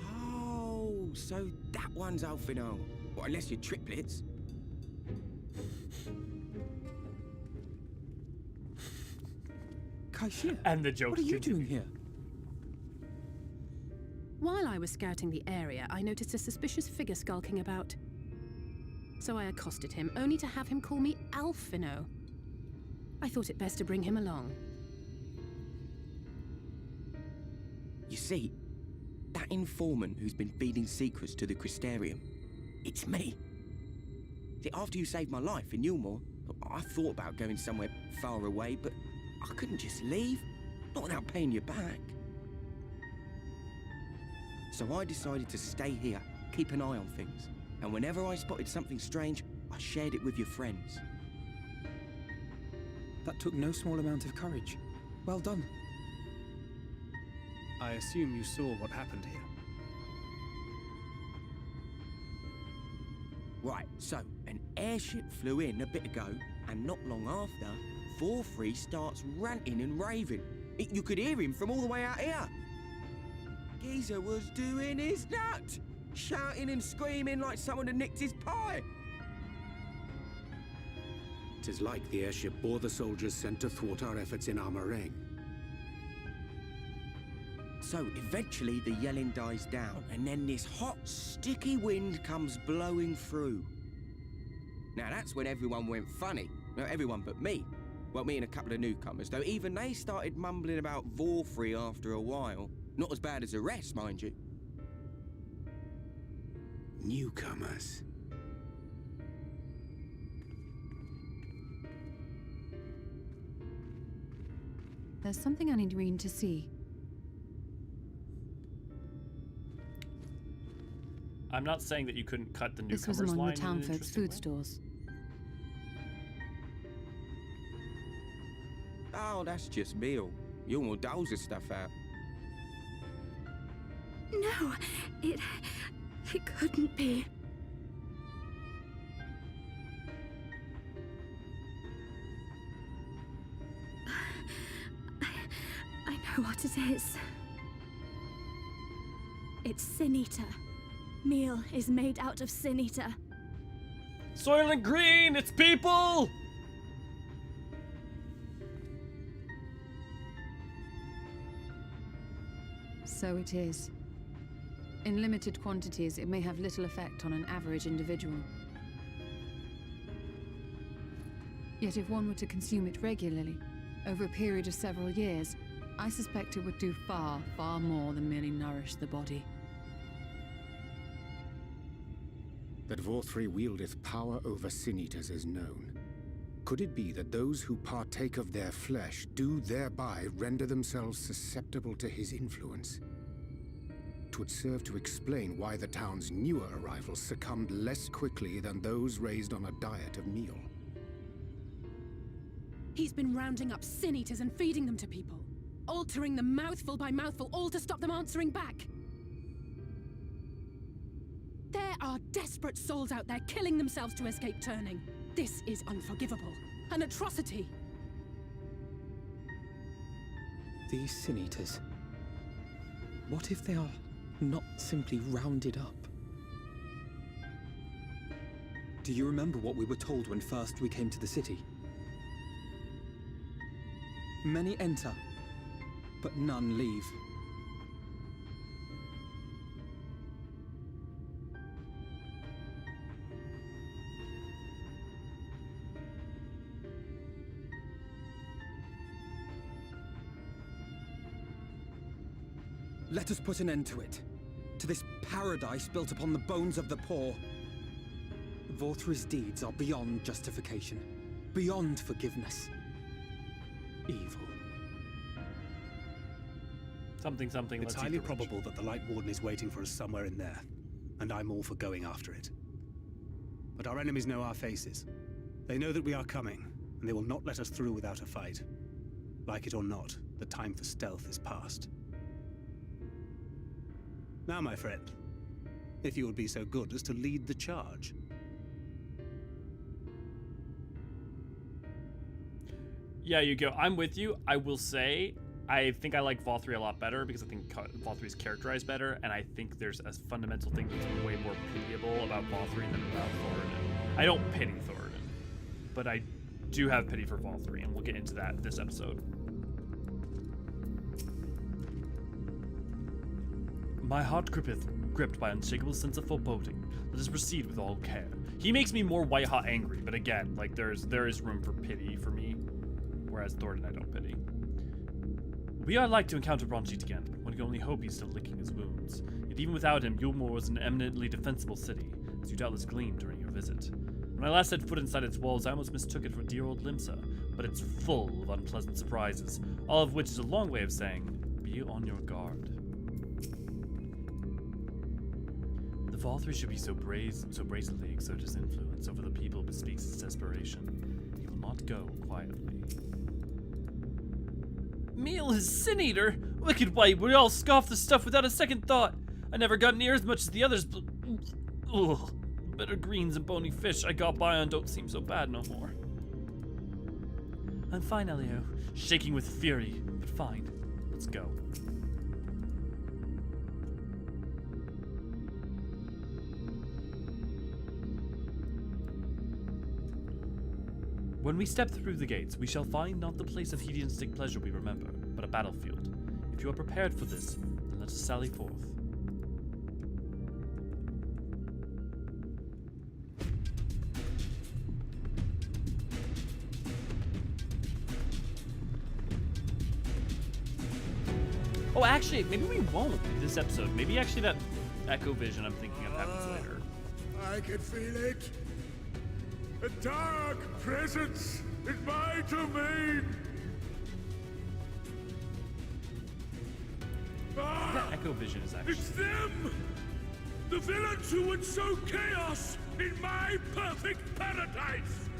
Oh, so that one's Alphino. Well, unless you're triplets. Kaishir, And the jokes what are you continue. doing here? While I was scouting the area, I noticed a suspicious figure skulking about. So I accosted him, only to have him call me Alphino. I thought it best to bring him along. You see, that informant who's been feeding secrets to the Crystarium, it's me. See, after you saved my life in Eulmore, I thought about going somewhere far away, but I couldn't just leave, not without paying you back. So I decided to stay here, keep an eye on things, and whenever I spotted something strange, I shared it with your friends. That took no small amount of courage. Well done. I assume you saw what happened here. Right, so an airship flew in a bit ago, and not long after, Vorthri starts ranting and raving. You could hear him from all the way out here. Geezer was doing his nut, shouting and screaming like someone had nicked his pie. 'Tis like the airship bore the soldiers sent to thwart our efforts in Armorang. So eventually the yelling dies down, and then this hot, sticky wind comes blowing through. Now that's when everyone went funny. No, everyone but me. Well, me and a couple of newcomers, though even they started mumbling about Vorthri after a while. Not as bad as the rest, mind you. Newcomers. There's something I need Reen to see. I'm not saying that you couldn't cut the This was newcomers among line the in an townfolk's interesting food way. stores. Oh, that's just meal. Eulmore doles his stuff out. No, it couldn't be. I know what it is. It's Sin Eater. Meal is made out of Sin Eater. Soylent Green, it's people! So it is. In limited quantities, it may have little effect on an average individual. Yet if one were to consume it regularly, over a period of several years, I suspect it would do far, far more than merely nourish the body. That Vorthri wieldeth power over sin-eaters is known. Could it be that those who partake of their flesh do thereby render themselves susceptible to his influence? would serve to explain why the town's newer arrivals succumbed less quickly than those raised on a diet of meal. He's been rounding up sin eaters and feeding them to people, altering them mouthful by mouthful, all to stop them answering back. There are desperate souls out there killing themselves to escape turning. This is unforgivable. An atrocity. These Sin Eaters. What if they are not simply rounded up? Do you remember what we were told when first we came to the city? Many enter, but none leave. Let us put an end to it. To this paradise built upon the bones of the poor. Vorthri's deeds are beyond justification, beyond forgiveness. Evil. Something. It's highly probable that the Light Warden is waiting for us somewhere in there, and I'm all for going after it. But our enemies know our faces. They know that we are coming, and they will not let us through without a fight. Like it or not, the time for stealth is past. Now, my friend, if you would be so good as to lead the charge. Yeah, you go. I'm with you. I will say, I think I like Volthri a lot better because I think Volthri is characterized better, and I think there's a fundamental thing that's way more pitiable about Volthri than about Thoradin. I don't pity Thoradin, but I do have pity for Volthri, and we'll get into that this episode. My heart gripped by unshakable sense of foreboding. Let us proceed with all care. He makes me more white-hot angry, but again, like there is room for pity for me, whereas Thoradin I don't pity. We are like to encounter Bronjit again. One can only hope he's still licking his wounds. Yet even without him, Eulmore was an eminently defensible city, as you doubtless gleaned during your visit. When I last set foot inside its walls, I almost mistook it for dear old Limsa, but it's full of unpleasant surprises, all of which is a long way of saying, be on your guard. The Volthri should be so brazenly exert his influence over the people bespeaks its desperation. He will not go quietly. Meal his sin eater? Wicked white, we all scoff the stuff without a second thought. I never got near as much as the others, but ugh, bitter greens and bony fish I got by on don't seem so bad no more. I'm fine, Elio. Shaking with fury, but fine. Let's go. When we step through the gates, we shall find not the place of hedonistic pleasure we remember, but a battlefield. If you are prepared for this, then let us sally forth. Oh, actually, maybe we won't this episode. Maybe actually that echo vision I'm thinking of happens later. I can feel it. A dark presence in my domain. That echo vision is actually... It's them! The villains who would sow chaos in my perfect paradise!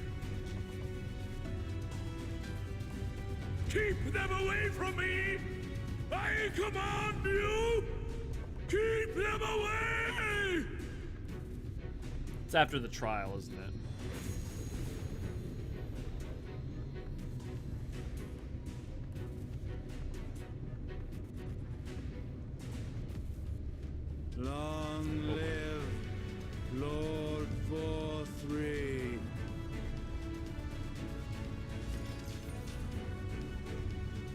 Keep them away from me! I command you! Keep them away! It's after the trial, isn't it? Long live Lord Vorthri.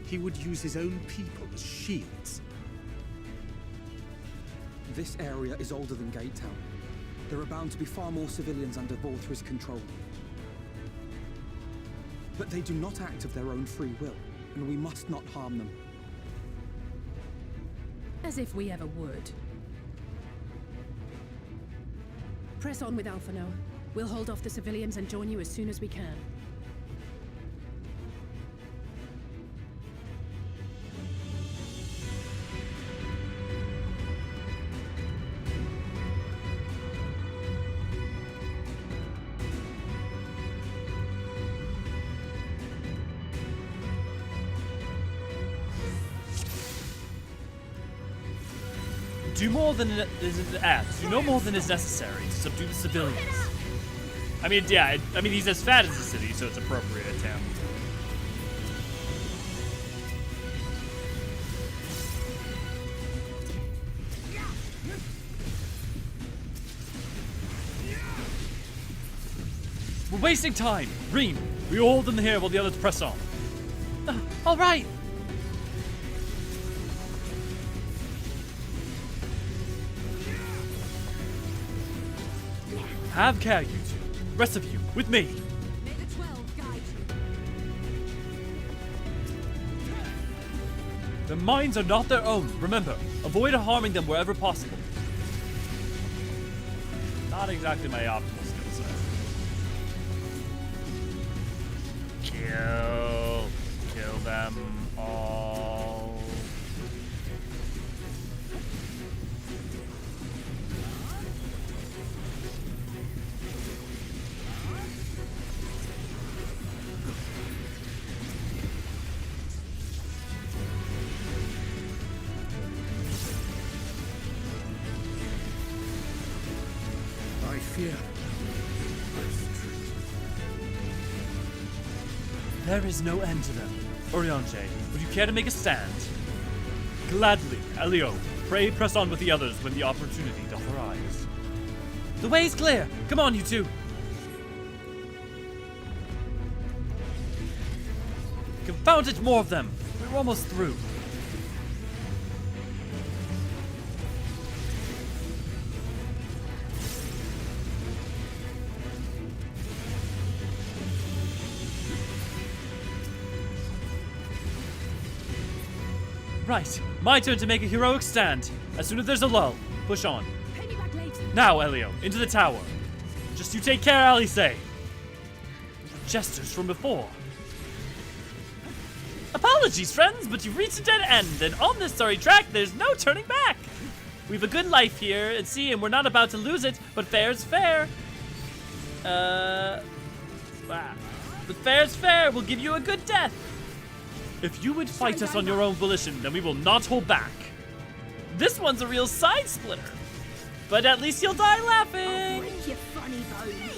He would use his own people as shields. This area is older than Gate Town. There are bound to be far more civilians under Vorthri's control. But they do not act of their own free will, and we must not harm them. As if we ever would. Press on with Alphino. We'll hold off the civilians and join you as soon as we can. Do more than do no more than is necessary to subdue the civilians. I mean, yeah, I mean, he's as fat as the city, so it's appropriate, Tam. We're wasting time. Reem, we hold them here while the others press on. All right. Have care, you two. Rest of you, with me. May the 12 guide you. Their minds are not their own. Remember, avoid harming them wherever possible. Not exactly my optimal skill set. Kill them all. I fear. There is no end to them. Eorzean, would you care to make a stand? Gladly, Elio. Pray press on with the others when the opportunity doth arise. The way is clear. Come on, you two. Confound it, more of them. We're almost through. Right, my turn to make a heroic stand. As soon as there's a lull, push on. Pay me back later. Now, Elio, into the tower. Just you take care, Alice. Jesters from before. Apologies, friends, but you've reached a dead end, and on this sorry track, there's no turning back. We've a good life here at sea, and we're not about to lose it, but fair's fair. But fair's fair. We'll give you a good death. If you would fight us on your own volition, then we will not hold back. This one's a real side splitter. But at least you'll die laughing. I'll break your funny bones.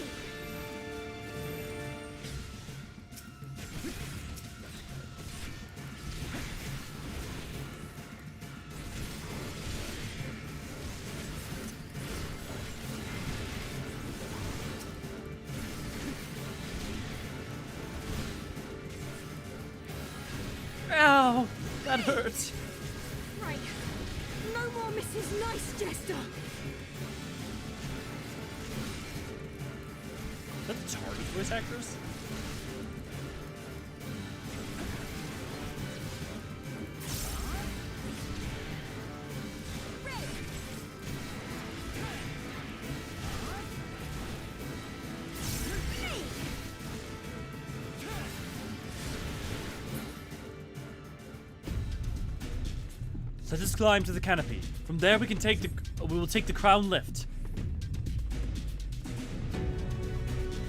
Ow, that hurts. Right. No more Mrs. Nice Jester. Is that the target voice actors? Let us climb to the canopy. From there, we will take the crown lift.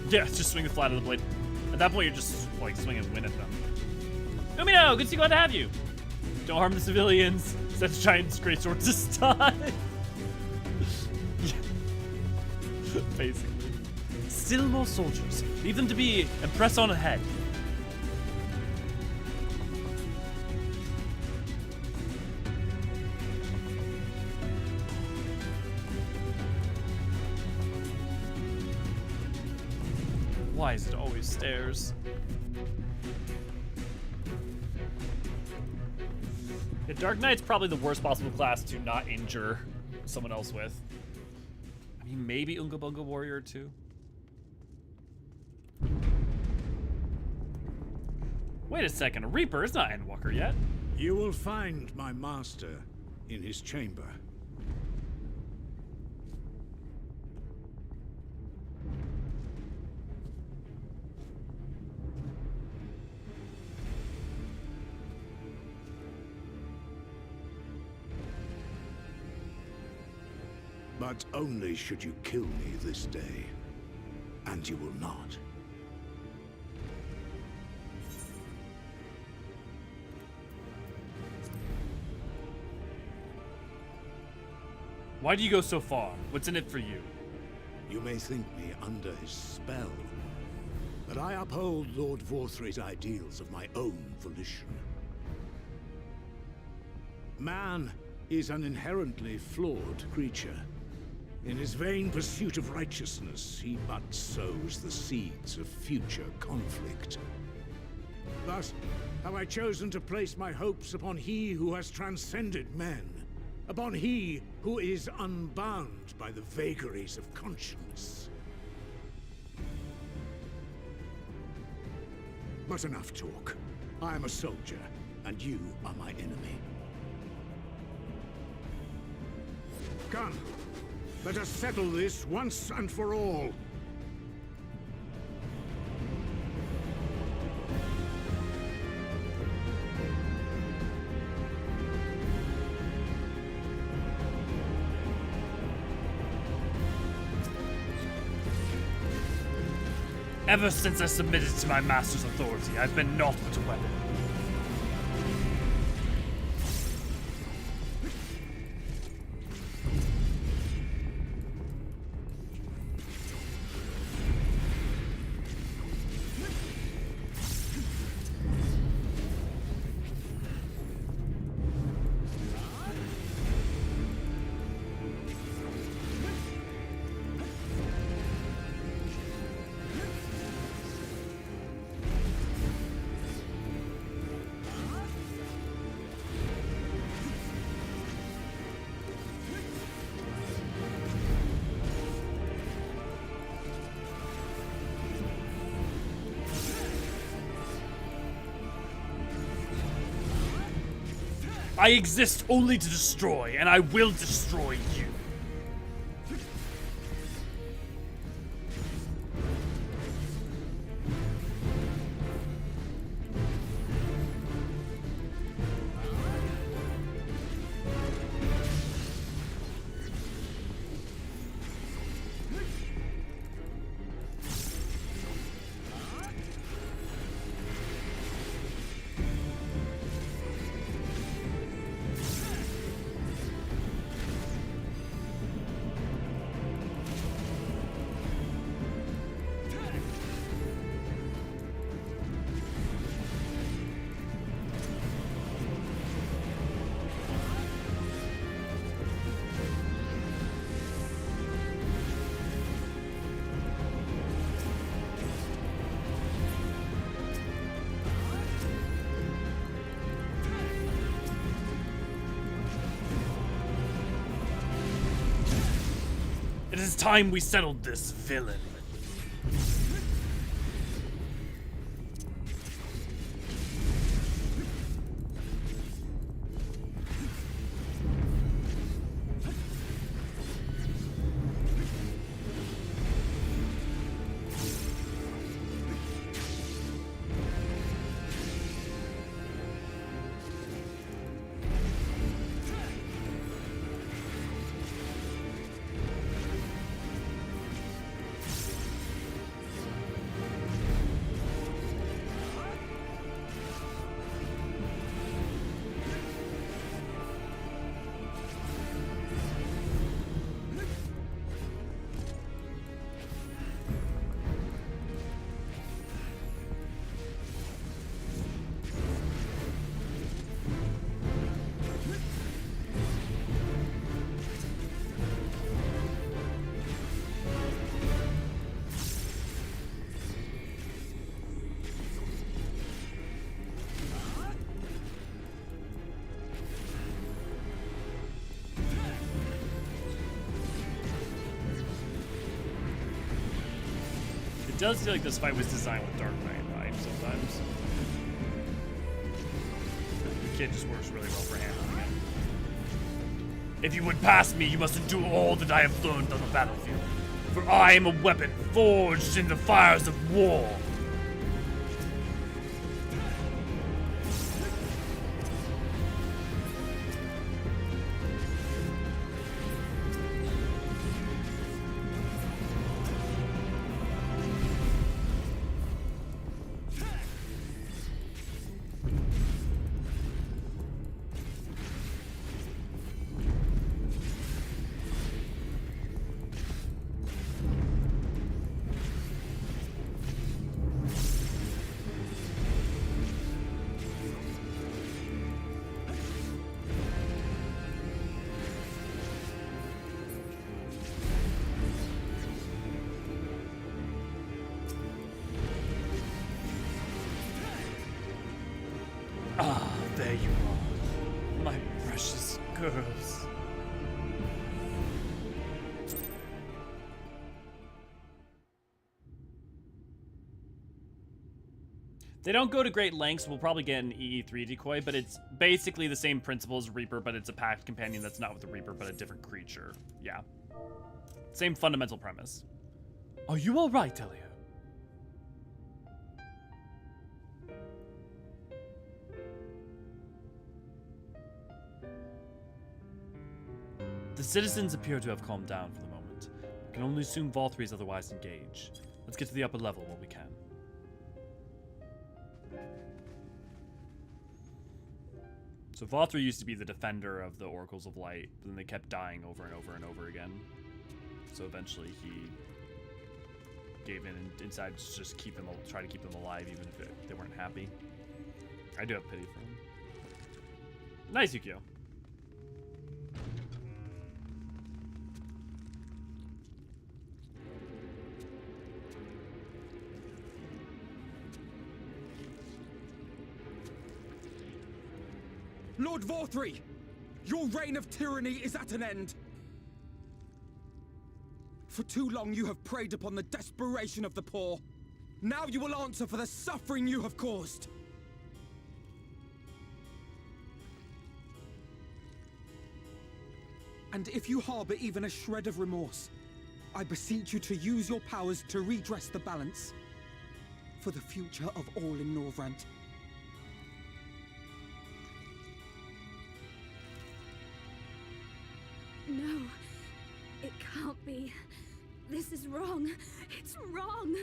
Yeah, just swing the flat of the blade. At that point, you're just like swinging wind at them. Umino, good to see glad to have you. Don't harm the civilians. Set giant greatsword to stun. Basically. Still more soldiers. Leave them to be and press on ahead. Why is it always stairs? Yeah, Dark Knight's probably the worst possible class to not injure someone else with. I mean, maybe Unga Bunga Warrior too. Wait a second, a Reaper is not Endwalker yet. You will find my master in his chamber. But only should you kill me this day. And you will not. Why do you go so far? What's in it for you? You may think me under his spell, but I uphold Lord Vorthry's ideals of my own volition. Man is an inherently flawed creature. In his vain pursuit of righteousness, he but sows the seeds of future conflict. Thus, have I chosen to place my hopes upon he who has transcended men, upon he who is unbound by the vagaries of conscience. But enough talk. I am a soldier, and you are my enemy. Come, let us settle this once and for all. Ever since I submitted to my master's authority, I've been naught but a weapon. I exist only to destroy, and I will destroy you. It is time we settled this, villain. It does feel like this fight was designed with Dark Knight vibes sometimes. The kid just works really well for handling it. If you would pass me, you must endure all that I have learned on the battlefield. For I am a weapon forged in the fires of war. My precious girls. They don't go to great lengths. We'll probably get an EE3 decoy, but it's basically the same principle as Reaper, but it's a packed companion that's not with the Reaper, but a different creature. Yeah. Same fundamental premise. Are you all right, Elio? The citizens appear to have calmed down for the moment. I can only assume Vol3 is otherwise engaged. Let's get to the upper level while we can. So Vol3 used to be the defender of the Oracles of Light, but then they kept dying over and over and over again. So eventually he gave in and decided to just try to keep them alive even if they weren't happy. I do have pity for him. Nice, Yukio. Lord Vorthri, your reign of tyranny is at an end. For too long you have preyed upon the desperation of the poor. Now you will answer for the suffering you have caused. And if you harbor even a shred of remorse, I beseech you to use your powers to redress the balance for the future of all in Norvrant. No, it can't be. This is wrong. It's wrong.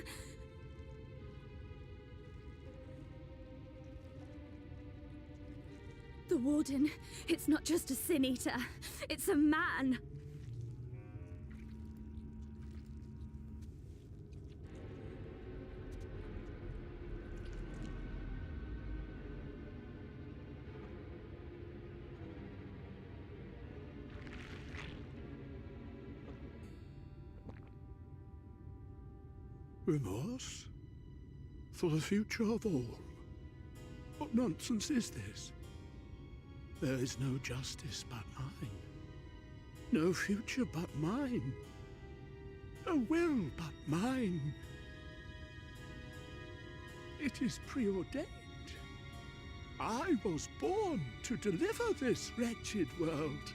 The Warden, it's not just a Sin Eater. It's a man. Remorse? For the future of all? What nonsense is this? There is no justice but mine. No future but mine. No will but mine. It is preordained. I was born to deliver this wretched world.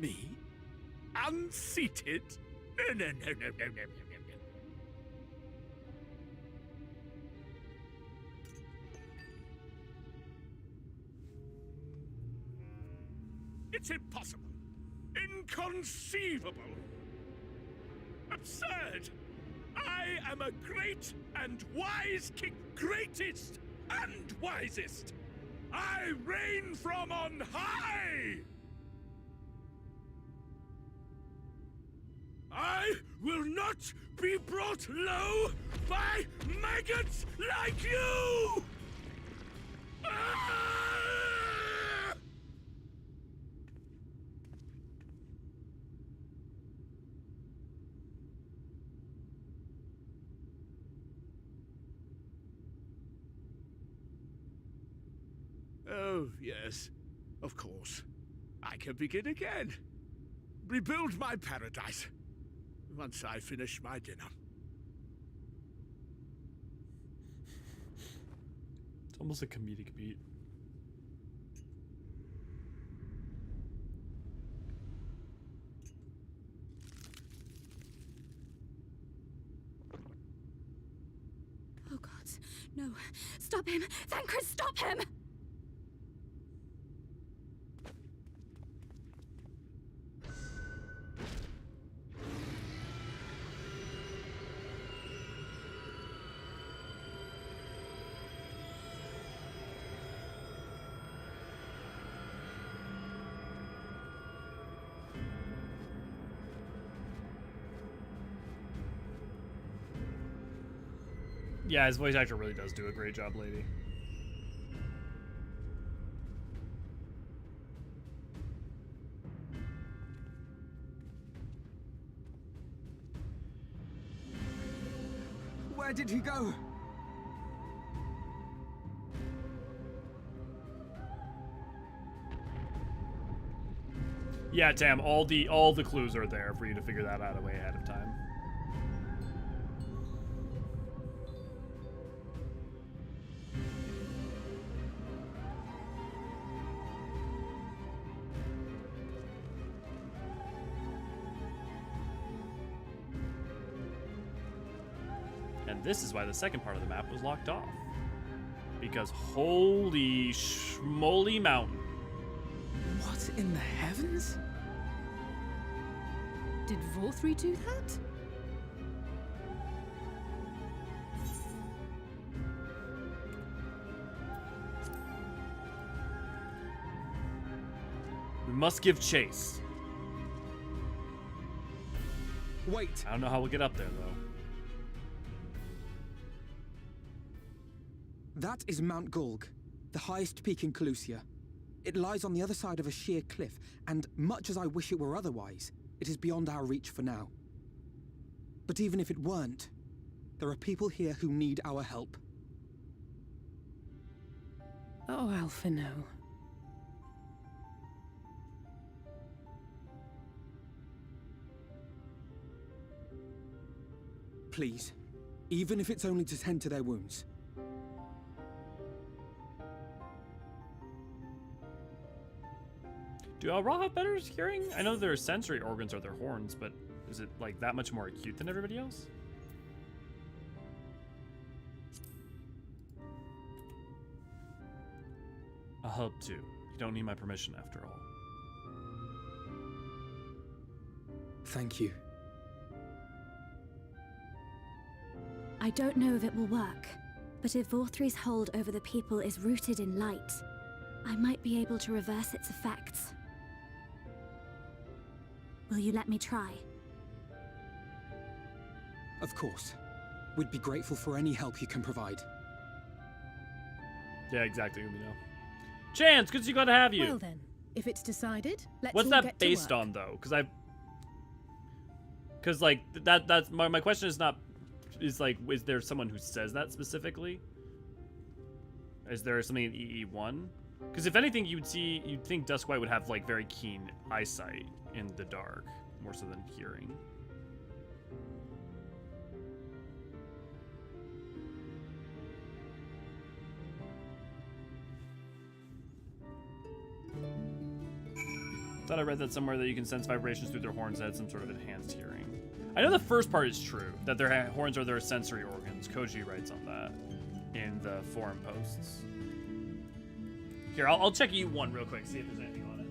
Me? Unseated? No. It's impossible. Inconceivable. Absurd. I am a great and wise king. Greatest and wisest. I reign from on high. I will not be brought low by maggots like you! Ah! Oh, yes, of course. I can begin again. Rebuild my paradise. Once I finish my dinner. It's almost a comedic beat. Oh God, no. Stop him! Thancred, stop him! Yeah, his voice actor really does do a great job, lady. Where did he go? Yeah, Tam, all the clues are there for you to figure that out way ahead of time. And this is why the second part of the map was locked off. Because holy schmoly mountain. What in the heavens? Did Vorthri do that? We must give chase. Wait. I don't know how we'll get up there, though. That is Mount Gulg, the highest peak in Colusia. It lies on the other side of a sheer cliff, and much as I wish it were otherwise, it is beyond our reach for now. But even if it weren't, there are people here who need our help. Oh, Alphino. Please, even if it's only to tend to their wounds. Do Alra have better hearing? I know their sensory organs are their horns, but is it like that much more acute than everybody else? I'll help too. You don't need my permission after all. Thank you. I don't know if it will work, but if Vorthri's hold over the people is rooted in light, I might be able to reverse its effects. Will you let me try? Of course. We'd be grateful for any help you can provide. Yeah, exactly. You know. Chance, good you gotta have you. Well then, if it's decided, let's What's all that get to based work. on though? Because like that's my question is not is like is there someone who says that specifically? Is there something in EE1? Because if anything, you'd think Duskwhite would have like very keen eyesight in the dark, more so than hearing. Thought I read that somewhere that you can sense vibrations through their horns that had some sort of enhanced hearing. I know the first part is true, that their horns are their sensory organs. Koji writes on that in the forum posts. Here, I'll check E1 real quick, see if there's anything on it.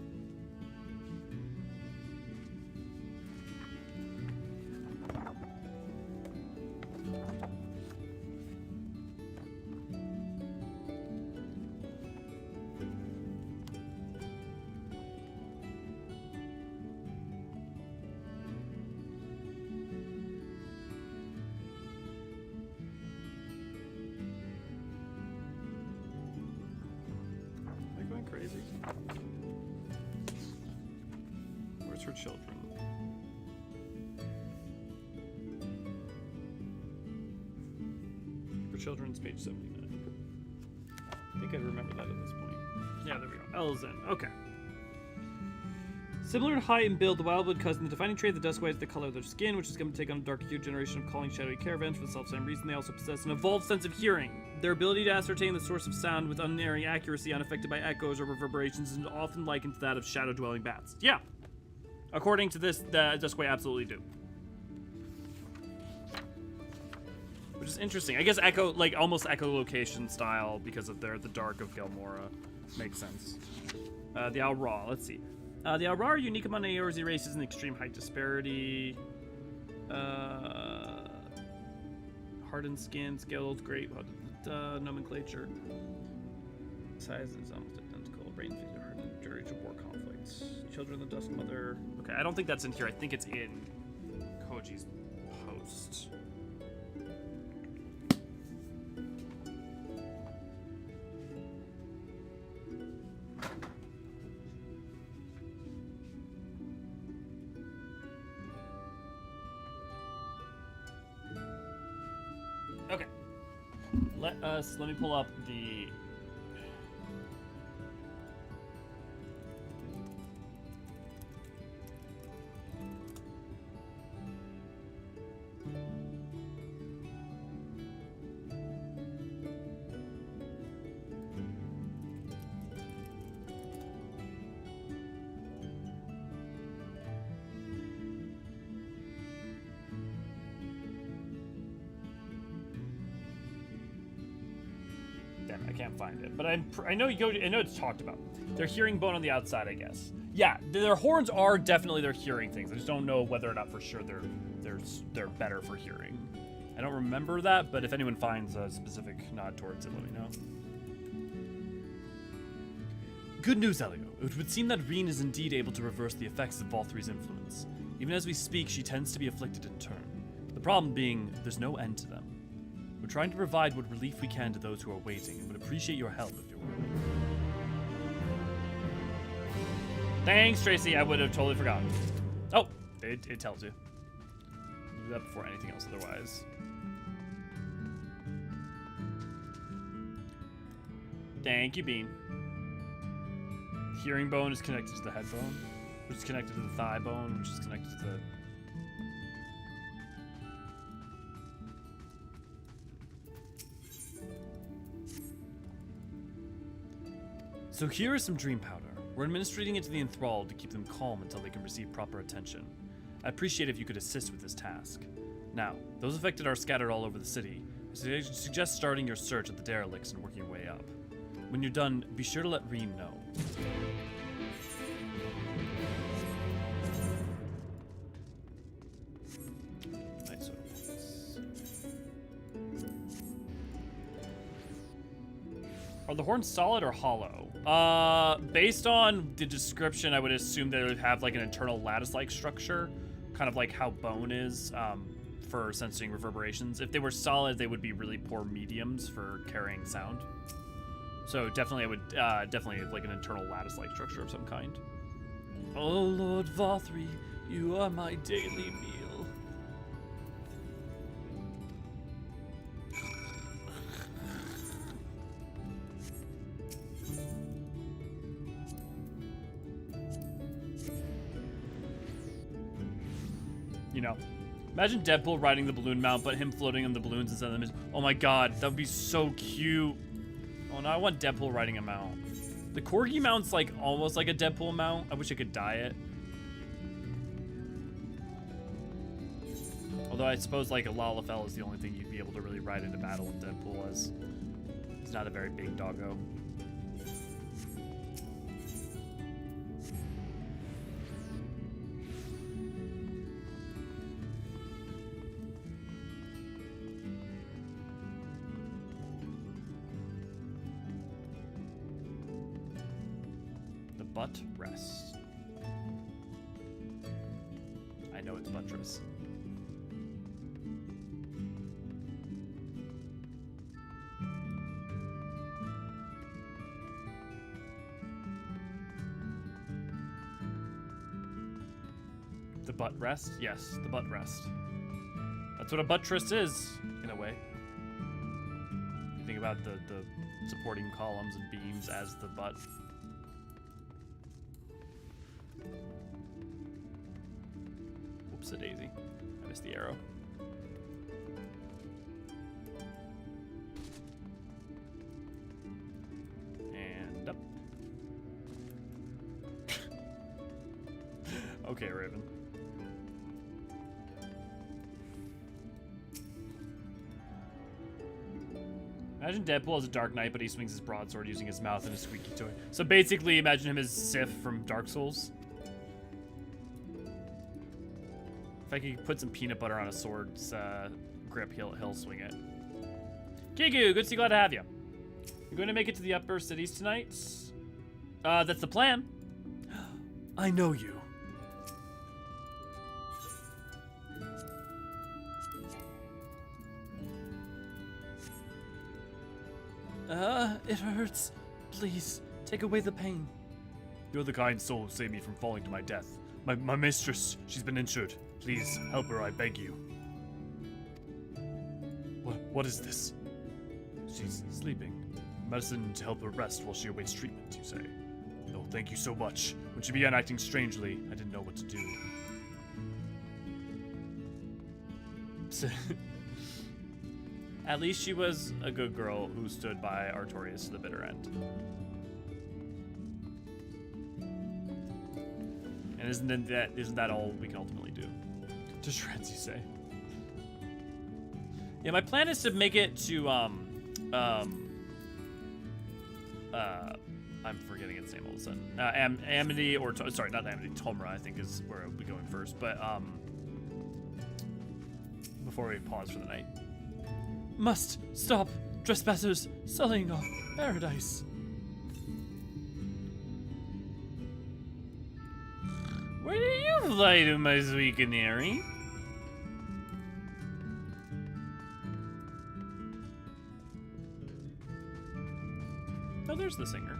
Crazy. Where's her children? Her children's page 79. I think I remember that at this point. Yeah, there we go. Elzen. Okay. Similar in height and build, the Wildwood cousin, the defining trait of the Duskwhite is the color of their skin, which is going to take on a dark hue generation of calling shadowy caravans for the self-same reason. They also possess an evolved sense of hearing. Their ability to ascertain the source of sound with unerring accuracy, unaffected by echoes or reverberations, is often likened to that of shadow-dwelling bats. Yeah. According to this, the Duskwhite absolutely do. Which is interesting. I guess echo, like almost echolocation style because of the dark of Gelmora. Makes sense. The Alra, let's see. The Alra are unique among the Eorzean races in extreme height disparity. Hardened skin, scaled, great nomenclature. Size is almost identical. Brain figure, hardened duration of war conflicts. Children of the Dusk Mother. Okay, I don't think that's in here. I think it's in Koji's post. Let me pull up the... Damn, I can't find it. But I know I know it's talked about. They're hearing bone on the outside, I guess. Yeah, their horns are definitely they're hearing things. I just don't know whether or not for sure they're better for hearing. I don't remember that, but if anyone finds a specific nod towards it, let me know. Good news, Elio. It would seem that Reen is indeed able to reverse the effects of Volthry's influence. Even as we speak, she tends to be afflicted in turn. The problem being, there's no end to them. We're trying to provide what relief we can to those who are waiting, and would appreciate your help if you're willing. Thanks, Tracy. I would have totally forgotten. Oh, it tells you. I'll do that before anything else otherwise. Thank you, Bean. Hearing bone is connected to the head bone, which is connected to the thigh bone, which is connected to the... So here is some dream powder. We're administrating it to the enthralled to keep them calm until they can receive proper attention. I appreciate if you could assist with this task. Now, those affected are scattered all over the city. I suggest starting your search at the derelicts and working your way up. When you're done, be sure to let Reen know. Nice. Are the horns solid or hollow? Based on the description, I would assume they would have like an internal lattice-like structure, kind of like how bone is for sensing reverberations. If they were solid, they would be really poor mediums for carrying sound. So definitely, I would definitely like an internal lattice-like structure of some kind. Oh Lord Volthry, you are my daily meal. You know, imagine Deadpool riding the balloon mount, but him floating on the balloons instead of them. Oh my god, that would be so cute. Oh no, I want Deadpool riding a mount. The Corgi mount's like almost like a Deadpool mount. I wish I could dye it. Although I suppose like a Lalafell is the only thing you'd be able to really ride into battle with Deadpool as. He's not a very big doggo. Butt rest. I know it's buttress. The butt rest? Yes, the butt rest. That's what a buttress is, in a way. You think about the supporting columns and beams as the butt. Daisy. I missed the arrow. And up. Okay, Raven. Imagine Deadpool as a Dark Knight, but he swings his broadsword using his mouth and a squeaky toy. So basically, imagine him as Sif from Dark Souls. If I could put some peanut butter on a sword's grip, he'll swing it. Kigu, good to see, glad to have you. You're going to make it to the upper cities tonight? That's the plan. I know you. It hurts. Please, take away the pain. You're the kind soul who saved me from falling to my death. My mistress, she's been injured. Please, help her, I beg you. What is this? She's sleeping. Medicine to help her rest while she awaits treatment, you say? No, thank you so much. When she began acting strangely, I didn't know what to do. At least she was a good girl who stood by Artorias to the bitter end. And isn't that all we can ultimately do? To shreds, you say? Yeah, my plan is to make it to I'm forgetting its name all of a sudden. Amity, or sorry, not Amity, Tomra, I think is where I'll be going first. But before we pause for the night. Must stop trespassers sullying our paradise. Where do you fly to, my sweet canary? Oh, there's the singer.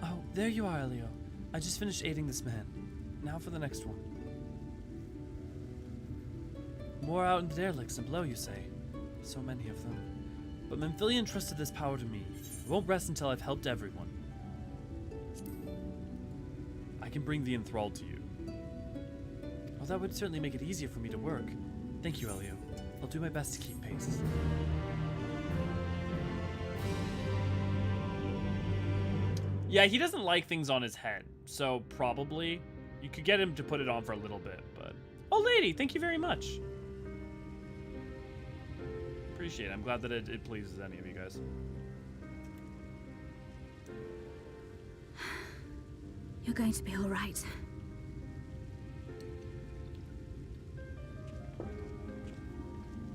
Oh, there you are, Elio. I just finished aiding this man. Now for the next one. More out in the derelicts and below, you say? So many of them. But Memphillian entrusted this power to me. I won't rest until I've helped everyone. I can bring the enthralled to you. Oh, that would certainly make it easier for me to work. Thank you, Elio. I'll do my best to keep pace. Yeah, he doesn't like things on his head, so probably you could get him to put it on for a little bit, but... Oh, lady, thank you very much. Appreciate it. I'm glad that it pleases any of you guys. You're going to be all right.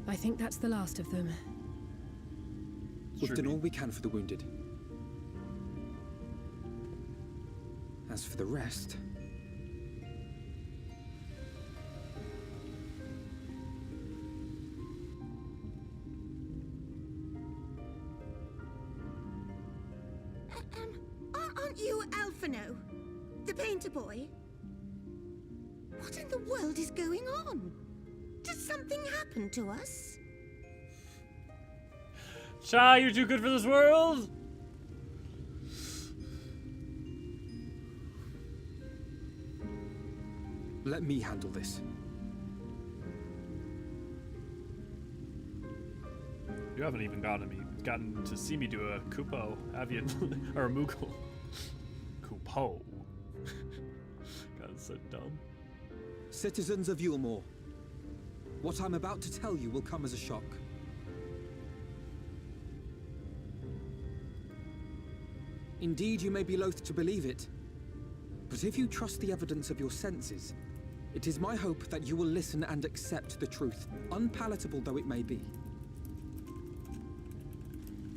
I think that's the last of them. We've done all we can for the wounded. As for the rest... Aren't you Alphino? The painter boy? What in the world is going on? Did something happen to us? Chai, you're too good for this world! Let me handle this. You haven't even gotten to see me do a Kupo, have you? Or a Moogle. Kupo. God, it's so dumb. Citizens of Eulmore, what I'm about to tell you will come as a shock. Indeed, you may be loath to believe it, but if you trust the evidence of your senses, it is my hope that you will listen and accept the truth, unpalatable though it may be.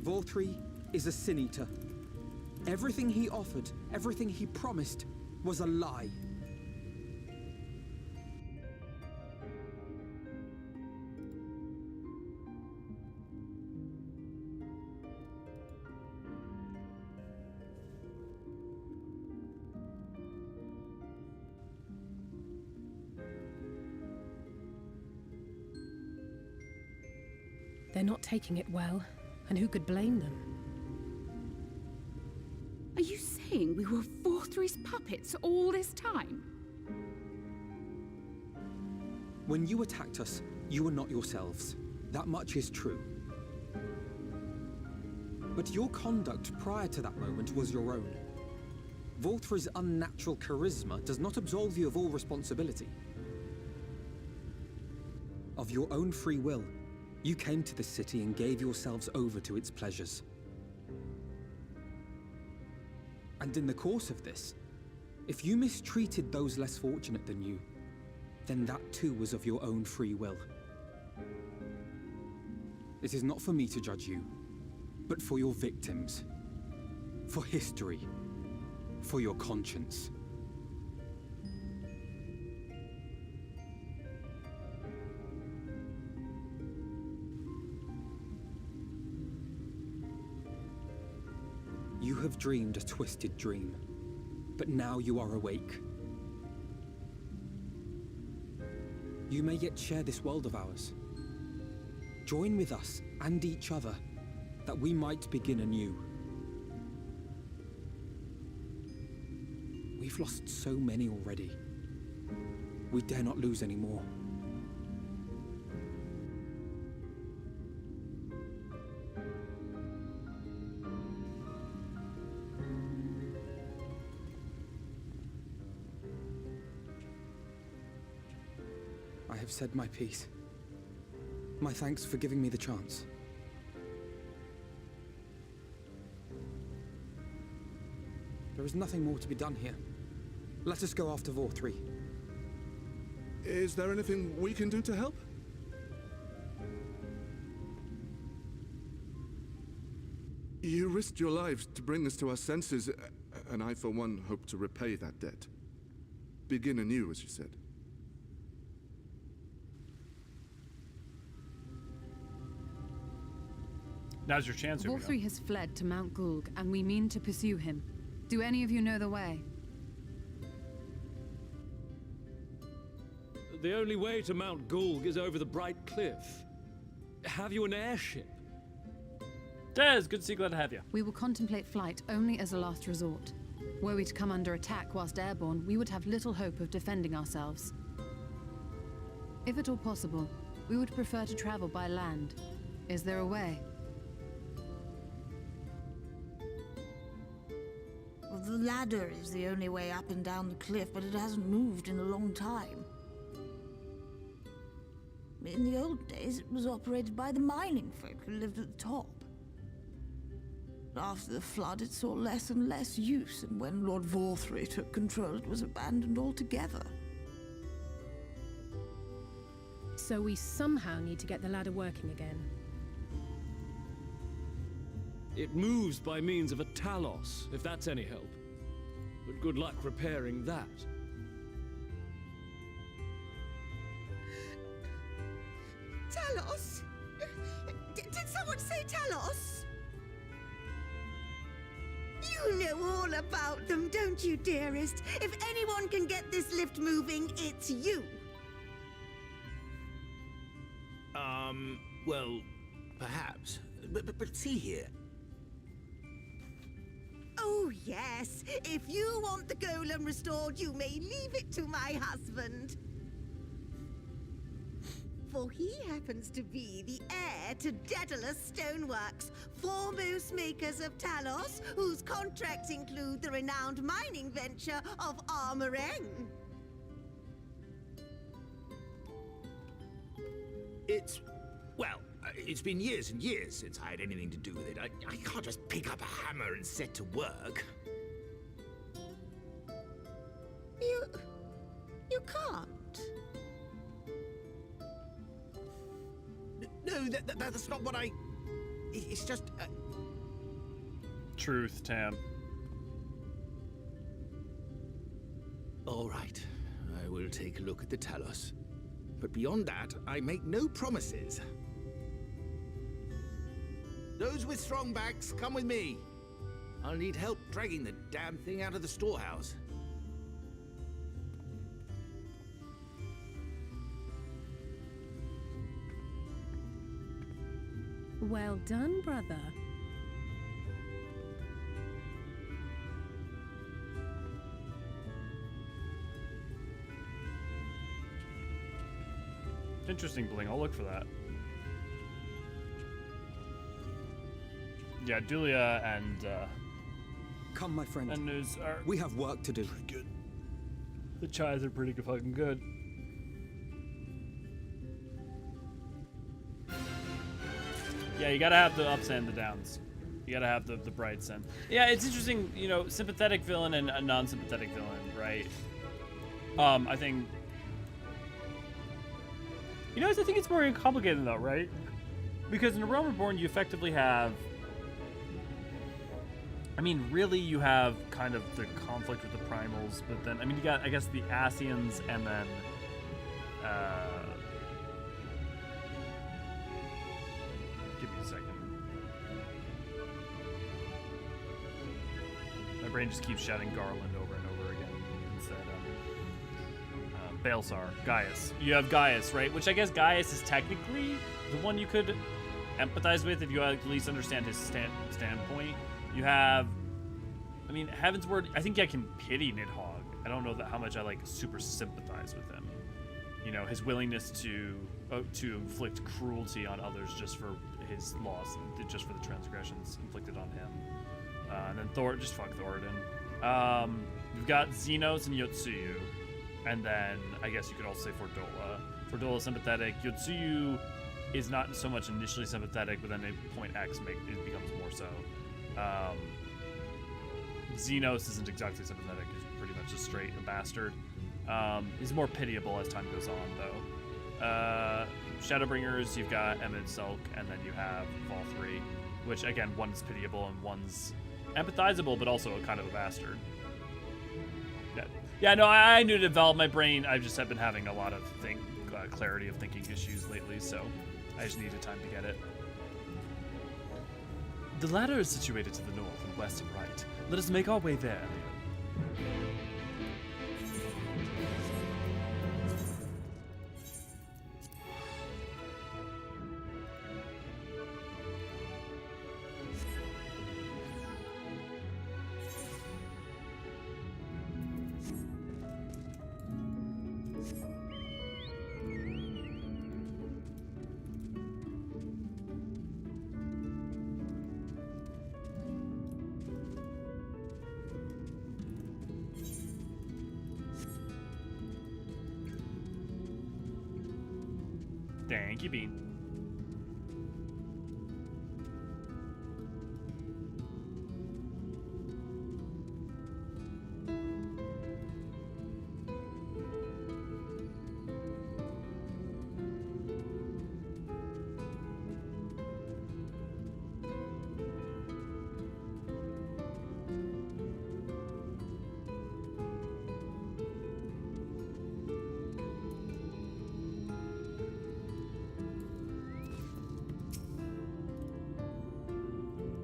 Vorthri is a sin eater. Everything he offered, everything he promised, was a lie. They're not taking it well, and who could blame them? Are you saying we were Vorthri's puppets all this time? When you attacked us, you were not yourselves. That much is true. But your conduct prior to that moment was your own. Vorthri's unnatural charisma does not absolve you of all responsibility. Of your own free will, you came to this city and gave yourselves over to its pleasures. And in the course of this, if you mistreated those less fortunate than you, then that too was of your own free will. It is not for me to judge you, but for your victims, for history, for your conscience. You have dreamed a twisted dream, but now you are awake. You may yet share this world of ours. Join with us and each other, that we might begin anew. We've lost so many already. We dare not lose any more. I have said my piece. My thanks for giving me the chance. There is nothing more to be done here. Let us go after VOR3. Is there anything we can do to help? You risked your lives to bring us to our senses, and I, for one, hope to repay that debt. Begin anew, as you said. Now's your chance. VOR3 has fled to Mount Gulg, and we mean to pursue him. Do any of you know the way? The only way to Mount Gulg is over the Bright Cliff. Have you an airship? Des, good to see you, glad to have you. We will contemplate flight only as a last resort. Were we to come under attack whilst airborne, we would have little hope of defending ourselves. If at all possible, we would prefer to travel by land. Is there a way? Well, the ladder is the only way up and down the cliff, but it hasn't moved in a long time. In the old days, it was operated by the mining folk who lived at the top. After the flood, it saw less and less use, and when Lord VOR3 took control, it was abandoned altogether. So we somehow need to get the ladder working again. It moves by means of a Talos, if that's any help. But good luck repairing that. Talos? Did someone say Talos? You know all about them, don't you, dearest? If anyone can get this lift moving, it's you. Well, perhaps. But see here. Oh, yes. If you want the golem restored, you may leave it to my husband. For he happens to be the heir to Daedalus Stoneworks, foremost makers of Talos, whose contracts include the renowned mining venture of Armoreng. It's been years and years since I had anything to do with it. I can't just pick up a hammer and set to work. You can't. No, that's not what I... It's just... Truth, Tam. All right, I will take a look at the Talos. But beyond that, I make no promises. Those with strong backs, come with me. I'll need help dragging the damn thing out of the storehouse. Well done, brother. Interesting bling. I'll look for that. Yeah, Dulia and Come, my friend. And news are we have work to do. Good. The chais are pretty fucking good. Yeah, you gotta have the ups and the downs. You gotta have the brights and yeah, it's interesting. You know, sympathetic villain and a non-sympathetic villain, right? I think. You know, I think it's more complicated though, right? Because in A Realm Reborn, you effectively have. I mean, really, you have kind of the conflict with the primals, but then, I mean, you got, I guess, the Ascians, and then, give me a second. brain just keeps shouting Garland over and over again instead. Balsar, Gaius. You have Gaius, right? Which I guess Gaius is technically the one you could empathize with if you at least understand his standpoint. You have, I mean, Heaven's Word. I think I can pity Nidhogg. I don't know how much I like super sympathize with him. You know, his willingness to inflict cruelty on others just for his loss, just for the transgressions inflicted on him. And then just fuck Thoradin. You've got Xenos and Yotsuyu. And then I guess you could also say Fordola. Fordola sympathetic. Yotsuyu is not so much initially sympathetic, but then at point X it becomes more so. Xenos isn't exactly sympathetic. He's pretty much just straight a bastard. He's more pitiable as time goes on, though. Shadowbringers, you've got Emet-Selch, and then you have Vol 3, which, again, one's pitiable and one's empathizable, but also kind of a bastard. Yeah, no, I need to develop my brain. I just have been having a lot of clarity of thinking issues lately, so I just needed time to get it. The ladder is situated to the north and west and right. Let us make our way there. Thank you, Bean.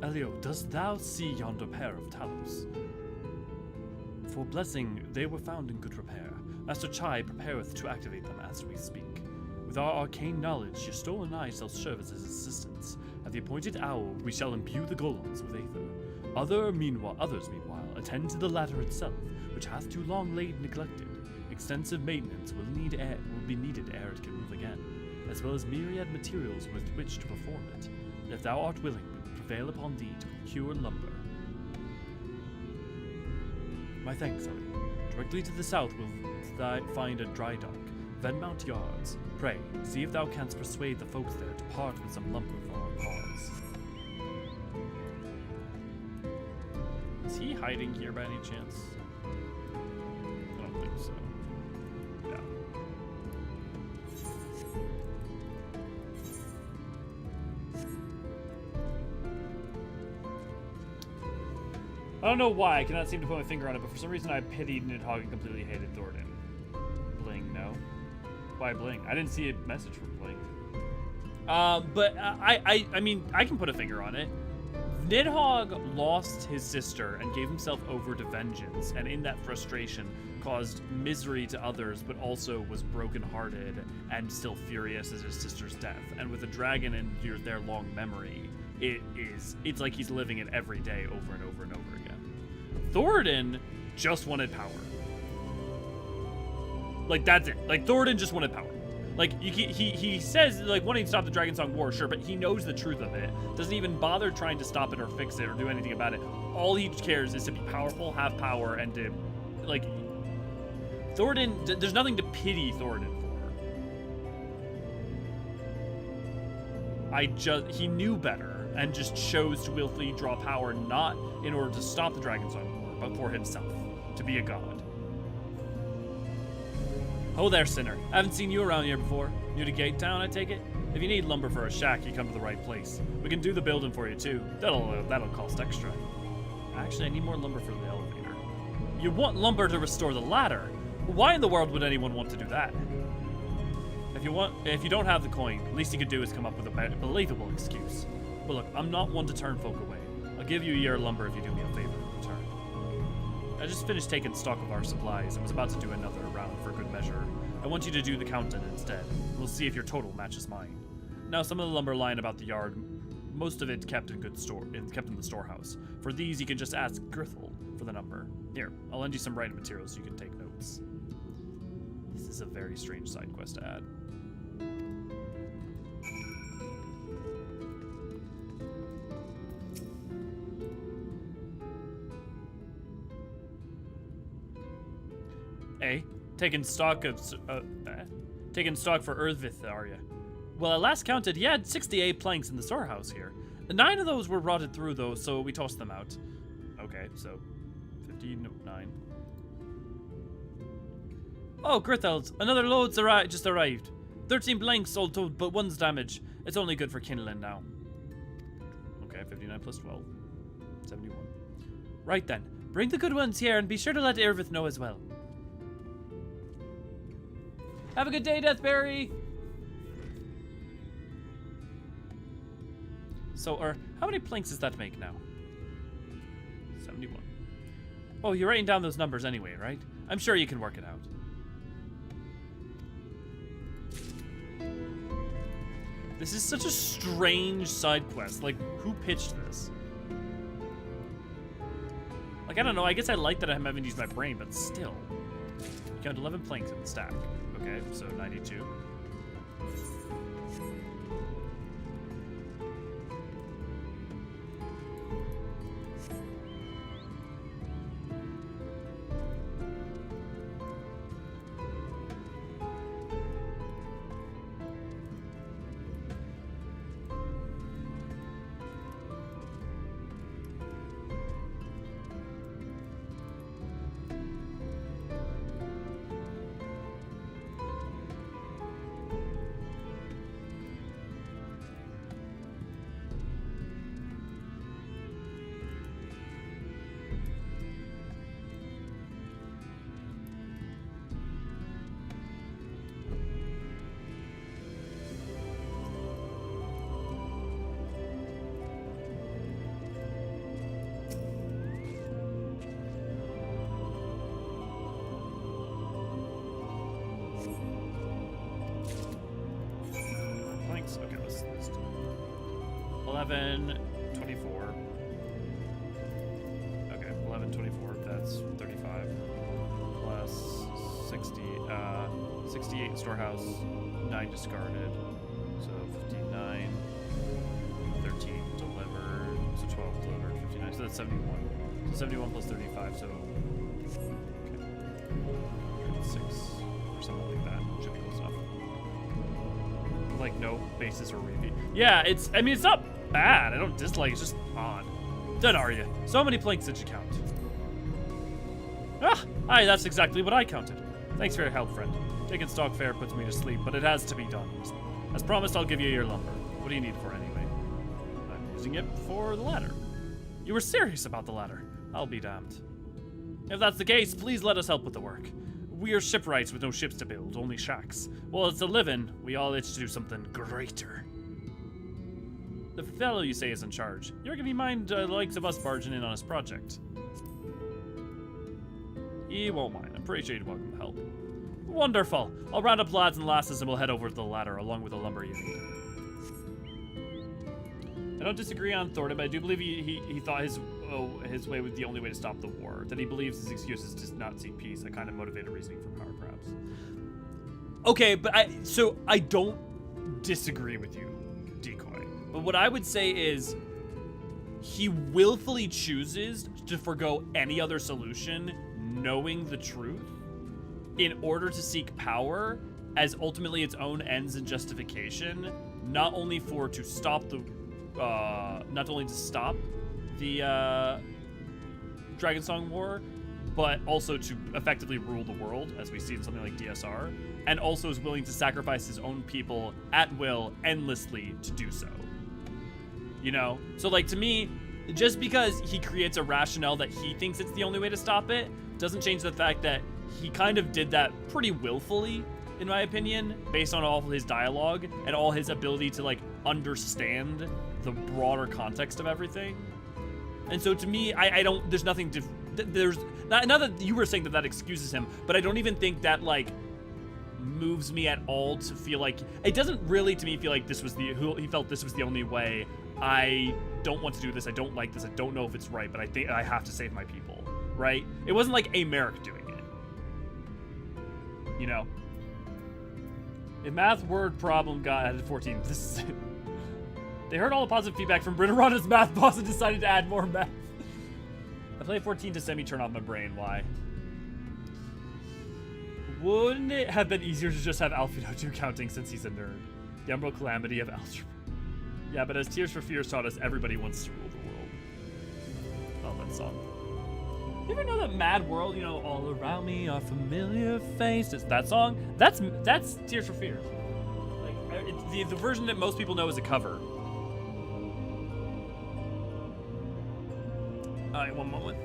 Elio, dost thou see yonder pair of Talos? For blessing, they were found in good repair. Master Chai prepareth to activate them as we speak. With our arcane knowledge, your stolen eye shall serve as his assistance. At the appointed hour, we shall imbue the golems with aether. Others, meanwhile, attend to the ladder itself, which hath too long laid neglected. Extensive maintenance will be needed ere it can move again, as well as myriad materials with which to perform it. If thou art willing, prevail upon thee to procure lumber. My thanks, Elio. Directly to the south will thou find a dry dock, then mount yards. Pray, see if thou canst persuade the folks there to part with some lumber for our cause. Is he hiding here by any chance? I don't think so. Yeah. I don't know why, I cannot seem to put my finger on it, but for some reason I pitied Nidhogg and completely hated Thoradin. Bling, no. Why Bling? I didn't see a message from Bling. But I mean, I can put a finger on it. Nidhogg lost his sister and gave himself over to vengeance, and in that frustration caused misery to others, but also was brokenhearted and still furious at his sister's death. And with a dragon and their long memory, it's like he's living it every day over and over and over again. Thoradin just wanted power. Like, that's it. Like, Thoradin just wanted power. Like, he says, like, wanting to stop the Dragonsong War, sure, but he knows the truth of it. Doesn't even bother trying to stop it or fix it or do anything about it. All he cares is to be powerful, have power, and to, like, Thoradin, there's nothing to pity Thoradin for. He knew better and just chose to willfully draw power, not in order to stop the Dragonsong War, but for himself, to be a god. Oh there, sinner. I haven't seen you around here before. New to Gate Town, I take it? If you need lumber for a shack, you come to the right place. We can do the building for you, too. That'll cost extra. Actually, I need more lumber for the elevator. You want lumber to restore the ladder? Why in the world would anyone want to do that? If you don't have the coin, the least you could do is come up with a believable excuse. But look, I'm not one to turn folk away. I'll give you a year of lumber if you do me a favor in return. I just finished taking stock of our supplies and was about to do another round for good measure. I want you to do the counting instead. We'll see if your total matches mine. Now, some of the lumber lying about the yard, most of it kept in the storehouse. For these, you can just ask Grithel for the number. Here, I'll lend you some writing materials so you can take notes. This is a very strange side quest to add. Taking stock for Earthvith, are you? Well, at last counted, he had 68 planks in the storehouse here. 9 of those were rotted through, though, so we tossed them out. Okay, so 59. Oh, Grithels, another load's just arrived. 13 planks all told, but one's damaged. It's only good for kindling now. Okay, 59 plus 12. 71. Right then, bring the good ones here and be sure to let Eorzean know as well. Have a good day, Deathberry! So, how many planks does that make now? 71. Oh, you're writing down those numbers anyway, right? I'm sure you can work it out. This is such a strange side quest. Like, who pitched this? Like, I don't know. I guess I like that I'm having to use my brain, but still. You count 11 planks in the stack. Okay, so 92. Okay, let's do 11, 24. Okay, 11, 24, that's 35. Plus 60, 68 storehouse, 9 discarded. So 59, 13 delivered, so 12 delivered, 59, so that's 71. So 71 plus 35, so okay. 6 or something like that. Should be close enough. Like no basis or repeat. Yeah, it's not bad. I don't dislike it, it's just odd. Done are you? So many planks did you count? Ah, aye, that's exactly what I counted. Thanks for your help, friend. Taking stock fare puts me to sleep, but it has to be done. As promised, I'll give you your lumber. What do you need for it anyway? I'm using it for the ladder. You were serious about the ladder. I'll be damned. If that's the case, please let us help with the work. We are shipwrights with no ships to build, only shacks. Well, it's a living. We all itch to do something greater. The fellow you say is in charge. You reckon he mind the likes of us barging in on his project? He won't mind. I'm pretty sure he'd welcome the help. Wonderful. I'll round up lads and lasses and we'll head over to the ladder along with the lumber you need. I don't disagree on Thornton, but I do believe he thought his way was the only way to stop the war. That he believes his excuse is to not seek peace. That kind of motivated reasoning for power, perhaps. Okay, but I don't disagree with you, Decoy. But what I would say is he willfully chooses to forgo any other solution, knowing the truth, in order to seek power as ultimately its own ends and justification, not only to stop the Dragonsong War, but also to effectively rule the world, as we see in something like DSR, and also is willing to sacrifice his own people at will endlessly to do so. You know? So, like, to me, just because he creates a rationale that he thinks it's the only way to stop it, doesn't change the fact that he kind of did that pretty willfully, in my opinion, based on all of his dialogue and all his ability to, like, understand the broader context of everything. And so to me, there's nothing there's not that you were saying that excuses him, but I don't even think that like moves me at all to feel like it doesn't really to me feel like he felt this was the only way. I don't want to do this. I don't like this. I don't know if it's right, but I think I have to save my people. Right? It wasn't like a Merrick doing it. You know. If math word problem got added 14, this is it. They heard all the positive feedback from Britterana's math boss and decided to add more math. I played 14 to semi-turn off my brain. Why? Wouldn't it have been easier to just have Alfredo do counting since he's a nerd? The Umbral Calamity of algebra. Yeah, but as Tears for Fears taught us, everybody wants to rule the world. Oh, that song. You ever know that Mad World, you know, all around me are familiar faces? That song? That's Tears for Fears. Like, it's the version that most people know is a cover. Alright, one moment.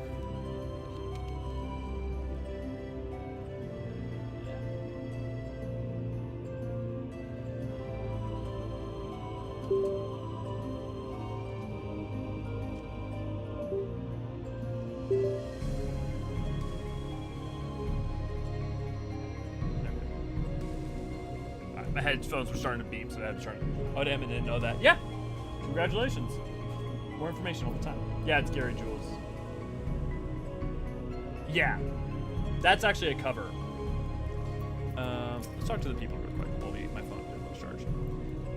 My headphones were starting to beep, so I had to turn. Oh, damn, I didn't know that. Yeah! Congratulations. More information all the time. Yeah, it's Gary Jules. Yeah. That's actually a cover. Let's talk to the people real quick while my phone is charged.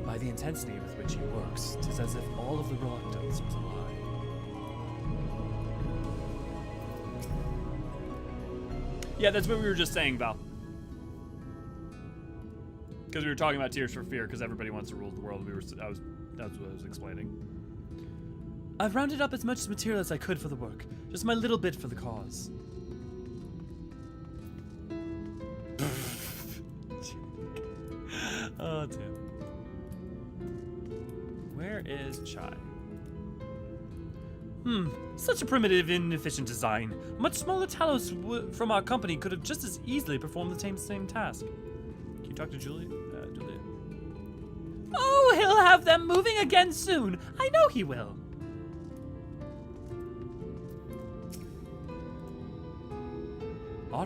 By the intensity with which he works, 'tis as if all of the reluctance was a lie. Yeah, that's what we were just saying, Val. Because we were talking about Tears for Fear, because everybody wants to rule the world. That's what I was explaining. I've rounded up as much material as I could for the work. Just my little bit for the cause. Oh, Tim. Where is Chai? Such a primitive, inefficient design. A much smaller Talos from our company could have just as easily performed the same task. Can you talk to Julia? Julia? Oh, he'll have them moving again soon. I know he will.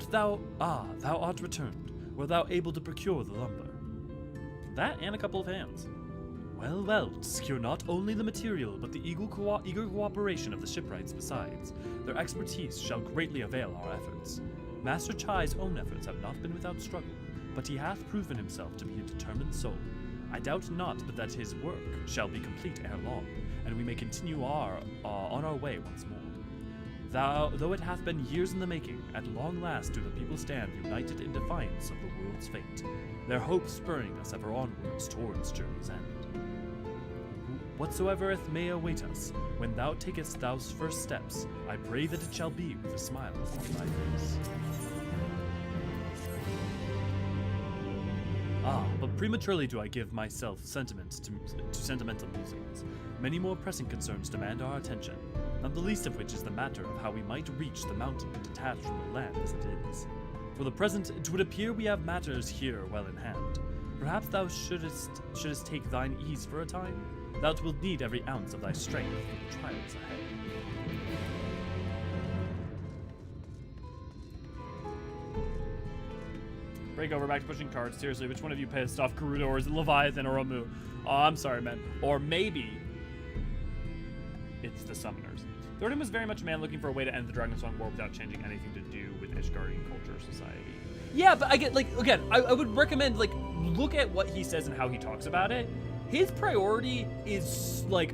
Thou art returned. Were thou able to procure the lumber? That and a couple of hands. Well, to secure not only the material, but the eager cooperation of the shipwrights besides. Their expertise shall greatly avail our efforts. Master Chai's own efforts have not been without struggle, but he hath proven himself to be a determined soul. I doubt not but that his work shall be complete ere long, and we may continue on our way once more. Though it hath been years in the making, at long last do the people stand united in defiance of the world's fate, their hope spurring us ever onwards towards journey's end. Whatsoever may await us, when thou takest thou first steps, I pray that it shall be with a smile upon thy face. But prematurely do I give myself sentiments to sentimental musings. Many more pressing concerns demand our attention, not the least of which is the matter of how we might reach the mountain detached from the land as it is. For the present, it would appear we have matters here well in hand. Perhaps thou shouldest take thine ease for a time? Thou wilt need every ounce of thy strength for the trials ahead. Break over, back to pushing cards. Seriously, which one of you pissed off Gerudo, or is it Leviathan or Omu? Oh, I'm sorry, man. Or maybe it's the Summoners. Thornton was very much a man looking for a way to end the Dragonsong War without changing anything to do with Ishgardian culture or society. Yeah, but I get, like, again, I would recommend, like, look at what he says and how he talks about it. His priority is, like,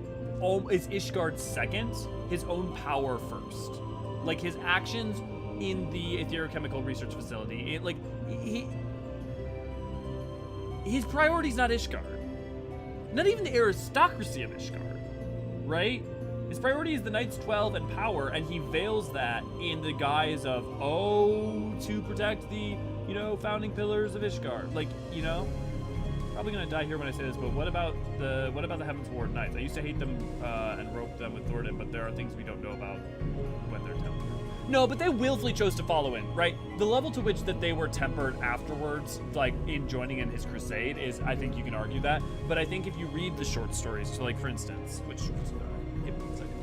is Ishgard second, his own power first. Like, his actions in the Etherochemical Research Facility, his priority's not Ishgard. Not even the aristocracy of Ishgard, right? His priority is the Knights 12 and power, and he veils that in the guise of, to protect the, founding pillars of Ishgard. Like, probably gonna die here when I say this, but what about the Heaven's Ward Knights? I used to hate them and rope them with Thornton, but there are things we don't know about when they're tempered. No, but they willfully chose to follow in, right? The level to which that they were tempered afterwards, like in joining in his crusade, is, I think you can argue that. But I think if you read the short stories, so like for instance, which give me a second.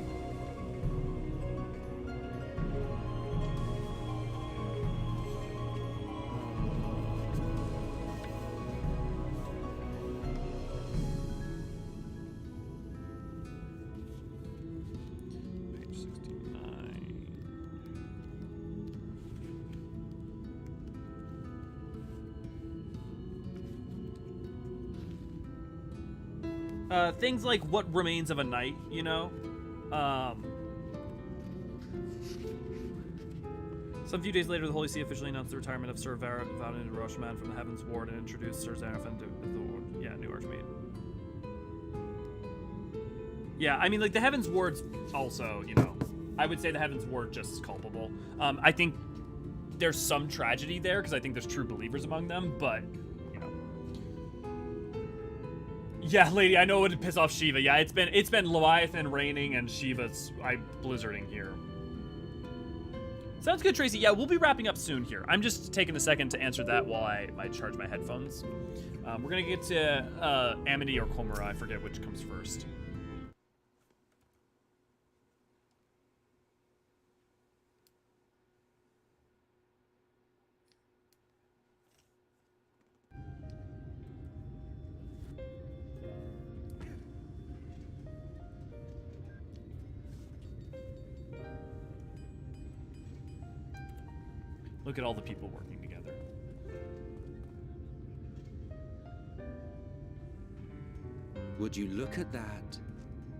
Things like what remains of a night, you know? Some few days later, the Holy See officially announced the retirement of Sir Vaudin de Rocheman from the Heavens Ward and introduced Sir Xanafan to the new Archmage. Yeah, I mean, like, the Heavens Ward's also, you know, I would say the Heavens Ward just as culpable. I think there's some tragedy there, because I think there's true believers among them, but, you know. Yeah, lady, I know it would piss off Shiva. Yeah, it's been Leviathan raining and Shiva's blizzarding here. Sounds good, Tracy. Yeah, we'll be wrapping up soon here. I'm just taking a second to answer that while I charge my headphones. We're gonna get to Amity or Komura. I forget which comes first. Look at all the people working together. Would you look at that?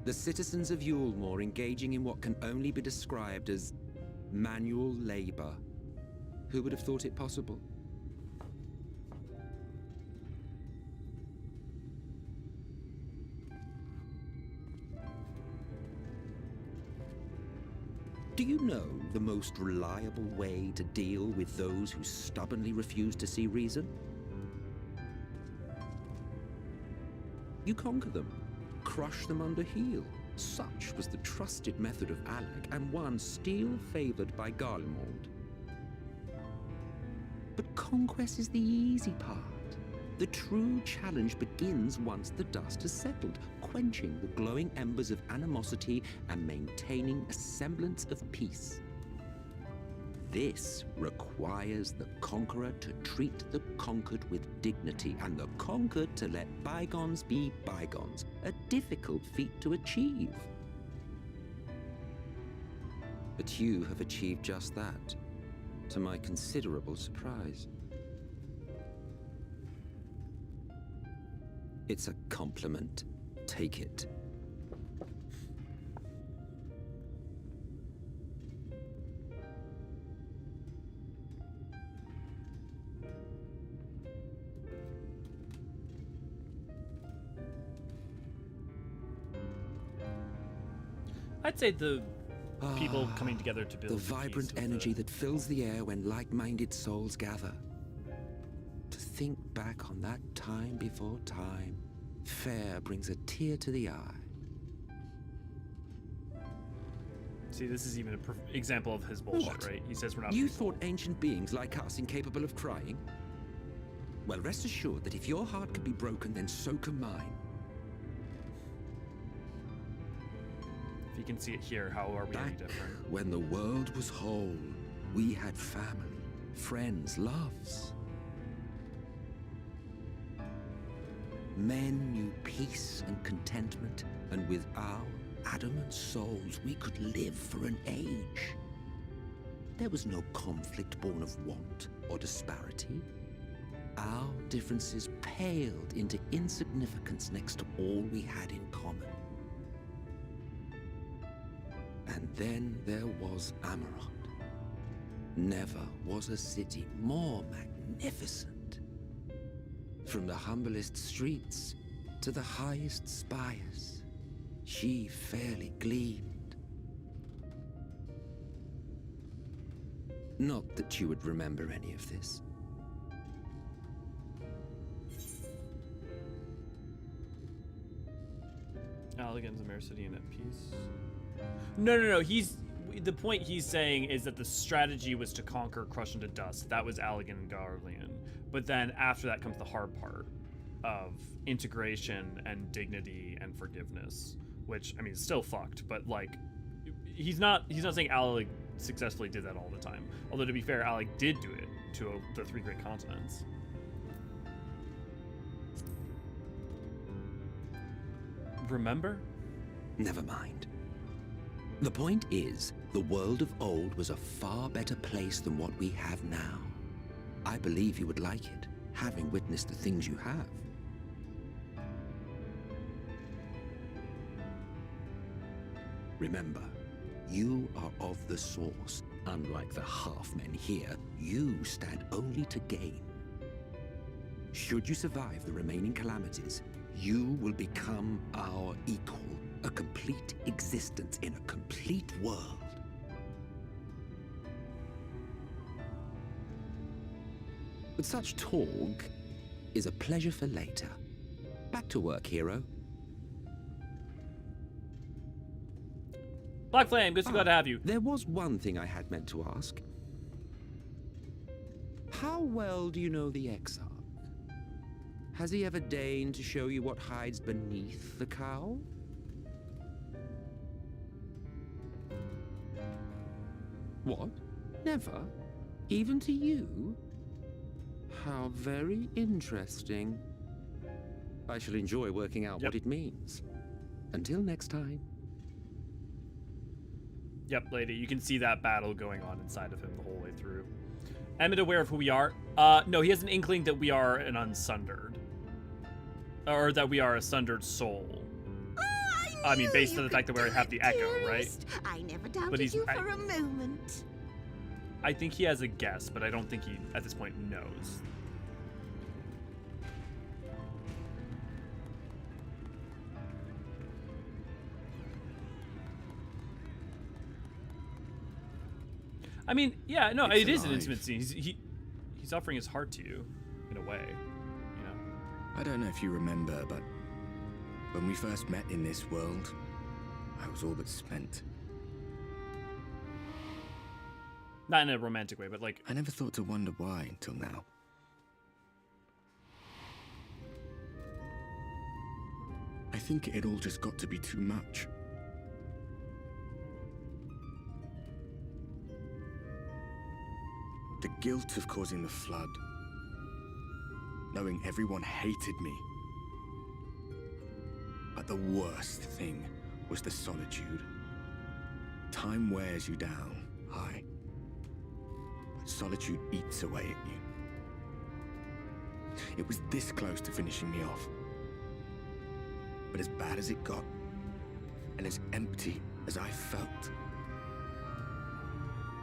The citizens of Eulmore engaging in what can only be described as manual labor. Who would have thought it possible? Do you know the most reliable way to deal with those who stubbornly refuse to see reason? You conquer them, crush them under heel. Such was the trusted method of Alec, and one still favored by Garlemald. But conquest is the easy part. The true challenge begins once the dust has settled, quenching the glowing embers of animosity and maintaining a semblance of peace. This requires the conqueror to treat the conquered with dignity, and the conquered to let bygones be bygones, a difficult feat to achieve. But you have achieved just that, to my considerable surprise. It's a compliment. Take it. I'd say the people coming together to build the vibrant energy that fills the air when like-minded souls gather. To think back on that time before time, fair brings a tear to the eye. See, this is even an example of his bullshit, What? right? He says we're not. You people. thought ancient beings like us incapable of crying? Well, rest assured that if your heart can be broken, then so can mine. If you can see it here, how are we any different? When the world was whole, we had family, friends, loves. Men knew peace and contentment, and with our adamant souls, we could live for an age. There was no conflict born of want or disparity. Our differences paled into insignificance next to all we had in common. And then there was Amarant. Never was a city more magnificent. From the humblest streets to the highest spires, she fairly gleamed. Not that you would remember any of this. Allegan's a mere city and at peace. No. The point he's saying is that the strategy was to conquer, crush into dust. That was Allegan and Garlean. But then after that comes the hard part of integration and dignity and forgiveness, which I mean is still fucked. But like, he's not saying Alec successfully did that all the time. Although to be fair, Alec did do it to the three great continents. Remember? Never mind. The point is, the world of old was a far better place than what we have now. I believe you would like it, having witnessed the things you have. Remember, you are of the Source. Unlike the half-men here, you stand only to gain. Should you survive the remaining calamities, you will become our equal. A complete existence in a complete world. But such talk is a pleasure for later. Back to work, hero. Black Flame, good to have you. There was one thing I had meant to ask. How well do you know the Exarch? Has he ever deigned to show you what hides beneath the cowl? What? Never? Even to you? How very interesting. I shall enjoy working out what it means. Until next time. Yep, lady, you can see that battle going on inside of him the whole way through. Emmet aware of who we are? No, he has an inkling that we are an unsundered. Or that we are a sundered soul. I mean, based on the fact that we have the echo, right? I never doubted you for a moment. I think he has a guess, but I don't think he, at this point, knows. I mean, yeah, no, it is an intimate scene. He's offering his heart to you, in a way, you know. I don't know if you remember, but when we first met in this world, I was all but spent. Not in a romantic way, but like... I never thought to wonder why until now. I think it all just got to be too much. The guilt of causing the flood. Knowing everyone hated me. But the worst thing was the solitude. Time wears you down, aye. But solitude eats away at you. It was this close to finishing me off. But as bad as it got, and as empty as I felt,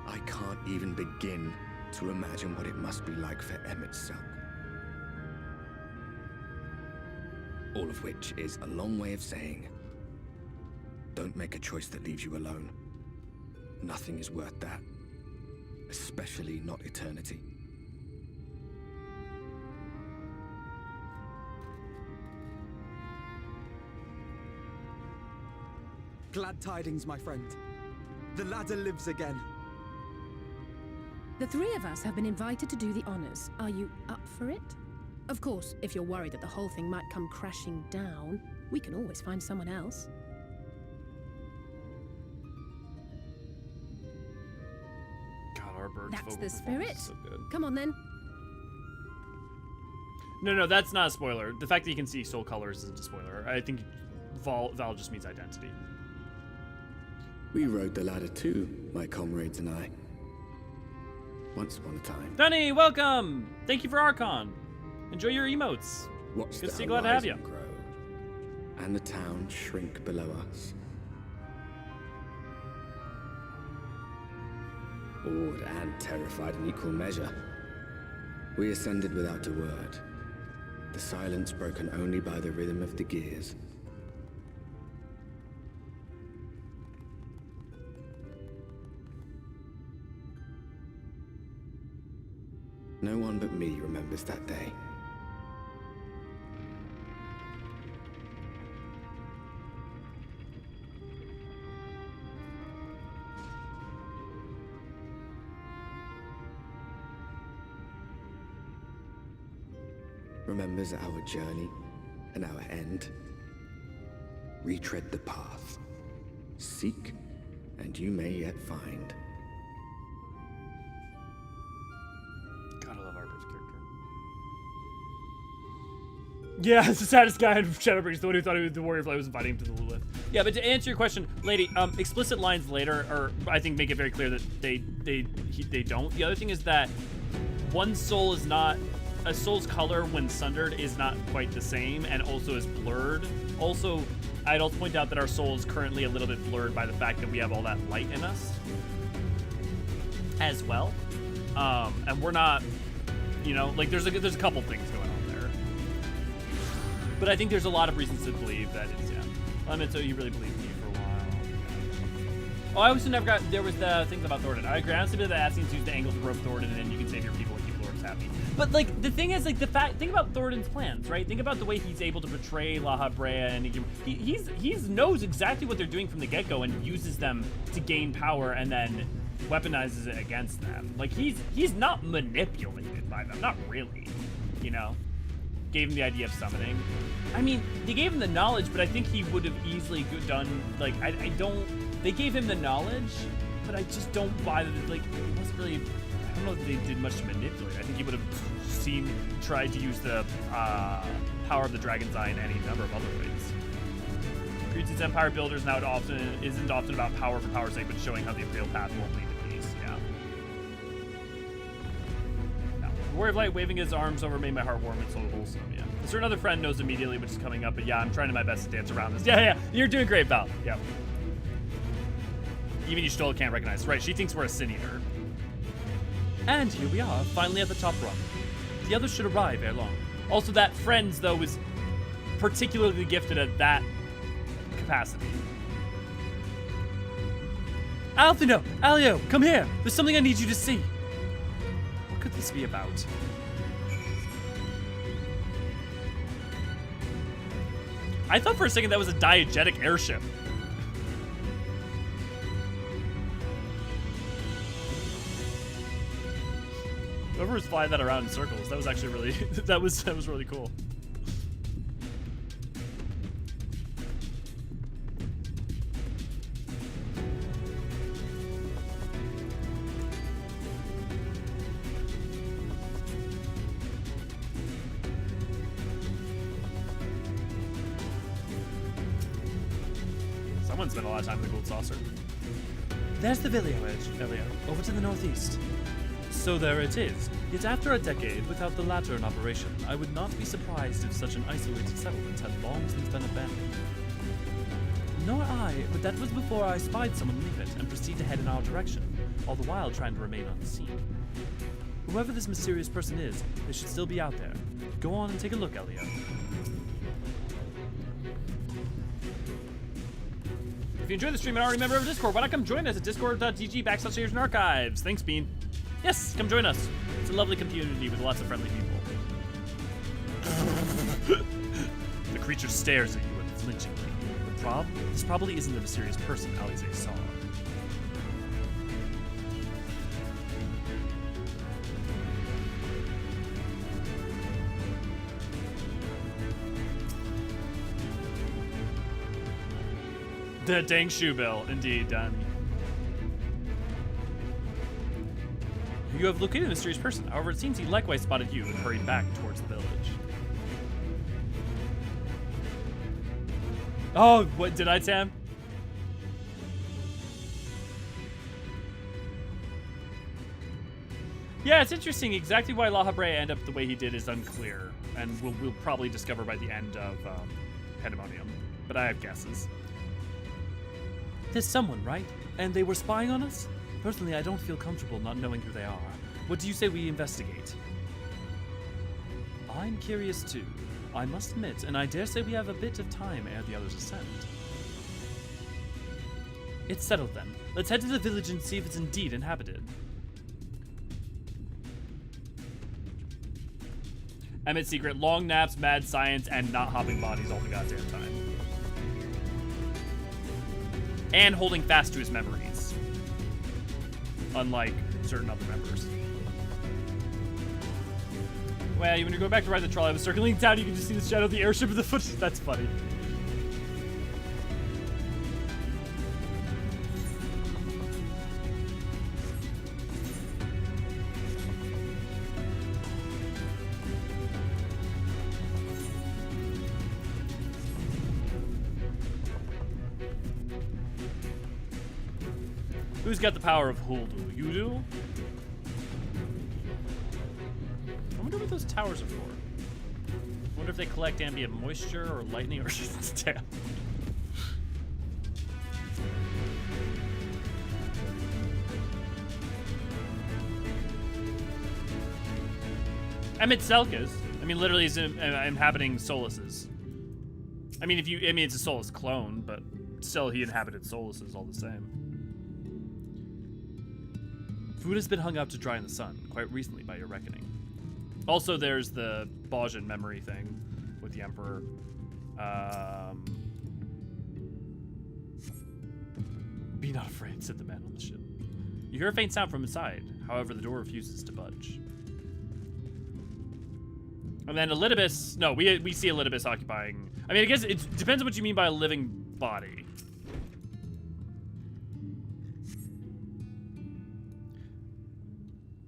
I can't even begin to imagine what it must be like for Emet-Selch. All of which is a long way of saying, don't make a choice that leaves you alone. Nothing is worth that, especially not eternity. Glad tidings, my friend. The ladder lives again. The three of us have been invited to do the honors. Are you up for it? Of course, if you're worried that the whole thing might come crashing down, we can always find someone else. God, our bird's That's vocal the performance spirit. is so good. Come on then. No, that's not a spoiler. The fact that you can see soul colors isn't a spoiler. I think Val just means identity. We rode the ladder too, my comrades and I. Once upon a time. Dunny, welcome! Thank you for Archon. Enjoy your emotes. Watch Good to the see, glad to have you. horizon grow, and the town shrink below us. Awed and terrified in equal measure. We ascended without a word. The silence broken only by the rhythm of the gears. No one but me remembers that day. Remembers our journey and our end. Retread the path. Seek, and you may yet find. God, I love Arber's character. Yeah, it's the saddest guy in Shadowbringers, the one who thought the warrior fly was inviting him to the Lilith. Yeah, but to answer your question, lady, explicit lines later are, I think, make it very clear that they don't. The other thing is that one soul is not, a soul's color when sundered is not quite the same, and also is blurred. Also, I'd also point out that our soul is currently a little bit blurred by the fact that we have all that light in us as well. And we're not, you know, like there's a couple things going on there. But I think there's a lot of reasons to believe that it's, yeah. I mean, so you really believed me for a while. Oh, I also never got, there was the things about Thornton. I agree, honestly, that Ascians use the angle to rope Thornton, and then you can save your people and keep Lords happy. But, like, the thing is, like, think about Thornton's plans, right? Think about the way he's able to portray La Habrea, and he knows exactly what they're doing from the get-go and uses them to gain power and then weaponizes it against them. Like, he's not manipulated by them, not really, you know? Gave him the idea of summoning. I mean, they gave him the knowledge, but I think he would have easily done, like, they gave him the knowledge, but I just don't buy that, like, it wasn't really, I don't know if they did much to manipulate. I think he would have tried to use the power of the Dragon's Eye in any number of other ways. Creeds its empire builders now isn't often about power for power's sake, but showing how the Imperial path won't lead to peace, yeah. The Warrior of Light waving his arms over made my heart warm and so wholesome, yeah. A certain other friend knows immediately which is coming up, but yeah, I'm trying my best to dance around this. Yeah, you're doing great, Val. Yeah. Even you still can't recognize. Right, she thinks we're a Sin Eater. And here we are, finally at the top rung. The others should arrive ere long. Also, that Friends, though, was particularly gifted at that capacity. Alfino! Alio, come here! There's something I need you to see. What could this be about? I thought for a second that was a diegetic airship. Whoever was flying that around in circles, that was actually really, that was really cool. Someone spent a lot of time in the gold saucer. There's the village, Elio, over to the northeast. So there it is. Yet after a decade without the latter in operation, I would not be surprised if such an isolated settlement had long since been abandoned. Nor I, but that was before I spied someone leave it and proceed to head in our direction, all the while trying to remain unseen. Whoever this mysterious person is, they should still be out there. Go on and take a look, Elio. If you enjoyed the stream and aren't a member of Discord, why not come join us at discord.gg/Eorzean Thanks, Bean. Yes, come join us. It's a lovely community with lots of friendly people. The creature stares at you unflinchingly. This probably isn't the mysterious person Alize saw. The dang shoe bill, indeed, Donnie. You have located a mysterious person. However, it seems he likewise spotted you and hurried back towards the village. Oh, what did I, Tam? Yeah, it's interesting. Exactly why La Habrea ended up the way he did is unclear, and we'll probably discover by the end of Pandemonium. But I have guesses. There's someone, right? And they were spying on us? Personally, I don't feel comfortable not knowing who they are. What do you say we investigate? I'm curious too. I must admit, and I dare say we have a bit of time ere the others ascend. It's settled then. Let's head to the village and see if it's indeed inhabited. Emmet secret, long naps, mad science, and not hopping bodies all the goddamn time. And holding fast to his memories. Unlike certain other members. Well, when you go back to ride the trolley, I was circling down, you can just see the shadow of the airship of the foot. That's funny. Who's got the power of Huldu? You do? I wonder what those towers are for. I wonder if they collect ambient moisture or lightning or damn. Emet-Selch is. I mean, literally, he's inhabiting Solus's. I mean, it's a Solus clone, but still, he inhabited Solus's all the same. Food has been hung out to dry in the sun, quite recently by your reckoning. Also, there's the Bajan memory thing with the Emperor. Be not afraid, said the man on the ship. You hear a faint sound from inside. However, the door refuses to budge. And then Elidibus... No, we see Elidibus occupying... I mean, I guess it depends on what you mean by a living body.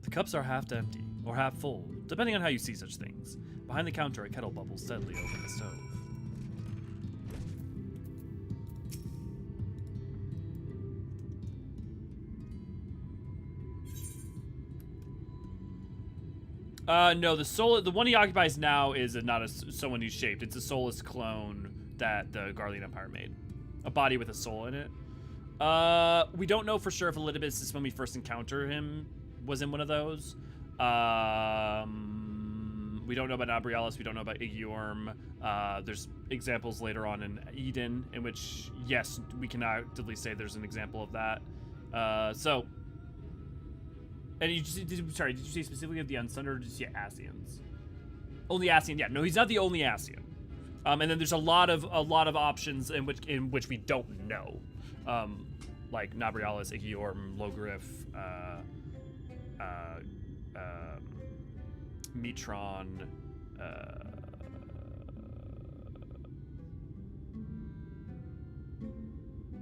The cups are half empty, or half full, depending on how you see such things. Behind the counter, a kettle bubbles steadily over the stove. No, the one he occupies now is not someone who's shaped. It's a soulless clone that the Garlean Empire made. A body with a soul in it. We don't know for sure if Elidibus is when we first encounter him was in one of those. We don't know about Nabrialis. We don't know about Eorzean. There's examples later on in Eden in which, yes, we can actively say there's an example of that. And did you say specifically of the Unsundered, or did you say Ascians? Only Ascian, yeah. No, he's not the only Ascian. And then there's a lot of options in which we don't know, like Nabrialis, Eorzean, Logriff, Metron.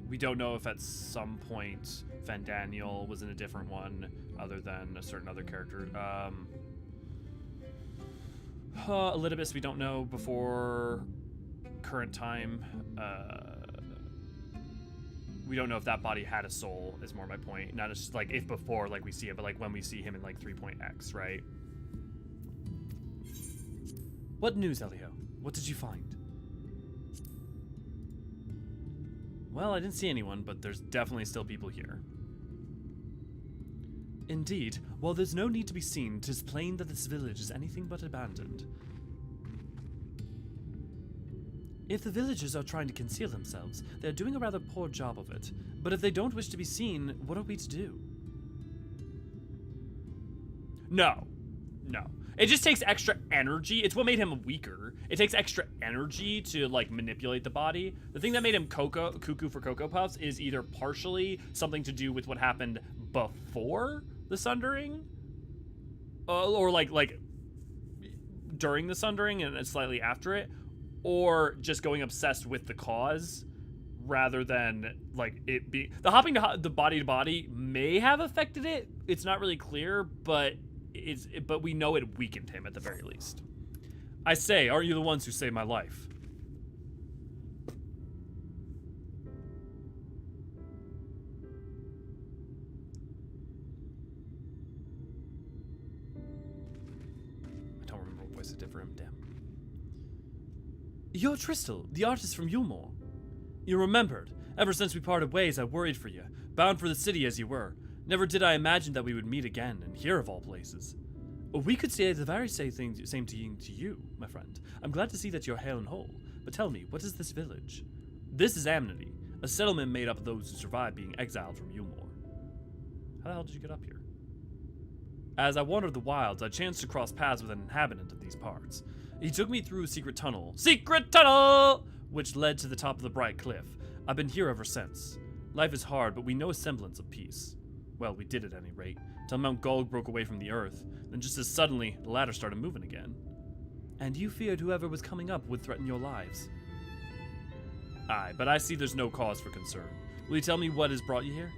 We don't know if at some point Fandaniel was in a different one other than a certain other character. Elidibus, we don't know before current time. We don't know if that body had a soul, is more my point. Not just like if before, like we see it, but like when we see him in like 3.x, right? What news, Elio? What did you find? Well, I didn't see anyone, but there's definitely still people here. Indeed. While there's no need to be seen, 'tis plain that this village is anything but abandoned. If the villagers are trying to conceal themselves, they're doing a rather poor job of it. But if they don't wish to be seen, what are we to do? No. It just takes extra energy. It's what made him weaker. It takes extra energy to like manipulate the body. The thing that made him cuckoo for Cocoa Puffs is either partially something to do with what happened before the Sundering, or like during the Sundering and slightly after it, or just going obsessed with the cause rather than like it be the hopping to the body to body may have affected it. It's not really clear, but we know it weakened him at the very least. I say, aren't you the ones who saved my life? I don't remember what voice I did for him, damn. You're Tristel, the artist from Eulmore. You remembered. Ever since we parted ways, I worried for you, bound for the city as you were. Never did I imagine that we would meet again, and here of all places. We could say the very same thing to you, my friend. I'm glad to see that you're hale and whole. But tell me, what is this village? This is Amity, a settlement made up of those who survived being exiled from Eulmore. How the hell did you get up here? As I wandered the wilds, I chanced to cross paths with an inhabitant of these parts. He took me through a secret tunnel, which led to the top of the bright cliff. I've been here ever since. Life is hard, but we know a semblance of peace. Well, we did at any rate, till Mount Gulg broke away from the earth, then just as suddenly, the ladder started moving again. And you feared whoever was coming up would threaten your lives. Aye, but I see there's no cause for concern. Will you tell me what has brought you here?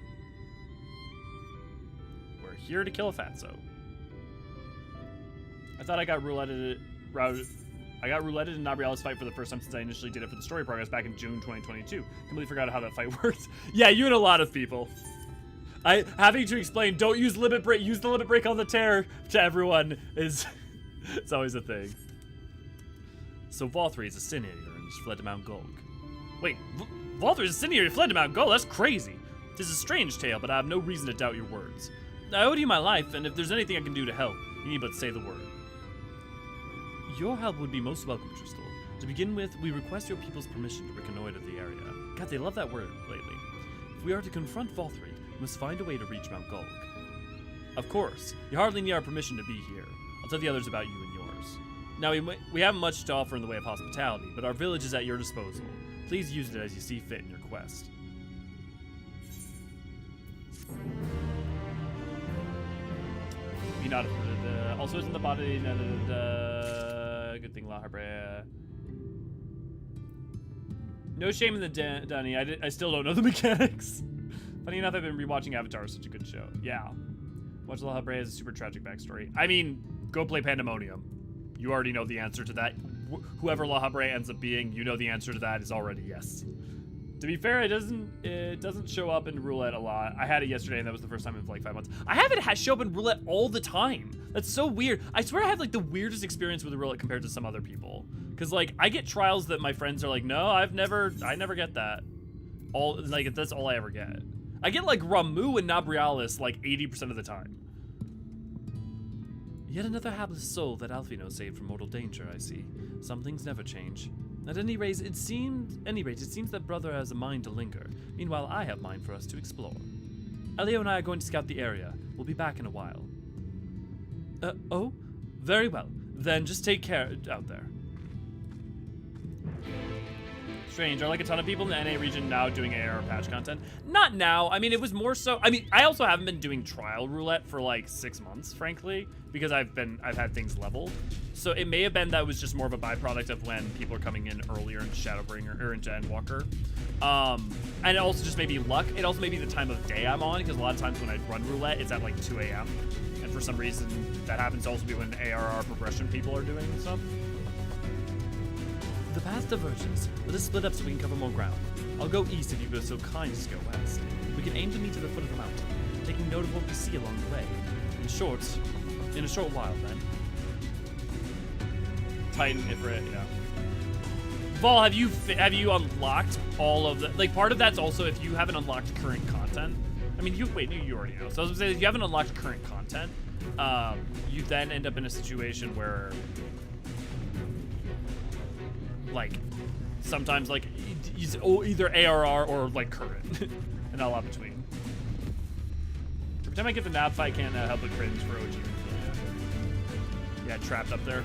We're here to kill a fatso. I thought I got rouletted in Nabrialis' fight for the first time since I initially did it for the story progress back in June 2022. Completely forgot how that fight worked. Yeah, you and a lot of people. Having to explain, don't use limit break, use the limit break on the tear to everyone is, it's always a thing. So Valtteri is a sin eater and just fled to Mount Gulg. Wait, Valtteri is a sin eater and fled to Mount Gulg? That's crazy. This is a strange tale, but I have no reason to doubt your words. I owe you my life, and if there's anything I can do to help, you need but say the word. Your help would be most welcome, Crystal. To begin with, we request your people's permission to reconnoiter the area. God, they love that word lately. If we are to confront Volthry, we must find a way to reach Mount Gulg. Of course, you hardly need our permission to be here. I'll tell the others about you and yours. Now, we haven't much to offer in the way of hospitality, but our village is at your disposal. Please use it as you see fit in your quest. Be not also isn't the body. Good thing La Habrea. No shame in the Dunny. I still don't know the mechanics. Funny enough, I've been rewatching Avatar. It's such a good show. Yeah. Watch La Habrea has a super tragic backstory. I mean, go play Pandemonium. You already know the answer to that. Whoever La Habrea ends up being, you know the answer to that is already yes. To be fair, it doesn't show up in roulette a lot. I had it yesterday, and that was the first time in like 5 months. I have it show up in roulette all the time. That's so weird. I swear I have like the weirdest experience with the roulette compared to some other people. Cause like I get trials that my friends are like, no, I never get that. That's all I ever get. I get like Ramu and Nabrialis like 80% of the time. Yet another hapless soul that Alfino saved from mortal danger, I see. Some things never change. At any rate, it seems that brother has a mind to linger. Meanwhile, I have mine for us to explore. Elio and I are going to scout the area. We'll be back in a while. Oh? Very well. Then just take care out there. Strange. Are like a ton of people in the NA region now doing AR patch content? Not now. I mean, it was more so. I mean, I also haven't been doing trial roulette for like 6 months, frankly, because I've had things leveled. So it may have been that was just more of a byproduct of when people are coming in earlier in Shadowbringer or into Endwalker. And it also just may be luck. It also may be the time of day I'm on, because a lot of times when I run roulette, it's at like 2 a.m. And for some reason, that happens to also be when ARR progression people are doing stuff. The path diverges. Let us split up so we can cover more ground. I'll go east if you were so kind as to go west. We can aim to meet at the foot of the mountain, taking note of what we see along the way. In a short while, then. Titan, Ifrit, yeah. Vol, have you unlocked all of the, like, part of that's also if you haven't unlocked current content. I mean, you already know. So I was gonna say, if you haven't unlocked current content, you then end up in a situation where, like, sometimes, like, either ARR or, like, current. And not a lot between. Every time I get the nab fight, I can't help but cringe for OG. Yeah, trapped up there.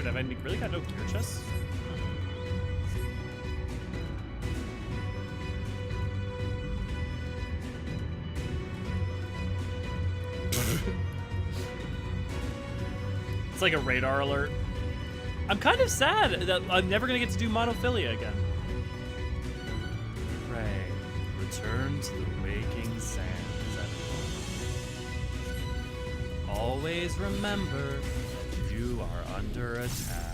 Have I really got no gear chests? It's like a radar alert. I'm kind of sad that I'm never gonna get to do monophilia again. Pray, return to the waking sands. Always remember, you are under attack.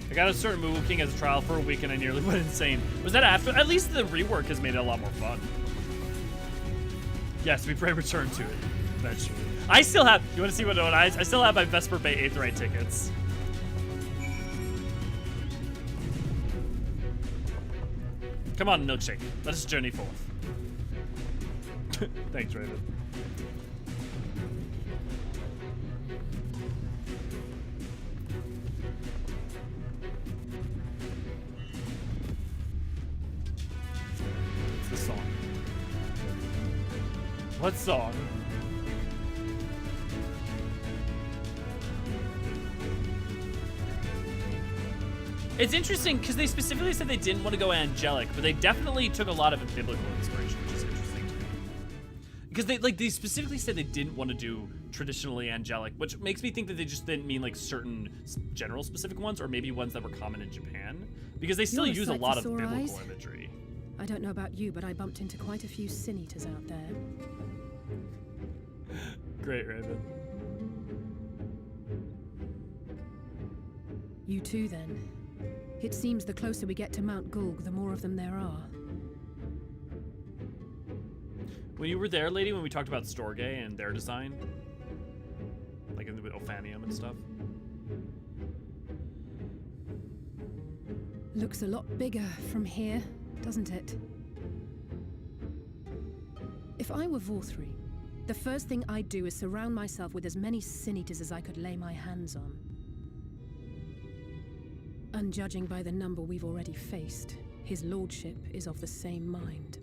I got a certain Moo King as a trial for a week and I nearly went insane. Was that after? At least the rework has made it a lot more fun. Yes, we pray return to it eventually. I still have, you want to see what I still have my Vesper Bay Aetheryte tickets. Come on, Milkshake. Let us journey forth. Thanks, Raven. What's the song? What song? It's interesting because they specifically said they didn't want to go angelic, but they definitely took a lot of biblical inspiration, which is interesting to me. Because they specifically said they didn't want to do traditionally angelic, which makes me think that they just didn't mean like certain general specific ones, or maybe ones that were common in Japan, because they still use a lot of biblical imagery. I don't know about you, but I bumped into quite a few sin eaters out there. Great, Raven. You too, then. It seems the closer we get to Mount Gulg, the more of them there are. When you were there, lady, when we talked about Storge and their design, like with Ophanium and stuff. Looks a lot bigger from here, doesn't it? If I were Vorthri, the first thing I'd do is surround myself with as many sin eaters as I could lay my hands on. And judging by the number we've already faced, his lordship is of the same mind.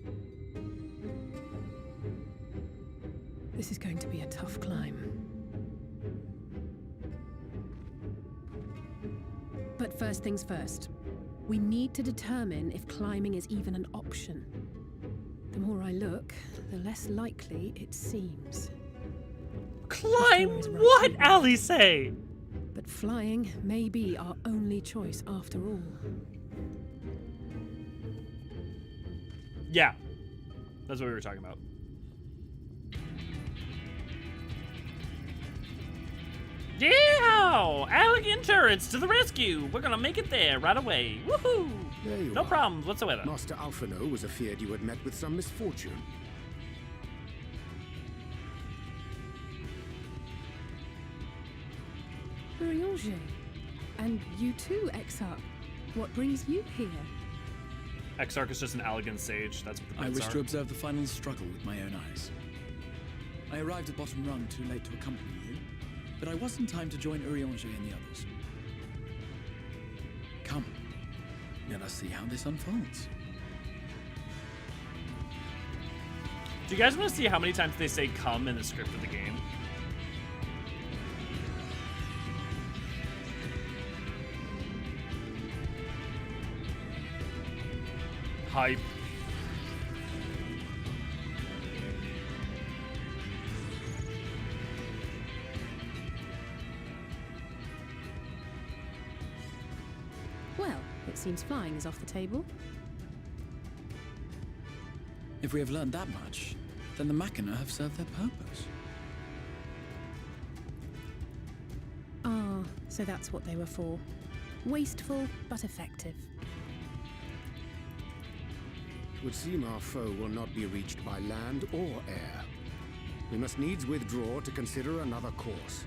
This is going to be a tough climb. But first things first, we need to determine if climbing is even an option. The more I look, the less likely it seems. Climb what, Alice? But flying may be our only choice after all. Yeah, that's what we were talking about. Yeah! Elegant turrets to the rescue! We're gonna make it there right away. Woohoo! There you no are. problems whatsoever. Master Alphino was afeard you had met with some misfortune. Eorzean. And you too, Exarch. What brings you here? Exarch is just an elegant sage. That's what the I bits wish are. to observe the final struggle with my own eyes. I arrived at Bottom Rung too late to accompany you, but I was in time to join Eorzean and the others. Come, let us see how this unfolds. Do you guys want to see how many times they say "come" in the script of the game? Hype. Well, it seems flying is off the table. If we have learned that much, then the Machina have served their purpose. Ah, so that's what they were for. Wasteful, but effective. It would seem our foe will not be reached by land or air. We must needs withdraw to consider another course.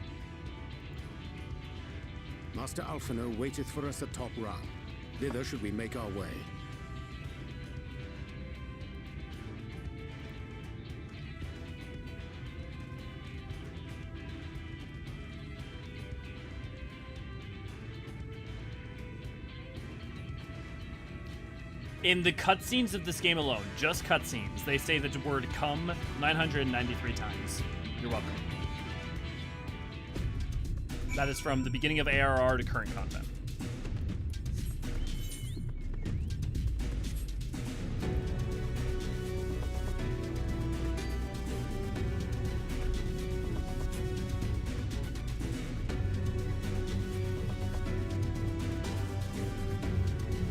Master Alphino waiteth for us at Top Rung. Thither should we make our way. In the cutscenes of this game alone, just cutscenes, they say the word "come" 993 times. You're welcome. That is from the beginning of ARR to current content.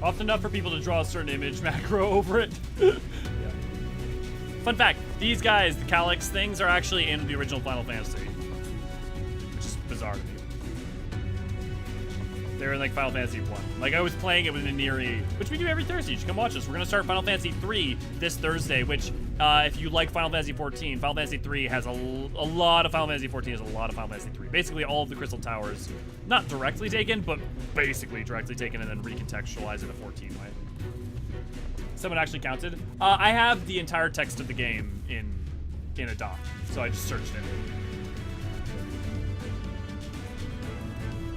Often enough for people to draw a certain image macro over it. Yeah. Fun fact, these guys, the Calyx things, are actually in the original Final Fantasy. Which is bizarre to me. They're in like Final Fantasy 1. Like I was playing it with Neri, which we do every Thursday. You should come watch us. We're gonna start Final Fantasy 3 this Thursday, which if you like Final Fantasy 14, Final Fantasy 3 has a lot of Final Fantasy 14 has a lot of Final Fantasy 3. Basically all of the Crystal Towers, not directly taken, but basically directly taken and then recontextualized in a 14 way. Someone actually counted. I have the entire text of the game in a doc, so I just searched it.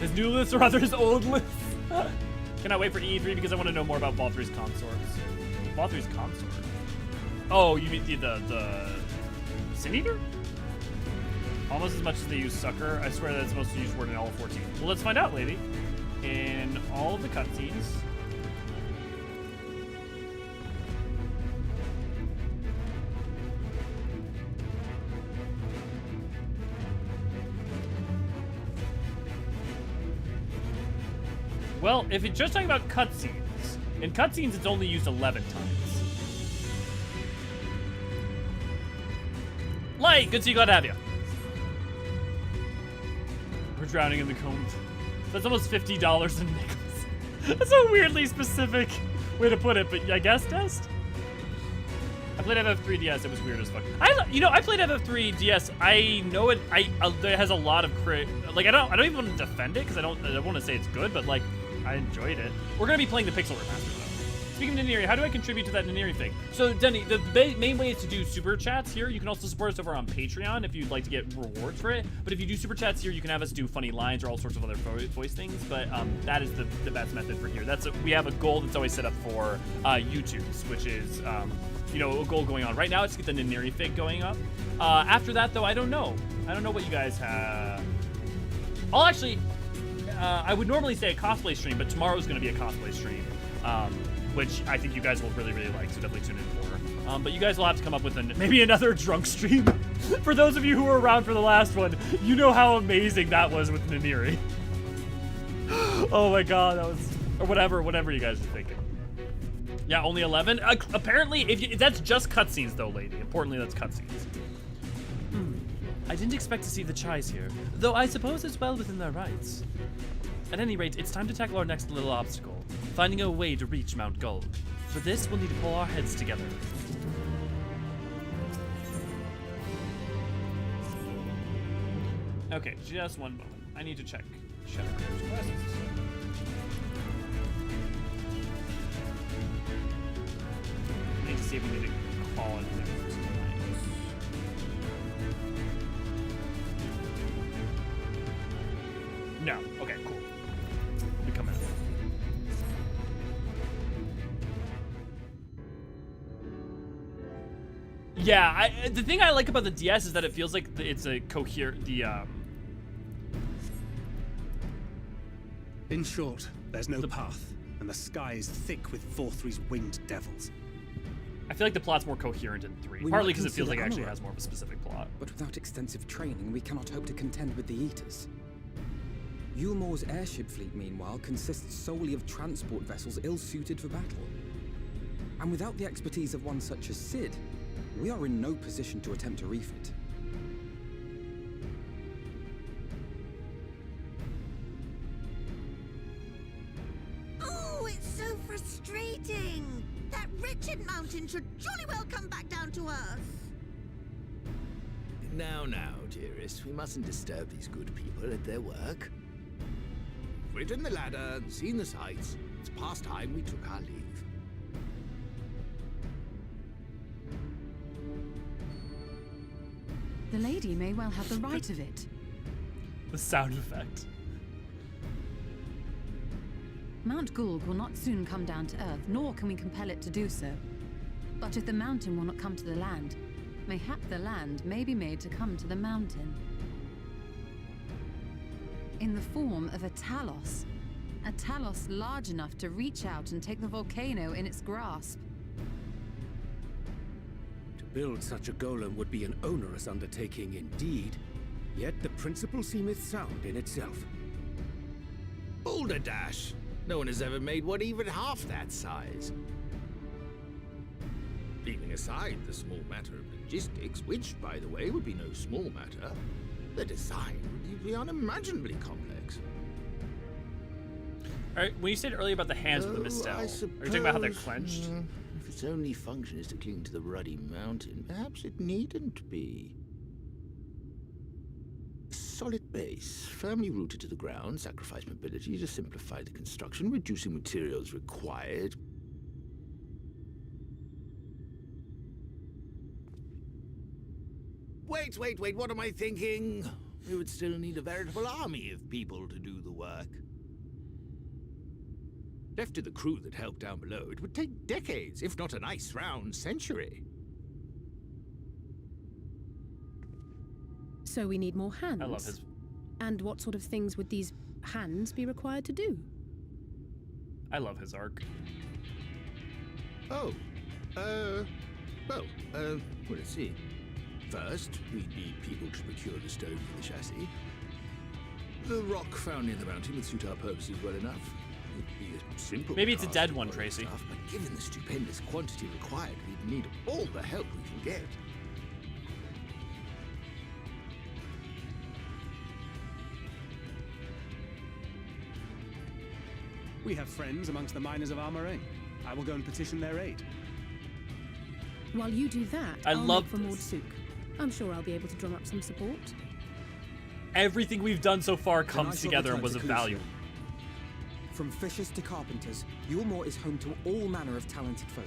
His new lists or rather his old lists. Cannot wait for E3 because I want to know more about Balthri's consorts. Balthri's consort? Oh, you mean the Sin Eater? Almost as much as they use sucker. I swear that's the most used word in all of 14. Well, let's find out, lady. in all of the cutscenes. Well, if you're just talking about cutscenes, in cutscenes it's only used 11 times. Light, good to see you, glad to have you. We're drowning in the combs. That's almost $50 in nickels. That's a weirdly specific way to put it, but I guess test? I played FF3 DS, it was weird as fuck. I played FF3 DS, I know it, it has a lot of like, I don't even want to defend it, because I don't want to say it's good, but like, I enjoyed it. We're going to be playing the Pixel Remaster, though. Speaking of Ninieri, how do I contribute to that Ninieri thing? So, Denny, the main way is to do super chats here. You can also support us over on Patreon if you'd like to get rewards for it. But if you do super chats here, you can have us do funny lines or all sorts of other voice things. But that is the best method for here. We have a goal that's always set up for YouTube's, which is, a goal going on. Right now, it's to get the Ninieri fig going up. After that, though, I don't know. I don't know what you guys have. I'll actually... I would normally say a cosplay stream, but tomorrow's going to be a cosplay stream, which I think you guys will really, really like, so definitely tune in for. But you guys will have to come up with maybe another drunk stream. For those of you who were around for the last one, you know how amazing that was with Ninieri. Oh my god, that was... Or whatever you guys are thinking. Yeah, only 11? Apparently, if that's just cutscenes, though, lady. Importantly, that's cutscenes. I didn't expect to see the Chais here, though I suppose it's well within their rights. At any rate, it's time to tackle our next little obstacle, finding a way to reach Mount Gulg. For this, we'll need to pull our heads together. Okay, just one moment. I need to check Shadowcraft's quests. I need to see if we need to call anything. No. Okay, cool. We come in. Yeah, the thing I like about the DS is that it feels like it's a coherent, In short, there's no path, and the sky is thick with Vorthry's winged devils. I feel like the plot's more coherent in 3, partly because it feels like it actually has more of a specific plot. But without extensive training, we cannot hope to contend with the Eaters. Eulmore's airship fleet, meanwhile, consists solely of transport vessels ill-suited for battle. And without the expertise of one such as Cid, we are in no position to attempt a refit. Oh, it's so frustrating! That wretched mountain should jolly well come back down to earth! Now, dearest, we mustn't disturb these good people at their work. We've ridden the ladder and seen the sights. It's past time we took our leave. The lady may well have the right of it. The sound effect. Mount Gulg will not soon come down to Earth, nor can we compel it to do so. But if the mountain will not come to the land, mayhap the land may be made to come to the mountain. In the form of a Talos. A Talos large enough to reach out and take the volcano in its grasp. To build such a golem would be an onerous undertaking indeed, yet the principle seemeth sound in itself. Boulder Dash! No one has ever made one even half that size. Leaving aside the small matter of logistics, which, by the way, would be no small matter, the design would be unimaginably complex. Alright, when you said earlier about the hands of the Mistel, are you talking about how they're clenched? If its only function is to cling to the ruddy mountain, perhaps it needn't be. Solid base, firmly rooted to the ground, sacrifice mobility to simplify the construction, reducing materials required. Wait, what am I thinking? We would still need a veritable army of people to do the work. Left to the crew that helped down below, it would take decades, if not a nice round century. So we need more hands. I love his And what sort of things would these hands be required to do? I love his arc. Oh, well, let's see. First, we'd need people to procure the stone for the chassis. The rock found in the mountain would suit our purposes well enough. It'd be a simple Maybe it's a task dead to one, borrow Tracy. stuff, but given the stupendous quantity required, we'd need all the help we can get. We have friends amongst the miners of Armorain. I will go and petition their aid. While you do that, I I'll love make for Maud Sook. I'm sure I'll be able to drum up some support. Everything we've done so far Then I comes shall together and return was to of value. Clusia. From fishers to carpenters, Eulmore is home to all manner of talented folk.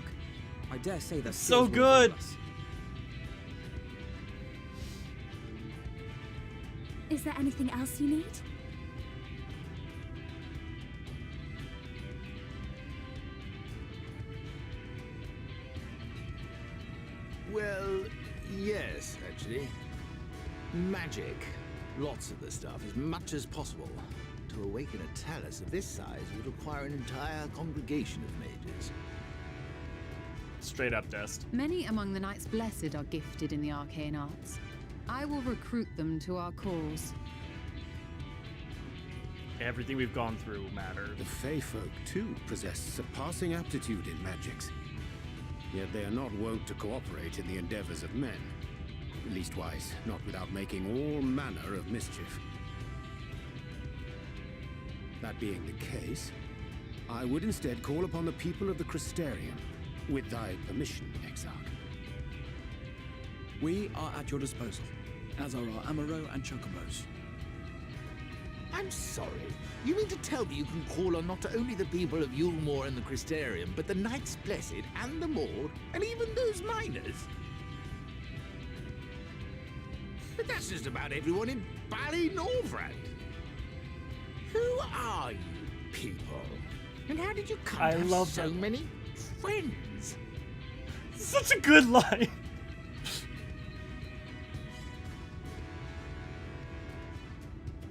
I dare say that So good! Is there anything else you need? Well, yes, actually. Magic. Lots of the stuff, as much as possible. To awaken a Talos of this size would require an entire congregation of mages. Straight up, Dest. Many among the Knights Blessed are gifted in the arcane arts. I will recruit them to our cause. Everything we've gone through mattered. The Fey folk, too, possess surpassing aptitude in magics. Yet they are not wont to cooperate in the endeavors of men. Leastwise, not without making all manner of mischief. That being the case, I would instead call upon the people of the Crystarium, with thy permission, Exarch. We are at your disposal, as are our Amaro and Chocobos. I'm sorry. You mean to tell me you can call on not only the people of Eulmore and the Crystarium, but the Knights Blessed and the Maud, and even those miners? But that's just about everyone in Ballynorvrand. Who are you people? And how did you come to have so many friends? Such a good line.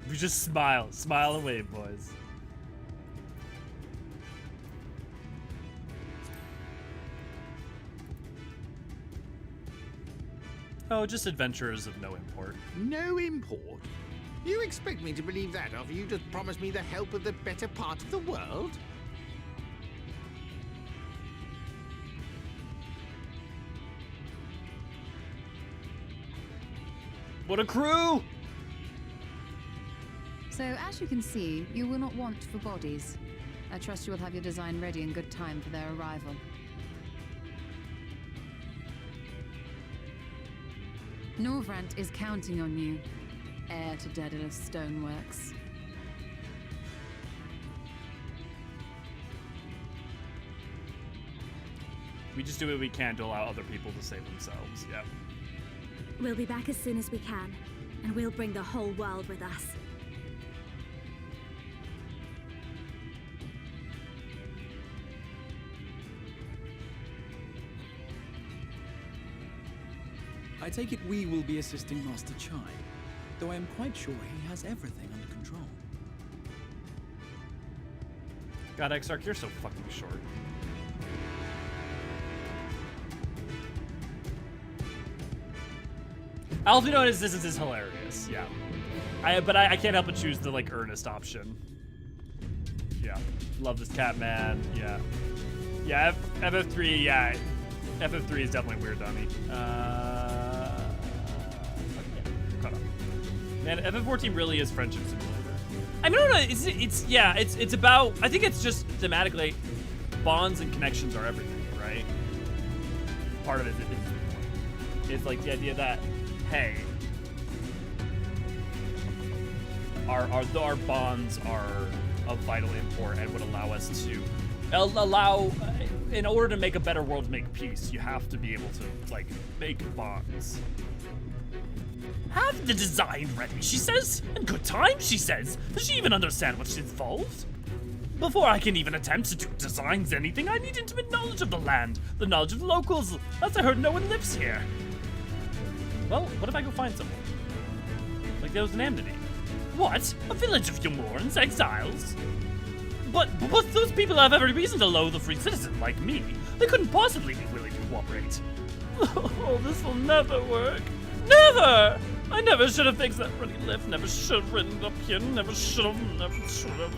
We just smile. Smile and wave, boys. Oh, just adventurers of no import. No import? You expect me to believe that after you just promised me the help of the better part of the world? What a crew! So, as you can see, you will not want for bodies. I trust you will have your design ready in good time for their arrival. Norvrant is counting on you, heir to Daedalus Stoneworks. We just do what we can to allow other people to save themselves. Yep. We'll be back as soon as we can, and we'll bring the whole world with us. I take it we will be assisting Master Chai, though I am quite sure he has everything under control. God, Exarch, you're so fucking short. Alfino in his distance is hilarious, yeah. But I can't help but choose the, like, earnest option. Yeah. Love this cat, man. Yeah. Yeah, FF3, yeah. FF3 is definitely weird, dummy. Caught up. Man, FF14 really is friendship simulator. I mean, I don't know, it's about, I think it's just thematically, bonds and connections are everything, right? Part of it is like the idea that, hey, our bonds are of vital import and would allow us to in order to make a better world, make peace, you have to be able to, like, make bonds. Have the design ready, she says. In good time, she says. Does she even understand what's involved? Before I can even attempt to do designs anything, I need intimate knowledge of the land, the knowledge of the locals. As I heard, no one lives here. Well, what if I go find someone? Like there was an amnesty. What? A village of Eulmoreans, exiles? But those people have every reason to loathe a free citizen like me. They couldn't possibly be willing to cooperate. Oh, this will never work. Never! I never should have fixed that running lift. Never should have ridden up here. Never should have.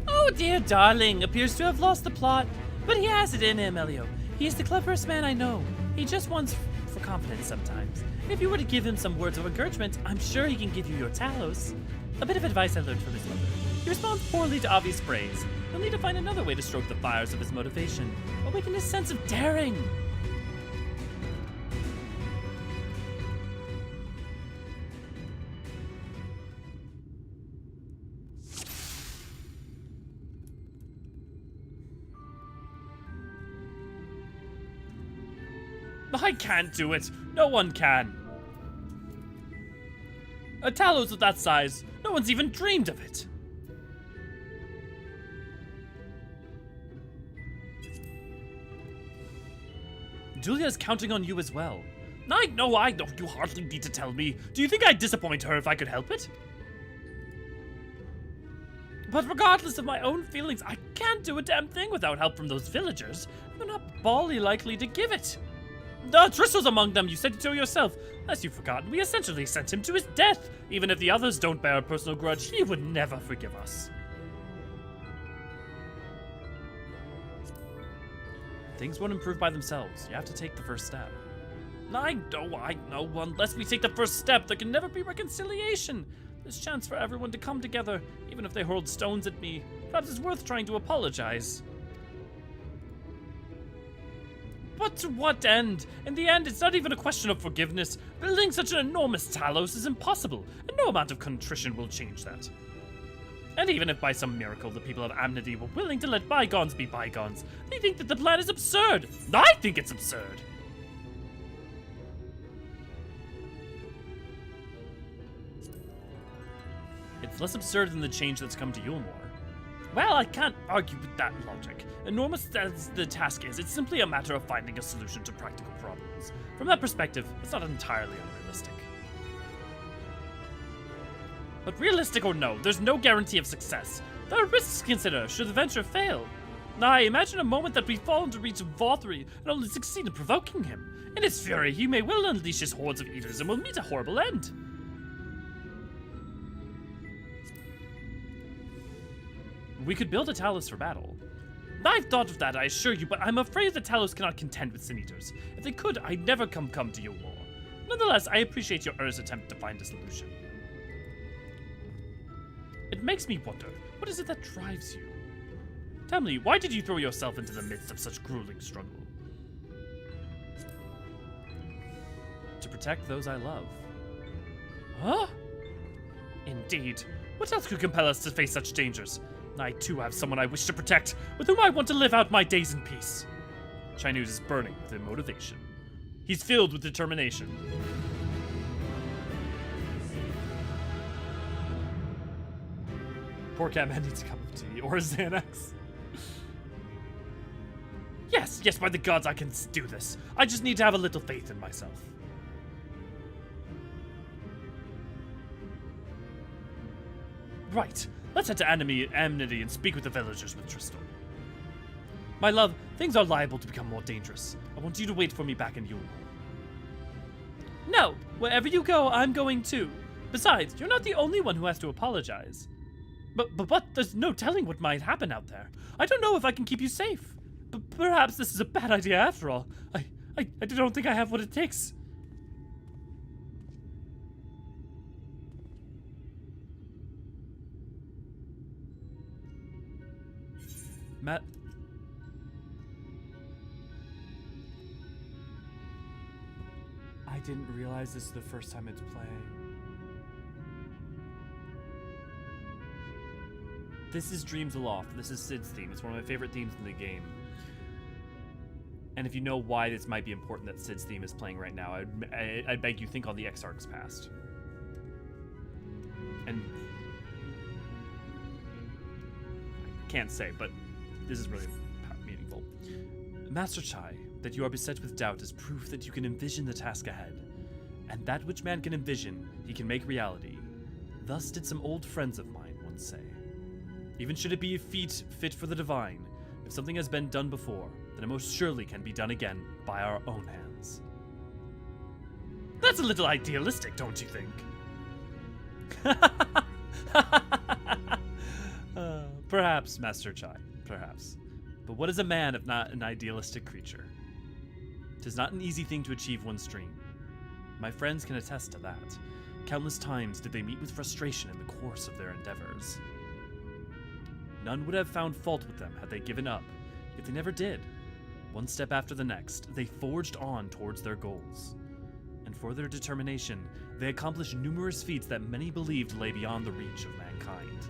Oh, dear darling appears to have lost the plot. But he has it in him, Elio. He's the cleverest man I know. He just wants for confidence sometimes. If you were to give him some words of encouragement, I'm sure he can give you your Talos. A bit of advice I learned from his mother. He responds poorly to obvious praise. He'll need to find another way to stroke the fires of his motivation. Awaken his sense of daring. I can't do it. No one can. A Talos of that size, no one's even dreamed of it. Julia's counting on you as well. I know, you hardly need to tell me. Do you think I'd disappoint her if I could help it? But regardless of my own feelings, I can't do a damn thing without help from those villagers. They're not bally likely to give it. Tristle's among them, you said it so yourself. As you've forgotten, we essentially sent him to his death. Even if the others don't bear a personal grudge, he would never forgive us. Things won't improve by themselves. You have to take the first step. I know. Unless we take the first step, there can never be reconciliation. There's chance for everyone to come together, even if they hurled stones at me. Perhaps it's worth trying to apologize. But to what end? In the end, it's not even a question of forgiveness. Building such an enormous Talos is impossible, and no amount of contrition will change that. And even if by some miracle the people of Amnesty were willing to let bygones be bygones, they think that the plan is absurd. I think it's absurd. It's less absurd than the change that's come to Eulmore. Well, I can't argue with that logic. Enormous as the task is, it's simply a matter of finding a solution to practical problems. From that perspective, it's not entirely unrealistic. But realistic or no, there's no guarantee of success. There are risks to consider should the venture fail. I imagine a moment that we fall into reach of Vothri and only succeed in provoking him. In his fury, he may well unleash his hordes of eaters and will meet a horrible end. We could build a Talos for battle. I've thought of that, I assure you, but I'm afraid the Talos cannot contend with Sin Eaters. If they could, I'd never come to Eulmore. Nonetheless, I appreciate your earnest attempt to find a solution. It makes me wonder, what is it that drives you? Tell me, why did you throw yourself into the midst of such grueling struggle? To protect those I love. Huh? Indeed. What else could compel us to face such dangers? I too have someone I wish to protect, with whom I want to live out my days in peace. Chinese is burning with motivation. He's filled with determination. Poor Catman needs a cup of tea, or a Xanax. Yes, by the gods I can do this. I just need to have a little faith in myself. Right. Let's head to Amnesty and speak with the villagers with Tristan. My love, things are liable to become more dangerous. I want you to wait for me back in Eulmore. No, wherever you go, I'm going too. Besides, you're not the only one who has to apologize. But there's no telling what might happen out there. I don't know if I can keep you safe. But perhaps this is a bad idea after all. I don't think I have what it takes. Matt. I didn't realize this is the first time it's playing. This is Dreams Aloft. This is Sid's theme. It's one of my favorite themes in the game. And if you know why this might be important that Sid's theme is playing right now, I beg you think on the Exarch's past. And I can't say, but this is really meaningful. Master Chai, that you are beset with doubt is proof that you can envision the task ahead. And that which man can envision, he can make reality. Thus did some old friends of mine once say. Even should it be a feat fit for the divine, if something has been done before, then it most surely can be done again by our own hands. That's a little idealistic, don't you think? Perhaps, Master Chai, perhaps. But what is a man if not an idealistic creature? 'Tis not an easy thing to achieve one's dream. My friends can attest to that. Countless times did they meet with frustration in the course of their endeavors. None would have found fault with them had they given up, yet they never did. One step after the next, they forged on towards their goals. And for their determination, they accomplished numerous feats that many believed lay beyond the reach of mankind.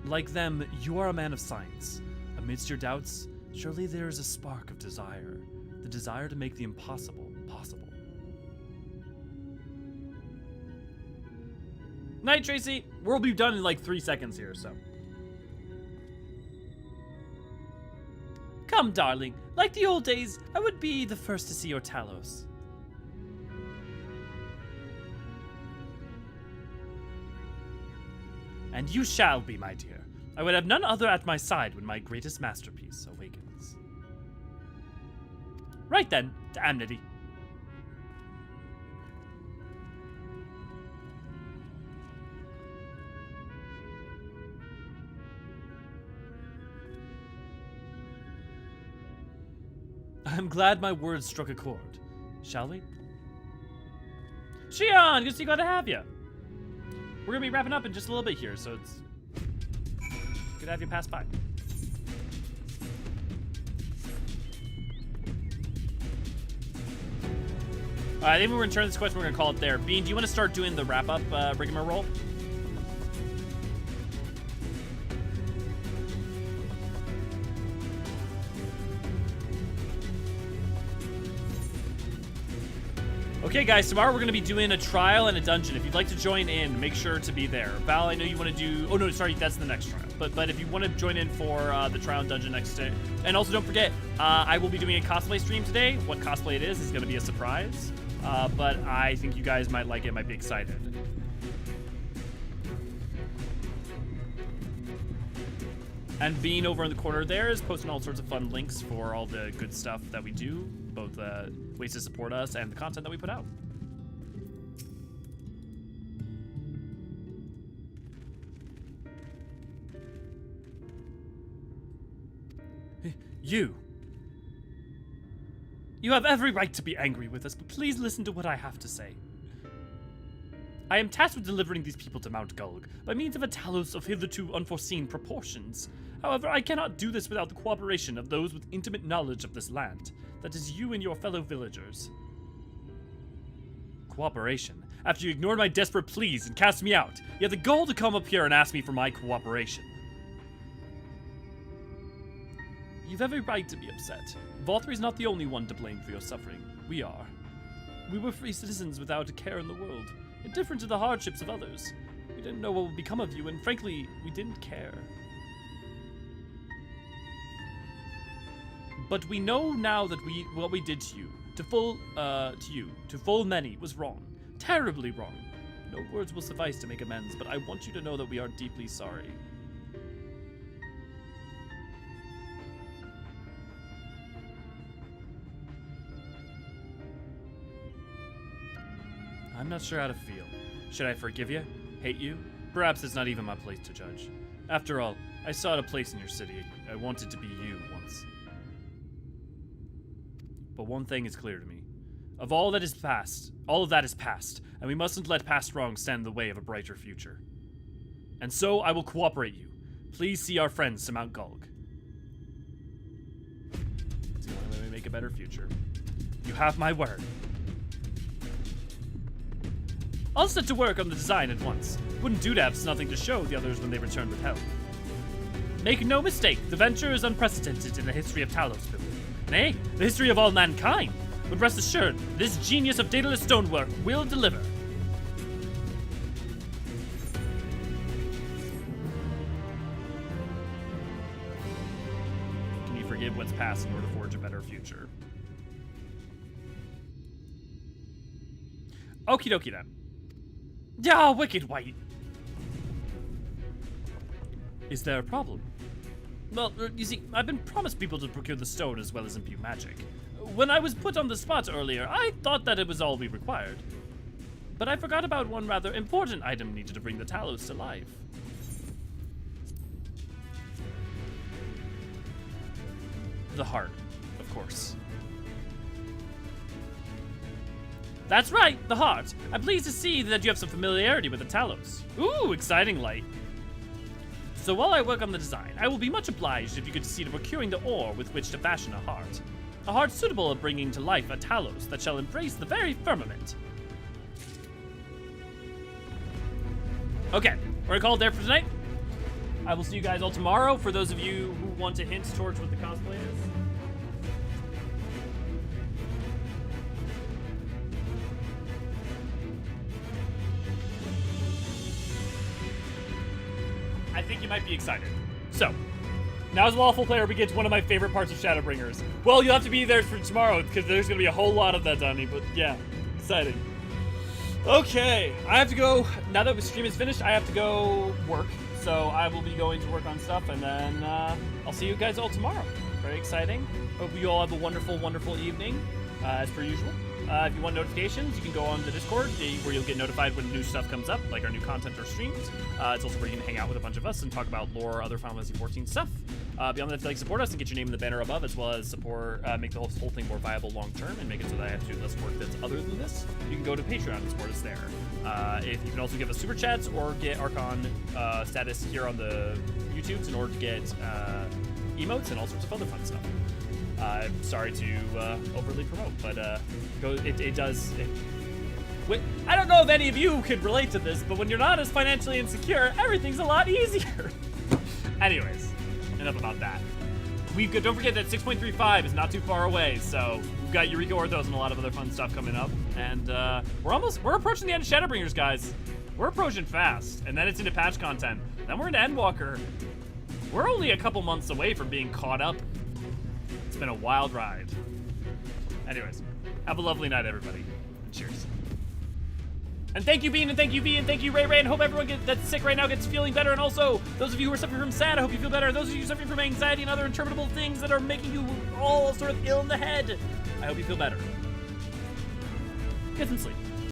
Like them, you are a man of science. Amidst your doubts, surely there is a spark of desire, the desire to make the impossible possible. Night, Tracy. We'll be done in like 3 seconds here, so. Come, darling. Like the old days, I would be the first to see your Talos. And you shall be, my dear. I would have none other at my side when my greatest masterpiece awakens. Right then, to Amity. I'm glad my words struck a chord. Shall we? Shion, glad to have you. We're gonna be wrapping up in just a little bit here, so it's good to have you pass by. I think we're gonna turn this question. We're gonna call it there. Bean, do you want to start doing the wrap-up rigmarole? Okay, guys, tomorrow we're going to be doing a trial and a dungeon. If you'd like to join in, make sure to be there. Val, I know you want to do... Oh, no, sorry, that's the next trial. But if you want to join in for the trial and dungeon next day. And also, don't forget, I will be doing a cosplay stream today. What cosplay it is going to be a surprise. But I think you guys might like it, might be excited. And Bean over in the corner there is posting all sorts of fun links for all the good stuff that we do, both ways to support us and the content that we put out. You have every right to be angry with us, but please listen to what I have to say. I am tasked with delivering these people to Mount Gulg by means of a Talos of hitherto unforeseen proportions. However, I cannot do this without the cooperation of those with intimate knowledge of this land. That is you and your fellow villagers. Cooperation? After you ignored my desperate pleas and cast me out, you have the gall to come up here and ask me for my cooperation. You've every right to be upset. Valtteri is not the only one to blame for your suffering. We are. We were free citizens without a care in the world, indifferent to the hardships of others. We didn't know what would become of you, and frankly, we didn't care. But we know now that what we did to you, to full many, was wrong. Terribly wrong. No words will suffice to make amends, but I want you to know that we are deeply sorry. I'm not sure how to feel. Should I forgive you? Hate you? Perhaps it's not even my place to judge. After all, I sought a place in your city. I wanted to be you once. But one thing is clear to me. All of that is past, and we mustn't let past wrongs stand in the way of a brighter future. And so I will cooperate you. Please see our friends to Mount Gulg. It's the only way we make a better future. You have my word. I'll set to work on the design at once. Wouldn't do to have nothing to show the others when they return with help. Make no mistake, the venture is unprecedented in the history of Talos building. Nay, the history of all mankind. But rest assured, this genius of daedalus stonework will deliver. Can you forgive what's past in order to forge a better future? Okie dokie then. Yeah, wicked white. Is there a problem? Well, you see, I've been promised people to procure the stone as well as imbue magic. When I was put on the spot earlier, I thought that it was all we required. But I forgot about one rather important item needed to bring the Talos to life. The heart, of course. That's right, the heart. I'm pleased to see that you have some familiarity with the Talos. Ooh, exciting light. So while I work on the design, I will be much obliged if you could see to procuring the ore with which to fashion a heart. A heart suitable of bringing to life a Talos that shall embrace the very firmament. Okay, we're gonna call it there for tonight. I will see you guys all tomorrow. For those of you who want to hint towards what the cosplay is. I think you might be excited. So, now as a lawful player begins one of my favorite parts of Shadowbringers. Well, you'll have to be there for tomorrow, because there's going to be a whole lot of that, Donnie, but yeah, exciting. Okay, I have to go, now that the stream is finished, I have to go work. So I will be going to work on stuff, and then I'll see you guys all tomorrow. Very exciting. Hope you all have a wonderful, wonderful evening, as per usual. If you want notifications, you can go on the Discord, where you'll get notified when new stuff comes up, like our new content or streams. It's also where you can hang out with a bunch of us and talk about lore or other Final Fantasy XIV stuff. Beyond that, if you'd like to support us and get your name in the banner above, as well as support, make the whole thing more viable long term and make it so that I have to do less work that's other than this, you can go to Patreon and support us there. If you can also give us super chats or get Archon status here on the YouTubes in order to get emotes and all sorts of other fun stuff. I'm sorry to overly promote, but it does. I don't know if any of you could relate to this, but when you're not as financially insecure, everything's a lot easier. Anyways, enough about that. Don't forget that 6.35 is not too far away, so we've got Eureka Orthos and a lot of other fun stuff coming up, and we're approaching the end of Shadowbringers, guys. We're approaching fast, and then it's into patch content. Then we're into Endwalker. We're only a couple months away from being caught up. It's been a wild ride. Anyways, have a lovely night, everybody. And cheers. And thank you, Bean, and thank you, V, and thank you, Ray, and hope everyone that's sick right now gets feeling better. And also, those of you who are suffering from SAD, I hope you feel better. And those of you suffering from anxiety and other interminable things that are making you all sort of ill in the head, I hope you feel better. Get some sleep.